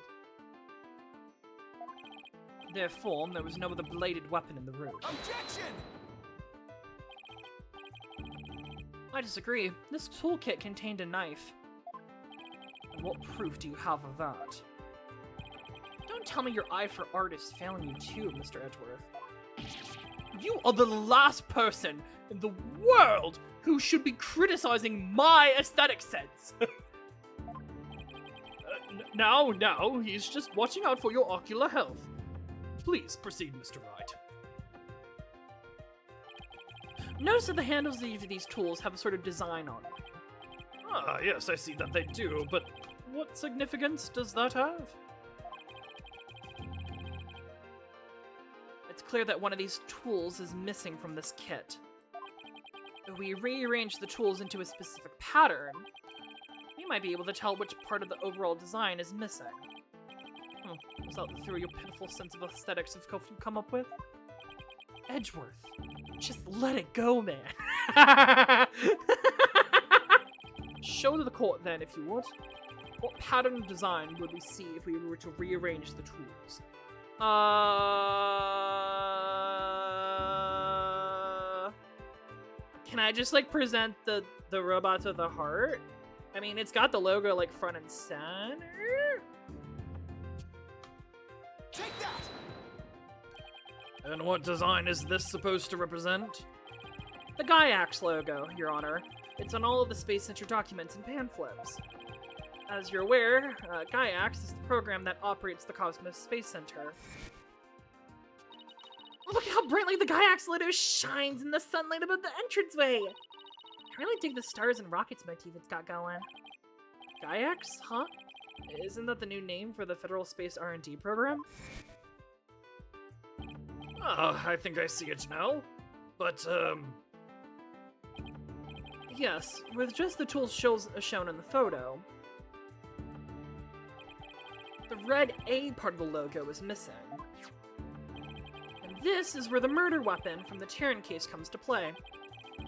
Therefore, there was no other bladed weapon in the room. Objection! I disagree. This toolkit contained a knife. And what proof do you have of that? Don't tell me your eye for art is failing you too, Mr. Edgeworth. You are the last person in the world who should be criticizing my aesthetic sense. Now, he's just watching out for your ocular health. Please proceed, Mr. Wright. Notice that the handles of these tools have a sort of design on them. Ah, yes, I see that they do, but what significance does that have? It's clear that one of these tools is missing from this kit. If we rearrange the tools into a specific pattern, we might be able to tell which part of the overall design is missing. Is that through your pitiful sense of aesthetics you've come up with? Edgeworth, just let it go, man. Show to the court, then, if you would. What pattern of design would we see if we were to rearrange the tools? Can I just, like, present the robot to the heart? I mean, it's got the logo, like, front and center. Take that! And what design is this supposed to represent? The Gaiax logo, Your Honor. It's on all of the Space Center documents and pamphlets. As you're aware, Gaiax is the program that operates the Cosmos Space Center. Look at how brightly the Gaiax logo shines in the sunlight above the entranceway! I really dig the stars and rockets motif it's got going. Gaiax, huh? Isn't that the new name for the Federal Space R&D program? I think I see it now. But, Yes, with just the tools shown in the photo. The red A part of the logo is missing. And this is where the murder weapon from the Terran case comes to play.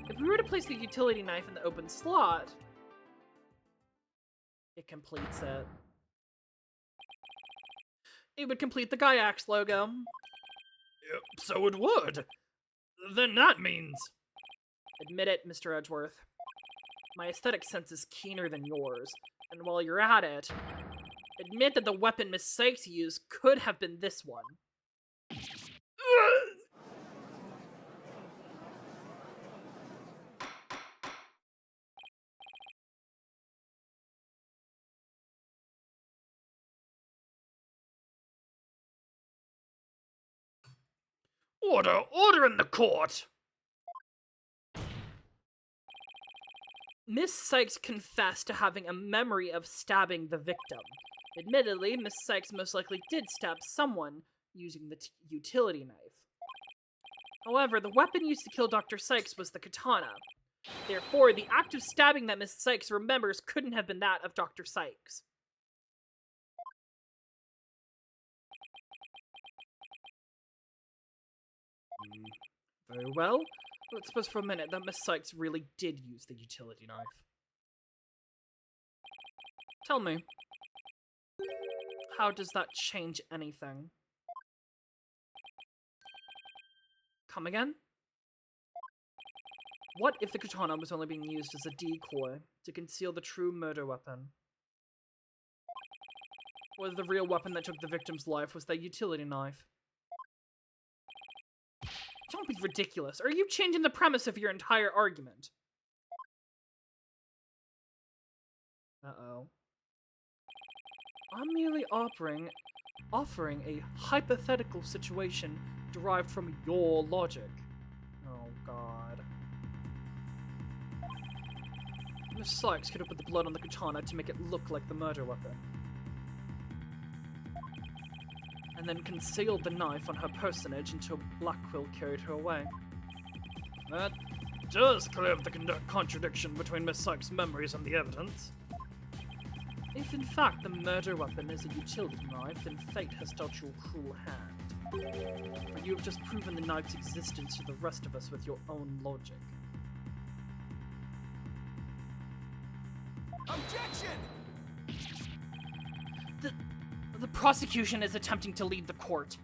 If we were to place the utility knife in the open slot, it completes it. It would complete the Gaiax logo. so it would. Then that means... Admit it, Mr. Edgeworth. My aesthetic sense is keener than yours, and while you're at it, admit that the weapon Miss Sykes used could have been this one. Order in the court! Miss Sykes confessed to having a memory of stabbing the victim. Admittedly, Miss Sykes most likely did stab someone using the utility knife. However, the weapon used to kill Dr. Sykes was the katana. Therefore, the act of stabbing that Miss Sykes remembers couldn't have been that of Dr. Sykes. Very well. Let's suppose for a minute that Miss Sykes really did use the utility knife. Tell me, how does that change anything? Come again? What if the katana was only being used as a decoy to conceal the true murder weapon? Whether the real weapon that took the victim's life was the utility knife? Don't be ridiculous. Are you changing the premise of your entire argument? Uh-oh. I'm merely offering a hypothetical situation derived from your logic. Oh, God. Miss Sykes could have put the blood on the katana to make it look like the murder weapon. And then concealed the knife on her personage until Blackquill carried her away. That does clear up the contradiction between Miss Sykes' memories and the evidence. If in fact the murder weapon is a utility knife, then fate has dealt you a cruel hand. For you have just proven the knife's existence to the rest of us with your own logic. Objection! The prosecution is attempting to lead the court.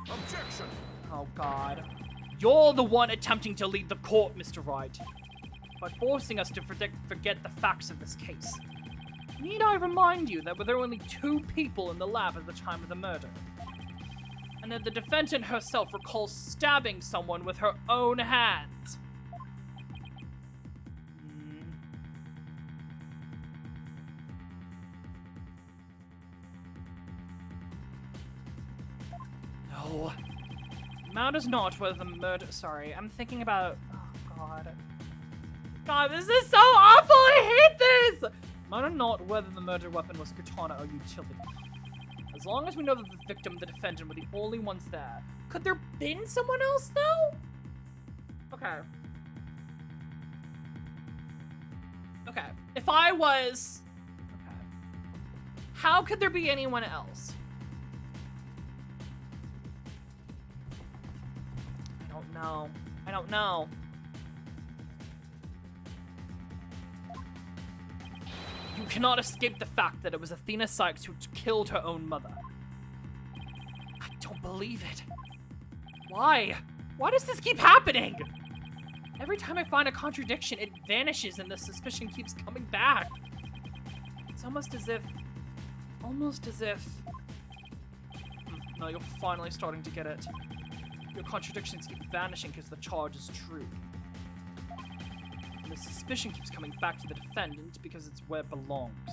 Objection! Oh god. You're the one attempting to lead the court, Mr. Wright. By forcing us to forget the facts of this case. Need I remind you that there were only 2 people in the lab at the time of the murder? And that the defendant herself recalls stabbing someone with her own hands. No. Matters not whether the murder— sorry, I'm thinking about— oh god. God, this is so awful! I hate this! Matter not whether the murder weapon was katana or utility. As long as we know that the victim and the defendant were the only ones there. Could there been someone else, though? Okay. Okay. If I was— okay. How could there be anyone else? I don't know. I don't know. You cannot escape the fact that it was Athena Sykes who killed her own mother. I don't believe it. Why? Why does this keep happening? Every time I find a contradiction, it vanishes and the suspicion keeps coming back. It's almost as if... No, you're finally starting to get it. Your contradictions keep vanishing because the charge is true. And the suspicion keeps coming back to the defendant because it's where it belongs.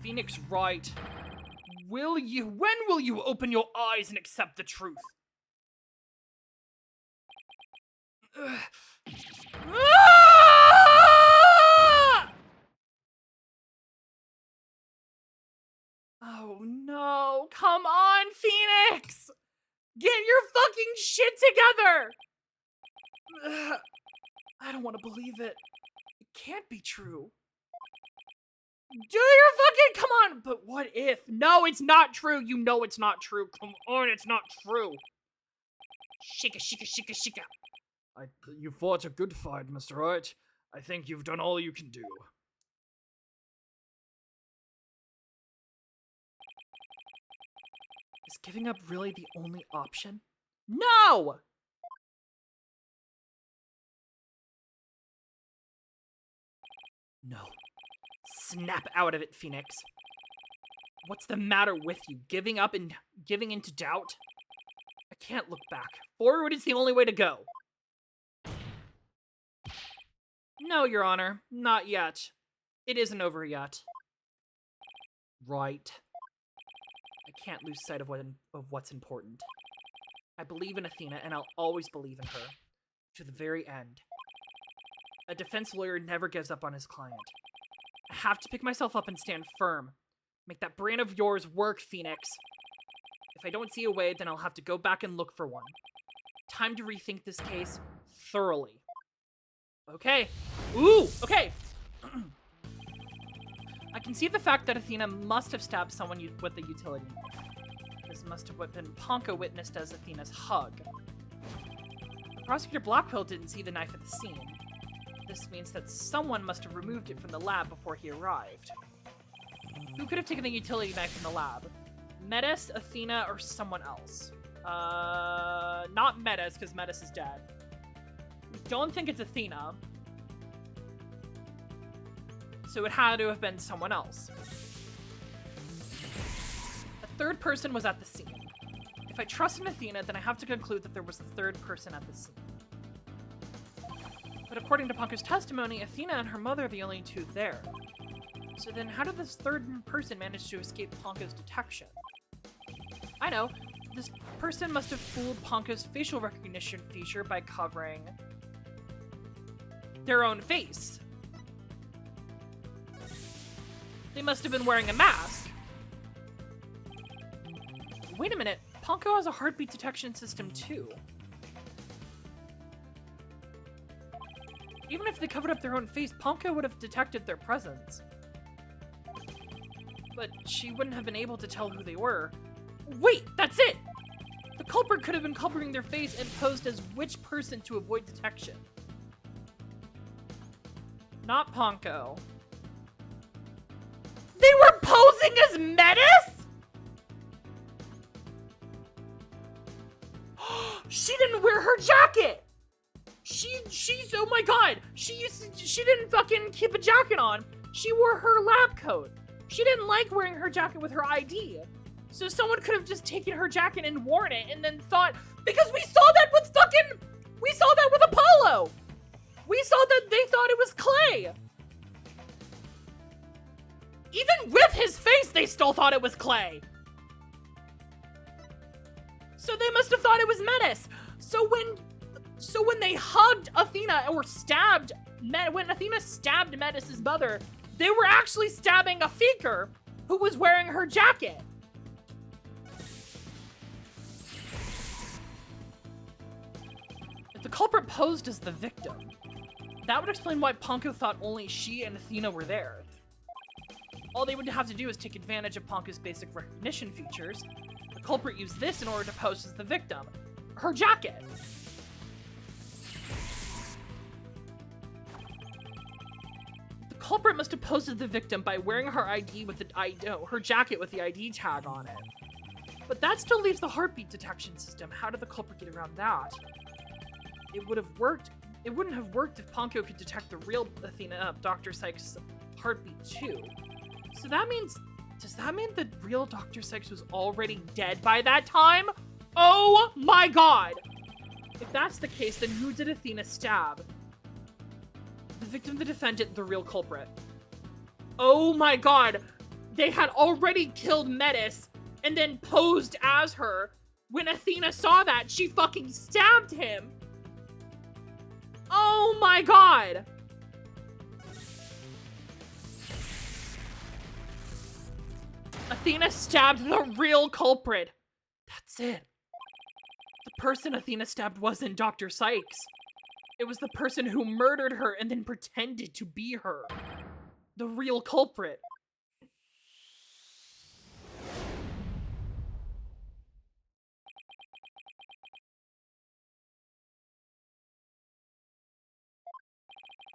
Phoenix Wright, when will you open your eyes and accept the truth? Oh no, come on, Phoenix! Get your fucking shit together! I don't want to believe it. It can't be true. Do your fucking— come on! But what if? No, it's not true. You know it's not true. Come on, it's not true. Shika, shika, shika, shika. You fought a good fight, Mr. Wright. I think you've done all you can do. Is giving up really the only option? No! No. Snap out of it, Phoenix. What's the matter with you? Giving up and giving into doubt? I can't look back. Forward is the only way to go. No, Your Honor. Not yet. It isn't over yet. Right. I can't lose sight of what's important. I believe in Athena, and I'll always believe in her. To the very end. A defense lawyer never gives up on his client. I have to pick myself up and stand firm. Make that brain of yours work, Phoenix. If I don't see a way, then I'll have to go back and look for one. Time to rethink this case thoroughly. Okay. Ooh, okay. I can see the fact that Athena must have stabbed someone with the utility knife. This must have been Ponko witnessed as Athena's hug. Prosecutor Blackwell didn't see the knife at the scene. This means that someone must have removed it from the lab before he arrived. Who could have taken the utility knife from the lab? Metis, Athena, or someone else? Not Metis, because Metis is dead. Don't think it's Athena. So it had to have been someone else. A third person was at the scene. If I trust in Athena, then I have to conclude that there was a third person at the scene. But according to Ponko's testimony, Athena and her mother are the only two there. So then how did this third person manage to escape Ponko's detection? I know. This person must have fooled Ponko's facial recognition feature by covering their own face. They must have been wearing a mask. Wait a minute. Ponko has a heartbeat detection system too. Even if they covered up their own face, Ponko would have detected their presence. But she wouldn't have been able to tell who they were. Wait, that's it! The culprit could have been covering their face and posed as which person to avoid detection. Not Ponko. They were posing as Metis?! She didn't wear her jacket! She's, oh my god! She didn't fucking keep a jacket on. She wore her lab coat. She didn't like wearing her jacket with her ID. So someone could have just taken her jacket and worn it and then thought, because we saw that with Apollo! We saw that they thought it was Clay! Even with his face, they still thought it was Clay! So they must have thought it was Metis. So when they hugged Athena or when Athena stabbed Metis' mother, they were actually stabbing a faker who was wearing her jacket. If the culprit posed as the victim, that would explain why Ponko thought only she and Athena were there. All they would have to do is take advantage of Ponko's basic recognition features. The culprit used this in order to pose as the victim. Her jacket. The culprit must have posed as the victim by wearing her her jacket with the ID tag on it. But that still leaves the heartbeat detection system. How did the culprit get around that? It would have worked. It wouldn't have worked if Ponko could detect the real Dr. Sykes' heartbeat too. So that means, does that mean the real Dr. Sykes was already dead by that time? Oh my god! If that's the case, then who did Athena stab? The victim, the defendant, the real culprit. Oh my god! They had already killed Metis and then posed as her. When Athena saw that, she fucking stabbed him! Oh my god! Athena stabbed the real culprit. That's it. The person Athena stabbed wasn't Dr. Sykes. It was the person who murdered her and then pretended to be her. The real culprit.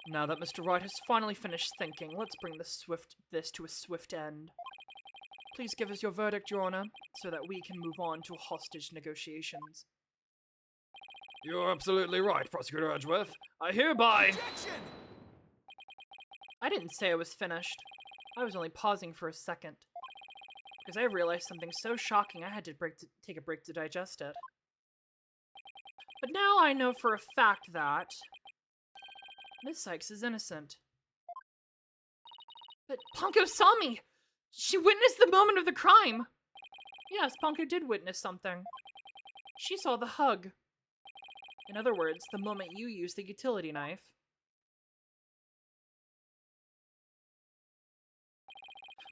Now that Mr. Wright has finally finished thinking, let's bring this to a swift end. Please give us your verdict, Your Honor, so that we can move on to hostage negotiations. You're absolutely right, Prosecutor Edgeworth. I hereby... Objection! I didn't say I was finished. I was only pausing for a second. Because I realized something so shocking I had to take a break to digest it. But now I know for a fact that... Miss Sykes is innocent. But Ponko saw me! She witnessed the moment of the crime! Yes, Ponko did witness something. She saw the hug. In other words, the moment you used the utility knife.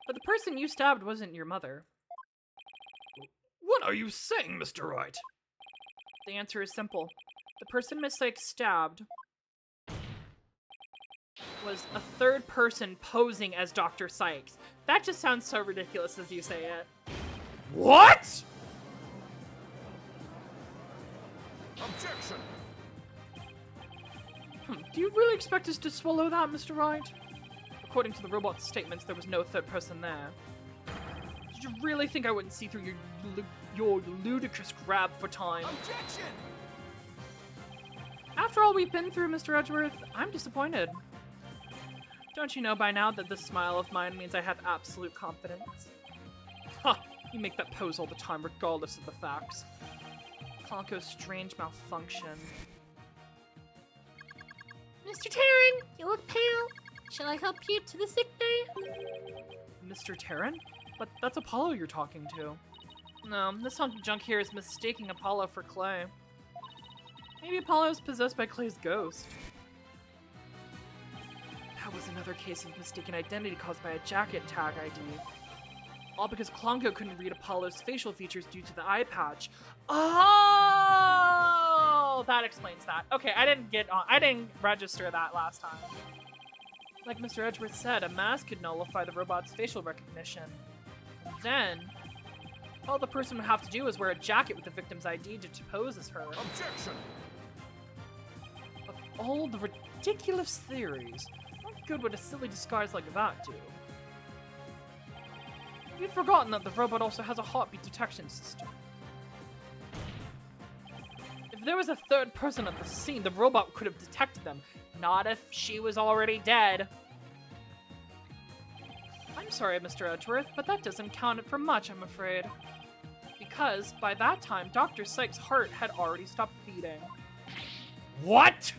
But the person you stabbed wasn't your mother. What are you saying, Mr. Wright? The answer is simple. The person Miss Sykes stabbed was a third person posing as Dr. Sykes. That just sounds so ridiculous as you say it. What?! Objection! Do you really expect us to swallow that, Mr. Wright? According to the robot's statements, there was no third person there. Did you really think I wouldn't see through your ludicrous grab for time? Objection! After all we've been through, Mr. Edgeworth, I'm disappointed. Don't you know by now that this smile of mine means I have absolute confidence? Ha! You make that pose all the time, regardless of the facts. Ponko's strange malfunction. Mr. Taryn, you look pale. Shall I help you to the sick bay? Mr. Taryn? But that's Apollo you're talking to. No, this hunk of junk here is mistaking Apollo for Clay. Maybe Apollo is possessed by Clay's ghost. That was another case of mistaken identity caused by a jacket tag ID. All because Klonko couldn't read Apollo's facial features due to the eye patch. Oh! Well, that explains that. Okay, I didn't register that last time. Like Mr. Edgeworth said, a mask could nullify the robot's facial recognition. And then, all the person would have to do is wear a jacket with the victim's ID to pose as her. Objection! Of all the ridiculous theories, what good would a silly disguise like that do? You've forgotten that the robot also has a heartbeat detection system. If there was a third person at the scene, the robot could have detected them. Not if she was already dead. I'm sorry, Mr. Edgeworth, but that doesn't count for much, I'm afraid. Because, by that time, Dr. Sykes' heart had already stopped beating. What?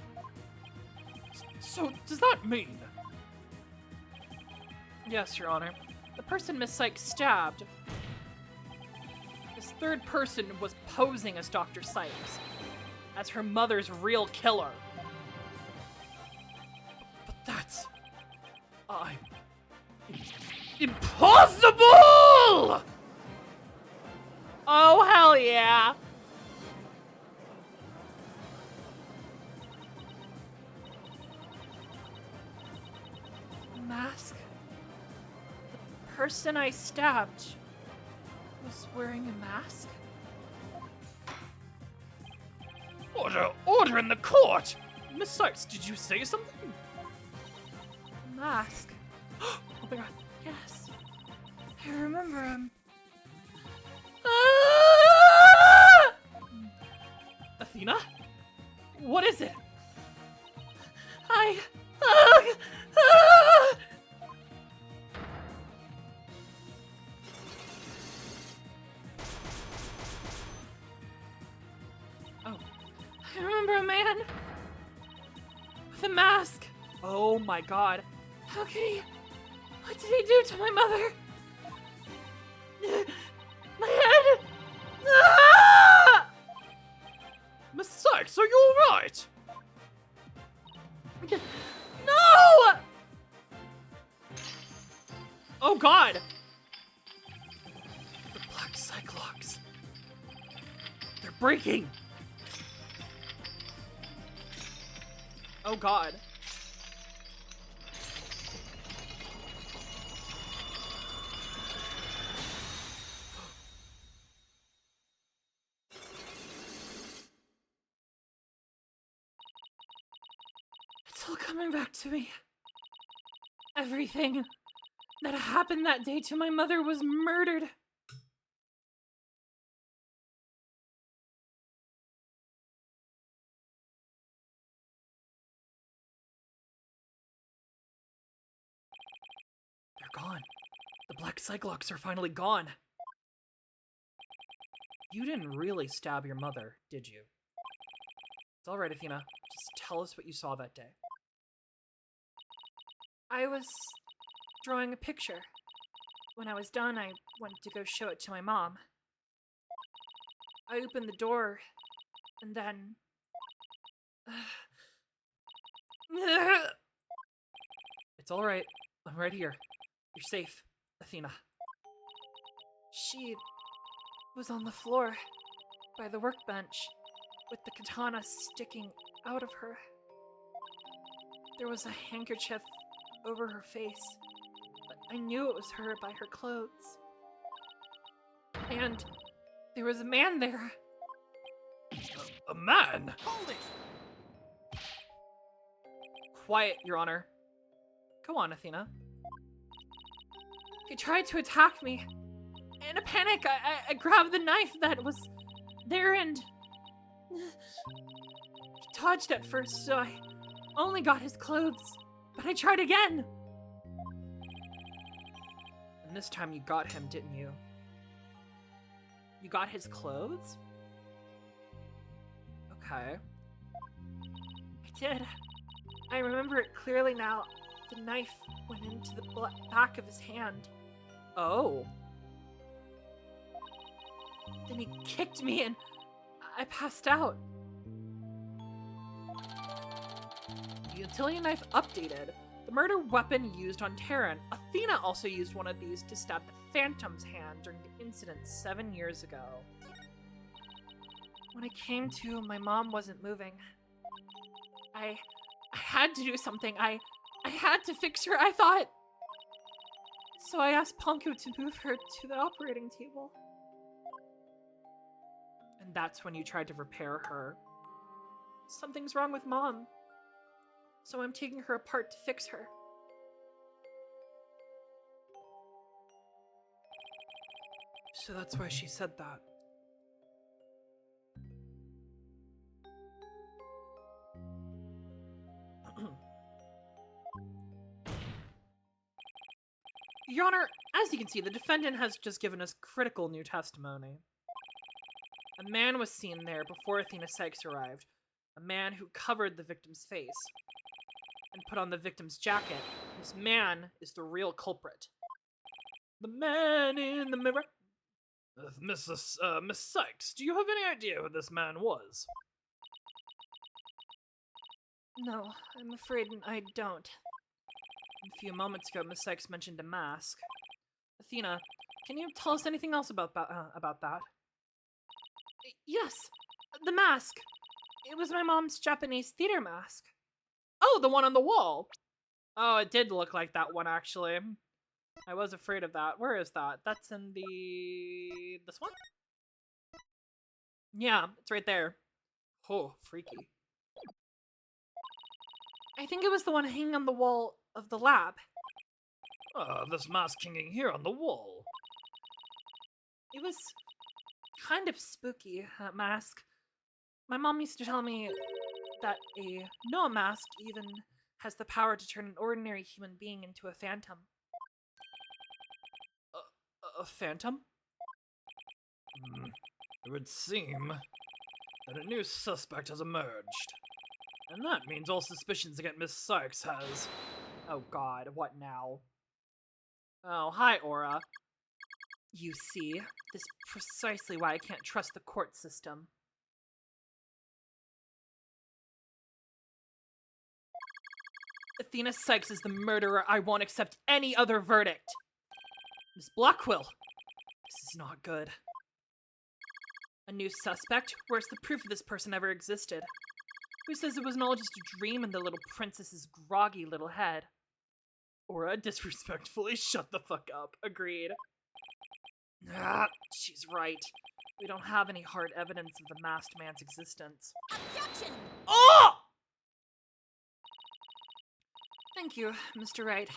So, does that mean? Yes, Your Honor. The person Miss Sykes stabbed, this third person was posing as Dr. Sykes, as her mother's real killer. But that's... Impossible! Oh, hell yeah. The mask? The person I stabbed was wearing a mask? Order in the court! Miss Sykes, did you say something? Mask? Oh my god, yes. I remember him. Athena? What is it? Oh, I remember a man with a mask. Oh my god. How could he? What did he do to my mother? My head! Ah! Miss Sykes, are you alright? No! Oh god. The Black Cyclops. They're breaking! Oh god. It's all coming back to me. Everything that happened that day to my mother was murdered. They're gone. The Black Cyclops are finally gone. You didn't really stab your mother, did you? It's alright, Athena. Just tell us what you saw that day. I was drawing a picture. When I was done, I went to go show it to my mom. I opened the door, and then... It's alright. I'm right here. You're safe, Athena. She was on the floor by the workbench with the katana sticking out of her. There was a handkerchief over her face, but I knew it was her by her clothes. And there was a man there. A man? Hold it! Quiet, Your Honor. Go on, Athena. He tried to attack me. In a panic, I grabbed the knife that was there and... He dodged at first, so I only got his clothes. But I tried again. And this time you got him, didn't you? You got his clothes? Okay. I did. I remember it clearly now. The knife went into the back of his hand. Oh. Then he kicked me and I passed out. The utility knife updated. The murder weapon used on Terran. Athena also used one of these to stab the Phantom's hand during the incident 7 years ago. When I came to, my mom wasn't moving. I had to do something. I had to fix her, I thought. So I asked Ponko to move her to the operating table. And that's when you tried to repair her. Something's wrong with Mom. So I'm taking her apart to fix her. So that's why she said that. Your Honor, as you can see, the defendant has just given us critical new testimony. A man was seen there before Athena Sykes arrived. A man who covered the victim's face and put on the victim's jacket. This man is the real culprit. The man in the mirror. Miss Sykes, do you have any idea who this man was? No, I'm afraid I don't. A few moments ago, Miss Sykes mentioned a mask. Athena, can you tell us anything else about that? Yes, the mask. It was my mom's Japanese theater mask. Oh, the one on the wall! Oh, it did look like that one, actually. I was afraid of that. Where is that? That's in the... this one? Yeah, it's right there. Oh, freaky. I think it was the one hanging on the wall of the lab. This mask hanging here on the wall. It was kind of spooky, that mask. My mom used to tell me that a Noah mask even has the power to turn an ordinary human being into a phantom. A phantom? It would seem that a new suspect has emerged. And that means all suspicions against Miss Sykes has... Oh god, what now? Oh, hi, Aura. You see, this is precisely why I can't trust the court system. Athena Sykes is the murderer. I won't accept any other verdict. Miss Blackwell, this is not good. A new suspect? Where's the proof of this person ever existed? Who says it wasn't all just a dream in the little princess's groggy little head? Aura, disrespectfully, shut the fuck up. Agreed. Ah, she's right. We don't have any hard evidence of the masked man's existence. Objection! Oh! Thank you, Mr. Wright.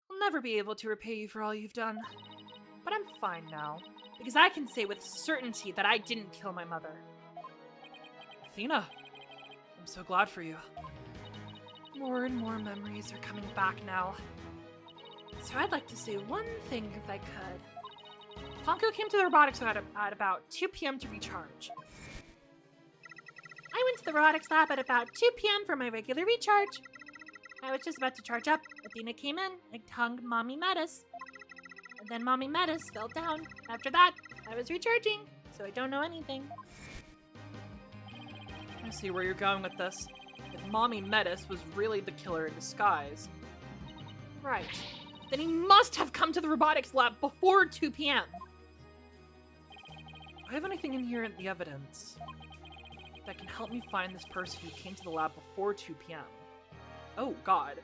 I'll never be able to repay you for all you've done. But I'm fine now, because I can say with certainty that I didn't kill my mother. Athena, I'm so glad for you. More and more memories are coming back now. So I'd like to say one thing if I could. Ponko came to the robotics lab at about 2 p.m. to recharge. I went to the robotics lab at about 2 p.m. for my regular recharge. I was just about to charge up. Athena came in and tongued Mommy Metis. And then Mommy Metis fell down. After that, I was recharging, so I don't know anything. I see where you're going with this. If Mommy Metis was really the killer in disguise. Right. Then he must have come to the robotics lab before 2 p.m. Do I have anything in here in the evidence that can help me find this person who came to the lab before 2 p.m.? Oh, God.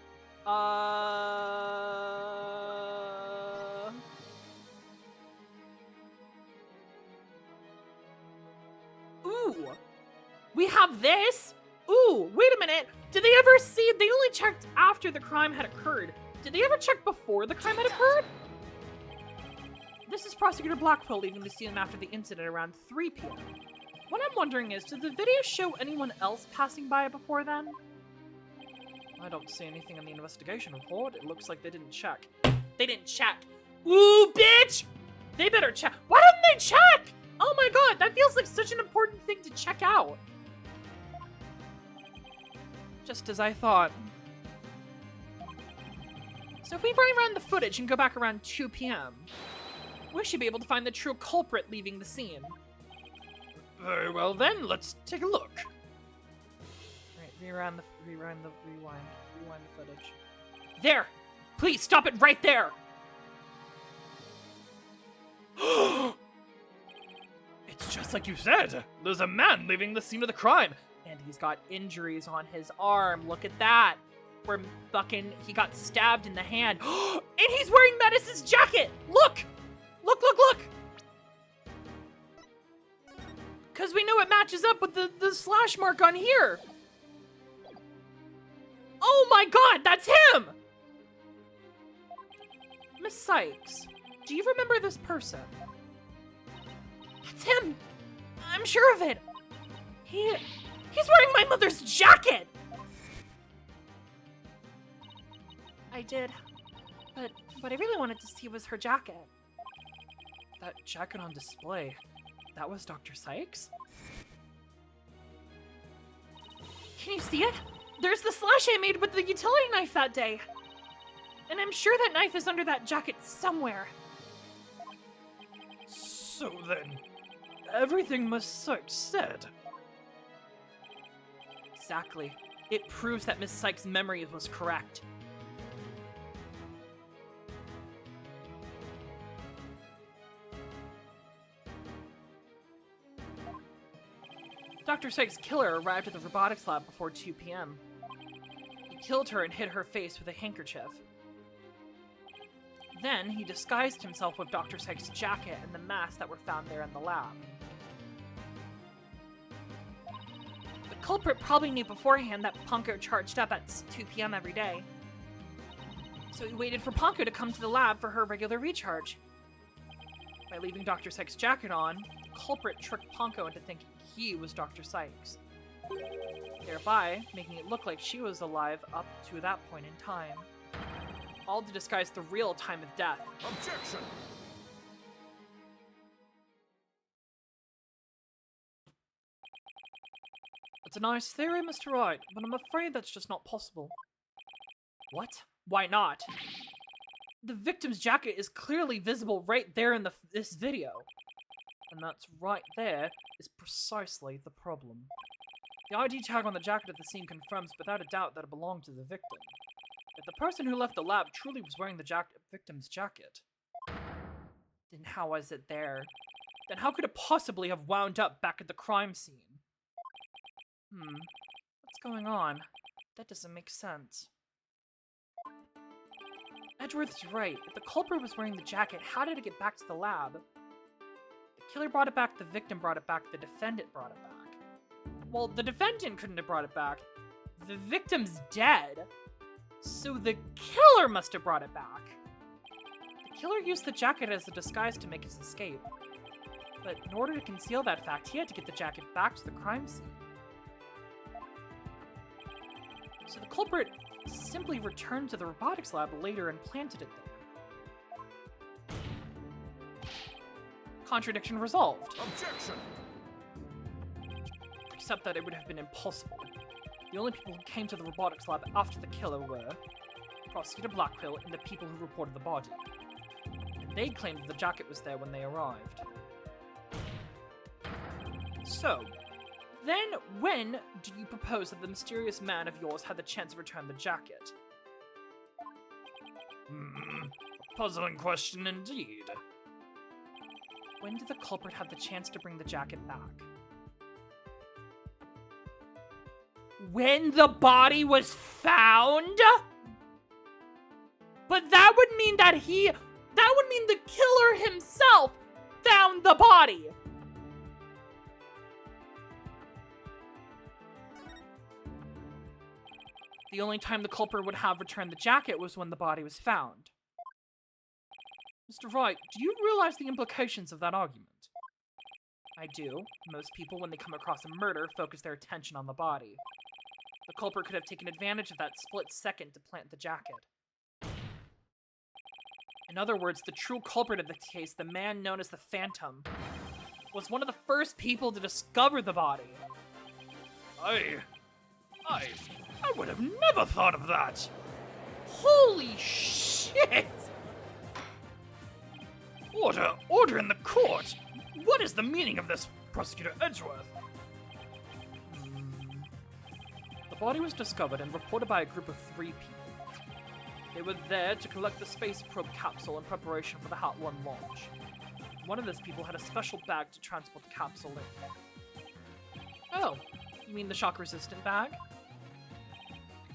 Ooh! We have this? Ooh, wait a minute! Did they ever see? They only checked after the crime had occurred. Did they ever check before the crime had occurred? This is Prosecutor Blackwell leaving the scene after the incident around 3 p.m. What I'm wondering is, did the video show anyone else passing by before then? I don't see anything in the investigation report. It looks like they didn't check. They didn't check. Ooh, bitch! They better check. Why didn't they check? Oh my god, that feels like such an important thing to check out. Just as I thought. So if we rerun the footage and go back around 2 p.m., we should be able to find the true culprit leaving the scene. Very well then, let's take a look. Rewind the footage. There! Please stop it right there! It's just like you said. There's a man leaving the scene of the crime. And he's got injuries on his arm. Look at that. Where fucking he got stabbed in the hand. And he's wearing Metis's jacket. Look. Look, look, look. Because we know it matches up with the slash mark on here. Oh my god, that's him! Miss Sykes, do you remember this person? That's him! I'm sure of it! He's wearing my mother's jacket! I did, but what I really wanted to see was her jacket. That jacket on display, that was Dr. Sykes? Can you see it? There's the slash I made with the utility knife that day. And I'm sure that knife is under that jacket somewhere. So then, everything Miss Sykes said. Exactly. It proves that Miss Sykes' memory was correct. Dr. Sykes' killer arrived at the robotics lab before 2 p.m. He killed her and hit her face with a handkerchief. Then, he disguised himself with Dr. Sykes' jacket and the mask that were found there in the lab. The culprit probably knew beforehand that Ponko charged up at 2 p.m. every day. So he waited for Ponko to come to the lab for her regular recharge. By leaving Dr. Sykes' jacket on, the culprit tricked Ponko into thinking he was Dr. Sykes, thereby making it look like she was alive up to that point in time. All to disguise the real time of death. Objection! It's a nice theory, Mr. Wright, but I'm afraid that's just not possible. What? Why not? The victim's jacket is clearly visible right there in this video. And that's right there is precisely the problem. The ID tag on the jacket at the scene confirms without a doubt that it belonged to the victim. If the person who left the lab truly was wearing the victim's jacket, then how was it there? Then how could it possibly have wound up back at the crime scene? What's going on? That doesn't make sense. Edgeworth's right. If the culprit was wearing the jacket, how did it get back to the lab? The killer brought it back, the victim brought it back, the defendant brought it back. Well, the defendant couldn't have brought it back. The victim's dead. So the killer must have brought it back. The killer used the jacket as a disguise to make his escape. But in order to conceal that fact, he had to get the jacket back to the crime scene. So the culprit simply returned to the robotics lab later and planted it there. Contradiction resolved. Objection! Except that it would have been impossible. The only people who came to the robotics lab after the killer were Prosecutor Blackwell and the people who reported the body. And they claimed that the jacket was there when they arrived. So, then when do you propose that the mysterious man of yours had the chance to return the jacket? A puzzling question indeed. When did the culprit have the chance to bring the jacket back? When the body was found? But that would mean that the killer himself found the body. The only time the culprit would have returned the jacket was when the body was found. Mr. Wright, do you realize the implications of that argument? I do. Most people, when they come across a murder, focus their attention on the body. The culprit could have taken advantage of that split second to plant the jacket. In other words, the true culprit of the case, the man known as the Phantom, was one of the first people to discover the body. I would have never thought of that. Holy shit! Order in the court. What is the meaning of this, Prosecutor Edgeworth? The body was discovered and reported by a group of 3 people. They were there to collect the space probe capsule in preparation for the Hot 1 launch. one of those people had a special bag to transport the capsule in. Oh, you mean the shock-resistant bag?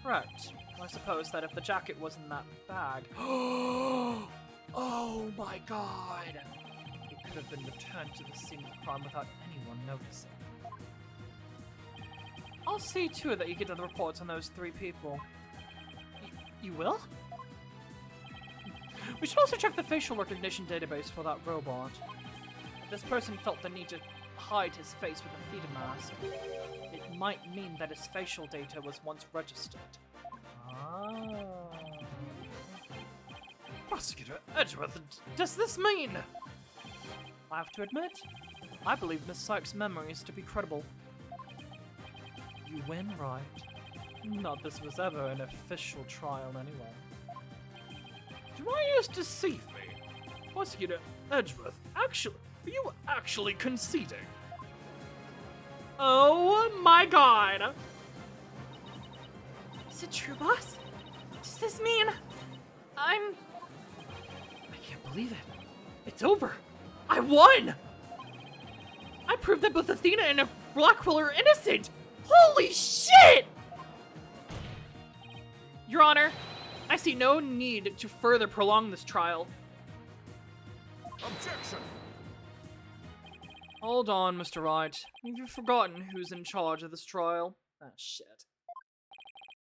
Correct. I suppose that if the jacket was in that bag... Oh my god! It could have been returned to the scene of the crime without anyone noticing. I'll see to it that you get the reports on those 3 people. You will? We should also check the facial recognition database for that robot. If this person felt the need to hide his face with a theater mask, it might mean that his facial data was once registered. Ah. Prosecutor Edgeworth, does this mean? I have to admit, I believe Miss Sykes' memories to be credible. You win, right? Not this was ever an official trial anyway. Do my ears deceive me? Prosecutor Edgeworth, are you actually conceding? Oh my god! Is it true, boss? Does this mean I can't believe it. It's over. I won! I proved that both Athena and Blackwell are innocent! Holy shit! Your Honor, I see no need to further prolong this trial. Objection! Hold on, Mr. Wright. You've forgotten who's in charge of this trial. Ah, shit.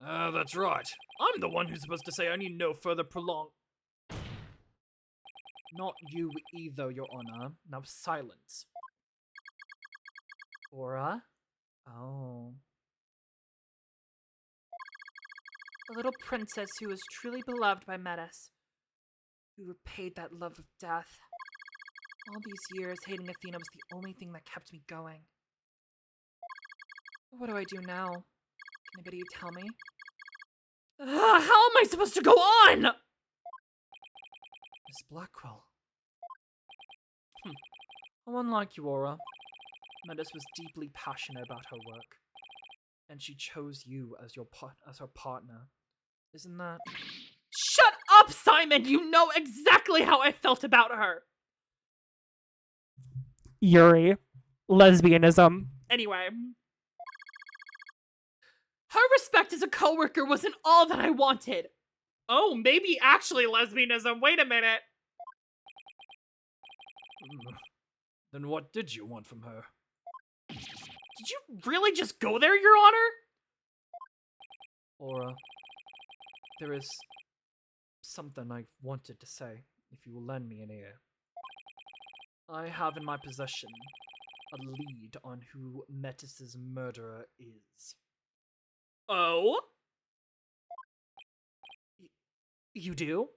That's right. I'm the one who's supposed to say I need no further prolong. Not you either, Your Honor. Now silence. Aura? Oh. the little princess who was truly beloved by Metis, who repaid that love with death? All these years, hating Athena was the only thing that kept me going. What do I do now? Can anybody tell me? How am I supposed to go on? Miss Blackwell. How unlike you, Aura. Metis was deeply passionate about her work, and she chose you as her partner. Isn't that? Shut up, Simon! You know exactly how I felt about her! Yuri. Lesbianism. Anyway. Her respect as a coworker wasn't all that I wanted. Oh, maybe actually lesbianism. Wait a minute. Then what did you want from her? Did you really just go there, Your Honor? Aura, there is something I wanted to say, if you will lend me an ear. I have in my possession a lead on who Metis' murderer is. Oh? You do?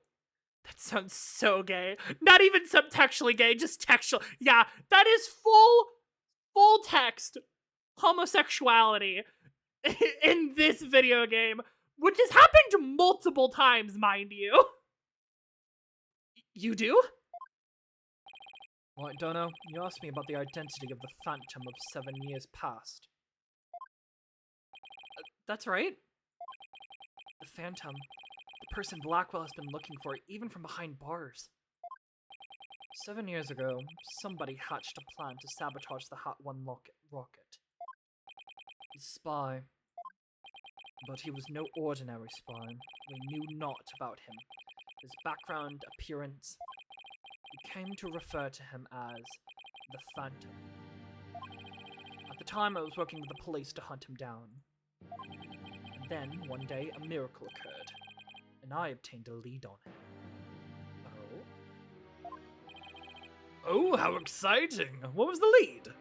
That sounds so gay. Not even subtextually gay, just textual. Yeah, that is full text homosexuality in this video game, which has happened multiple times, mind you. You do? Right, Dono, you asked me about the identity of the Phantom of 7 years past. That's right. The Phantom, the person Blackwell has been looking for, even from behind bars. 7 years ago, somebody hatched a plan to sabotage the Hat 1 rocket. He's a spy. But he was no ordinary spy. We knew naught about him. His background, appearance. We came to refer to him as the Phantom. At the time, I was working with the police to hunt him down. And then, one day, a miracle occurred, and I obtained a lead on him. Oh, how exciting! What was the lead?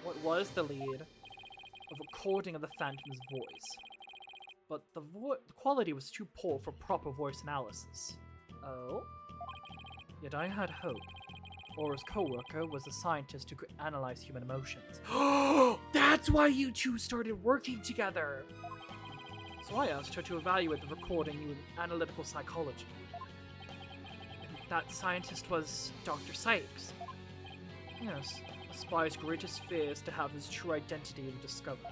What was the lead? A recording of the Phantom's voice. But the quality was too poor for proper voice analysis. Oh? Yet I had hope. Aura's co-worker was a scientist who could analyze human emotions. That's why you two started working together! So I asked her to evaluate the recording using analytical psychology. That scientist was Dr. Sykes. Yes, a spy's greatest fear is to have his true identity discovered.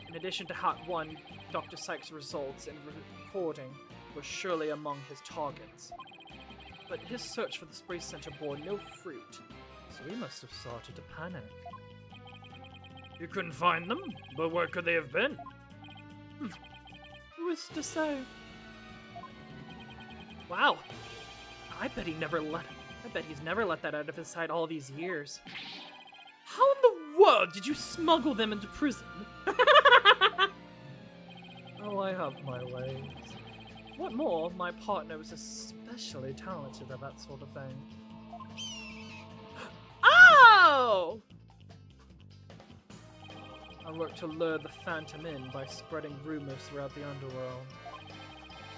In addition to Hat 1, Dr. Sykes' results in recording were surely among his targets. But his search for the Space Center bore no fruit, so he must have started to panic. You couldn't find them? But where could they have been? Who is to say? Wow. I bet he's never let that out of his sight all these years. How in the world did you smuggle them into prison? Oh, I have my ways. What more, my partner was especially talented at that sort of thing. Oh! I worked to lure the Phantom in by spreading rumors throughout the underworld.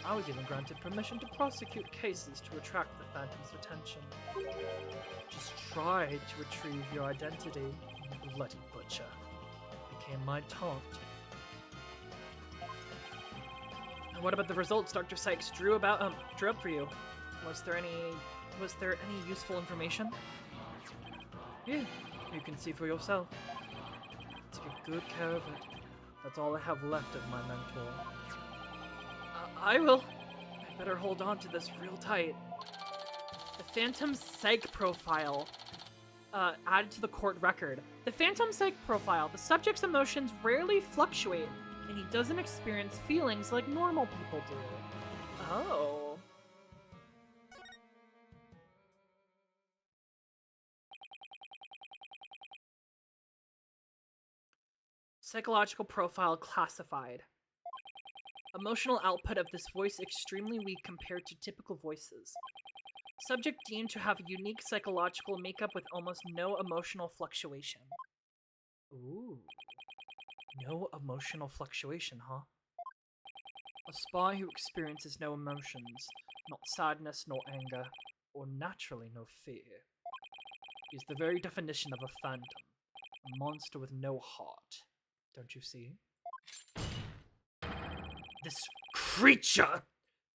I was even granted permission to prosecute cases to attract the Phantom's attention. Just tried to retrieve your identity, you bloody butcher. Became my taunt. And what about the results Dr. Sykes drew up for you? Was there any useful information? Yeah, you can see for yourself. Take good care of it. That's all I have left of my mentor. I will. I better hold on to this real tight. The Phantom Psych profile. Added to the court record. The Phantom Psych profile. The subject's emotions rarely fluctuate, and he doesn't experience feelings like normal people do. Oh. Psychological profile classified. Emotional output of this voice extremely weak compared to typical voices. Subject deemed to have a unique psychological makeup with almost no emotional fluctuation. Ooh. No emotional fluctuation, huh? A spy who experiences no emotions, not sadness nor anger, or naturally no fear. He's the very definition of a phantom, a monster with no heart. Don't you see? This creature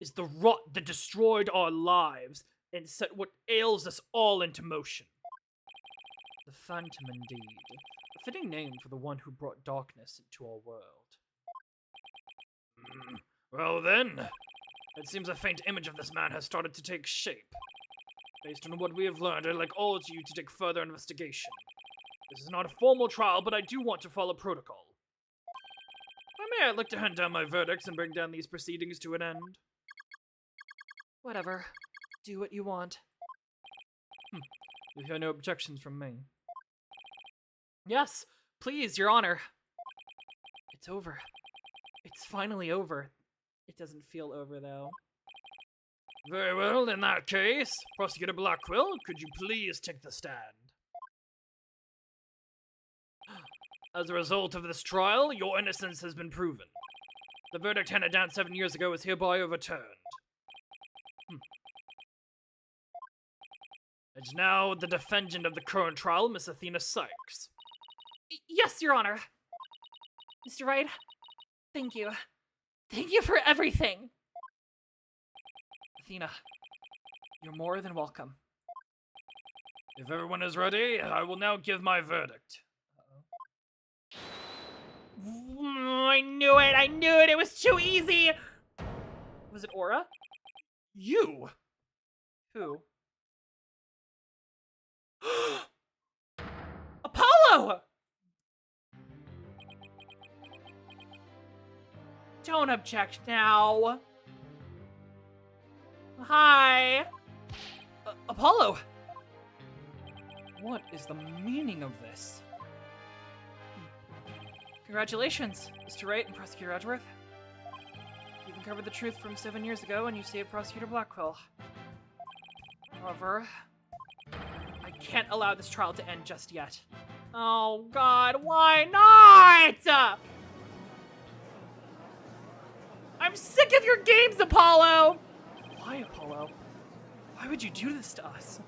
is the rot that destroyed our lives and set what ails us all into motion. The Phantom, indeed. A fitting name for the one who brought darkness into our world. Well then, it seems a faint image of this man has started to take shape. Based on what we have learned, I'd like all of you to take further investigation. This is not a formal trial, but I do want to follow protocol. If I may, I'd like to hand down my verdicts and bring down these proceedings to an end. Whatever. Do what you want. You hear no objections from me? Yes, please, Your Honor. It's over. It's finally over. It doesn't feel over, though. Very well, in that case, Prosecutor Blackquill, could you please take the stand? As a result of this trial, your innocence has been proven. The verdict handed down 7 years ago is hereby overturned. It's now the defendant of the current trial, Miss Athena Sykes. Yes, Your Honor. Mr. Wright, thank you. Thank you for everything. Athena, you're more than welcome. If everyone is ready, I will now give my verdict. I knew it! I knew it! It was too easy! Was it Aura? You! Who? Apollo! Don't object now. Hi. Apollo! What is the meaning of this? Congratulations, Mr. Wright and Prosecutor Edgeworth. You've uncovered the truth from 7 years ago and you saved Prosecutor Blackquill. However, I can't allow this trial to end just yet. Oh god, why not? I'm sick of your games, Apollo! Why, Apollo? Why would you do this to us?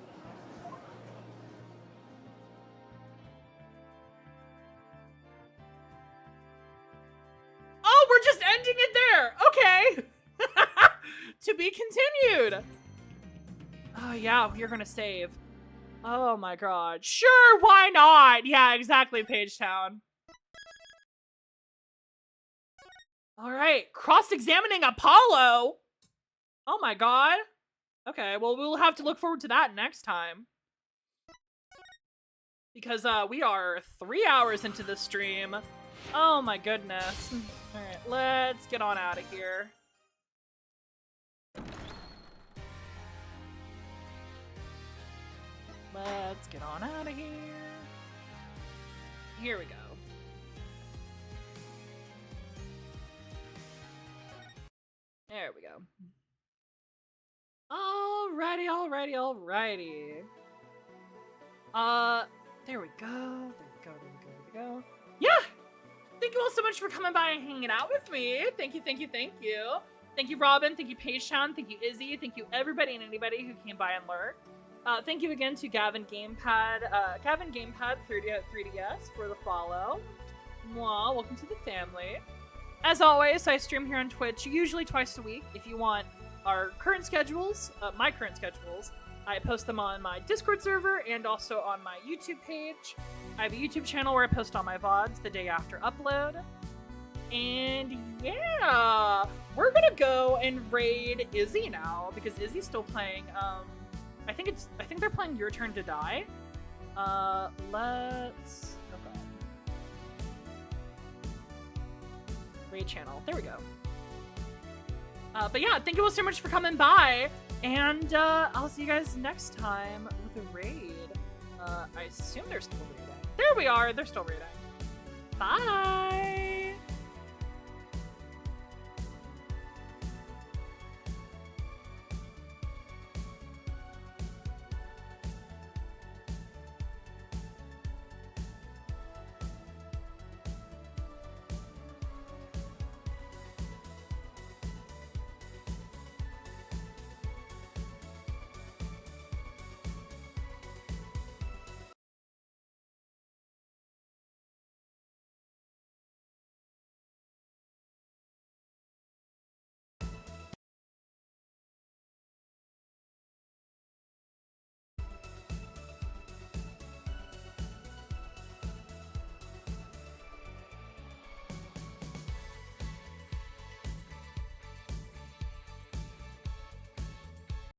Oh, we're just ending it there! Okay! To be continued! Oh yeah, you're gonna save. Oh my god. Sure, why not? Yeah, exactly, Pagetown. Alright, cross-examining Apollo! Oh my god. Okay, well, we'll have to look forward to that next time. Because we are 3 hours into the stream. Oh my goodness. Alright, let's get on out of here. Let's get on out of here. Here we go. There we go. Alrighty. There we go. Yeah! Thank you all so much for coming by and hanging out with me. Thank you. Thank you, Robin. Thank you, Paige-chan. Thank you, Izzy. Thank you, everybody and anybody who came by and lurked. Thank you again to Gavin Gamepad 3DS for the follow. Mwah, welcome to the family. As always, I stream here on Twitch usually twice a week. If you want our current schedules, my current schedules, I post them on my Discord server and also on my YouTube page. I have a YouTube channel where I post all my VODs the day after upload. And yeah, we're gonna go and raid Izzy now because Izzy's still playing. I think they're playing Your Turn to Die. Let's. Oh god. Raid channel. There we go. But yeah, thank you all so much for coming by, and I'll see you guys next time with a raid. I assume they're still raiding. There we are. They're still raiding. Bye.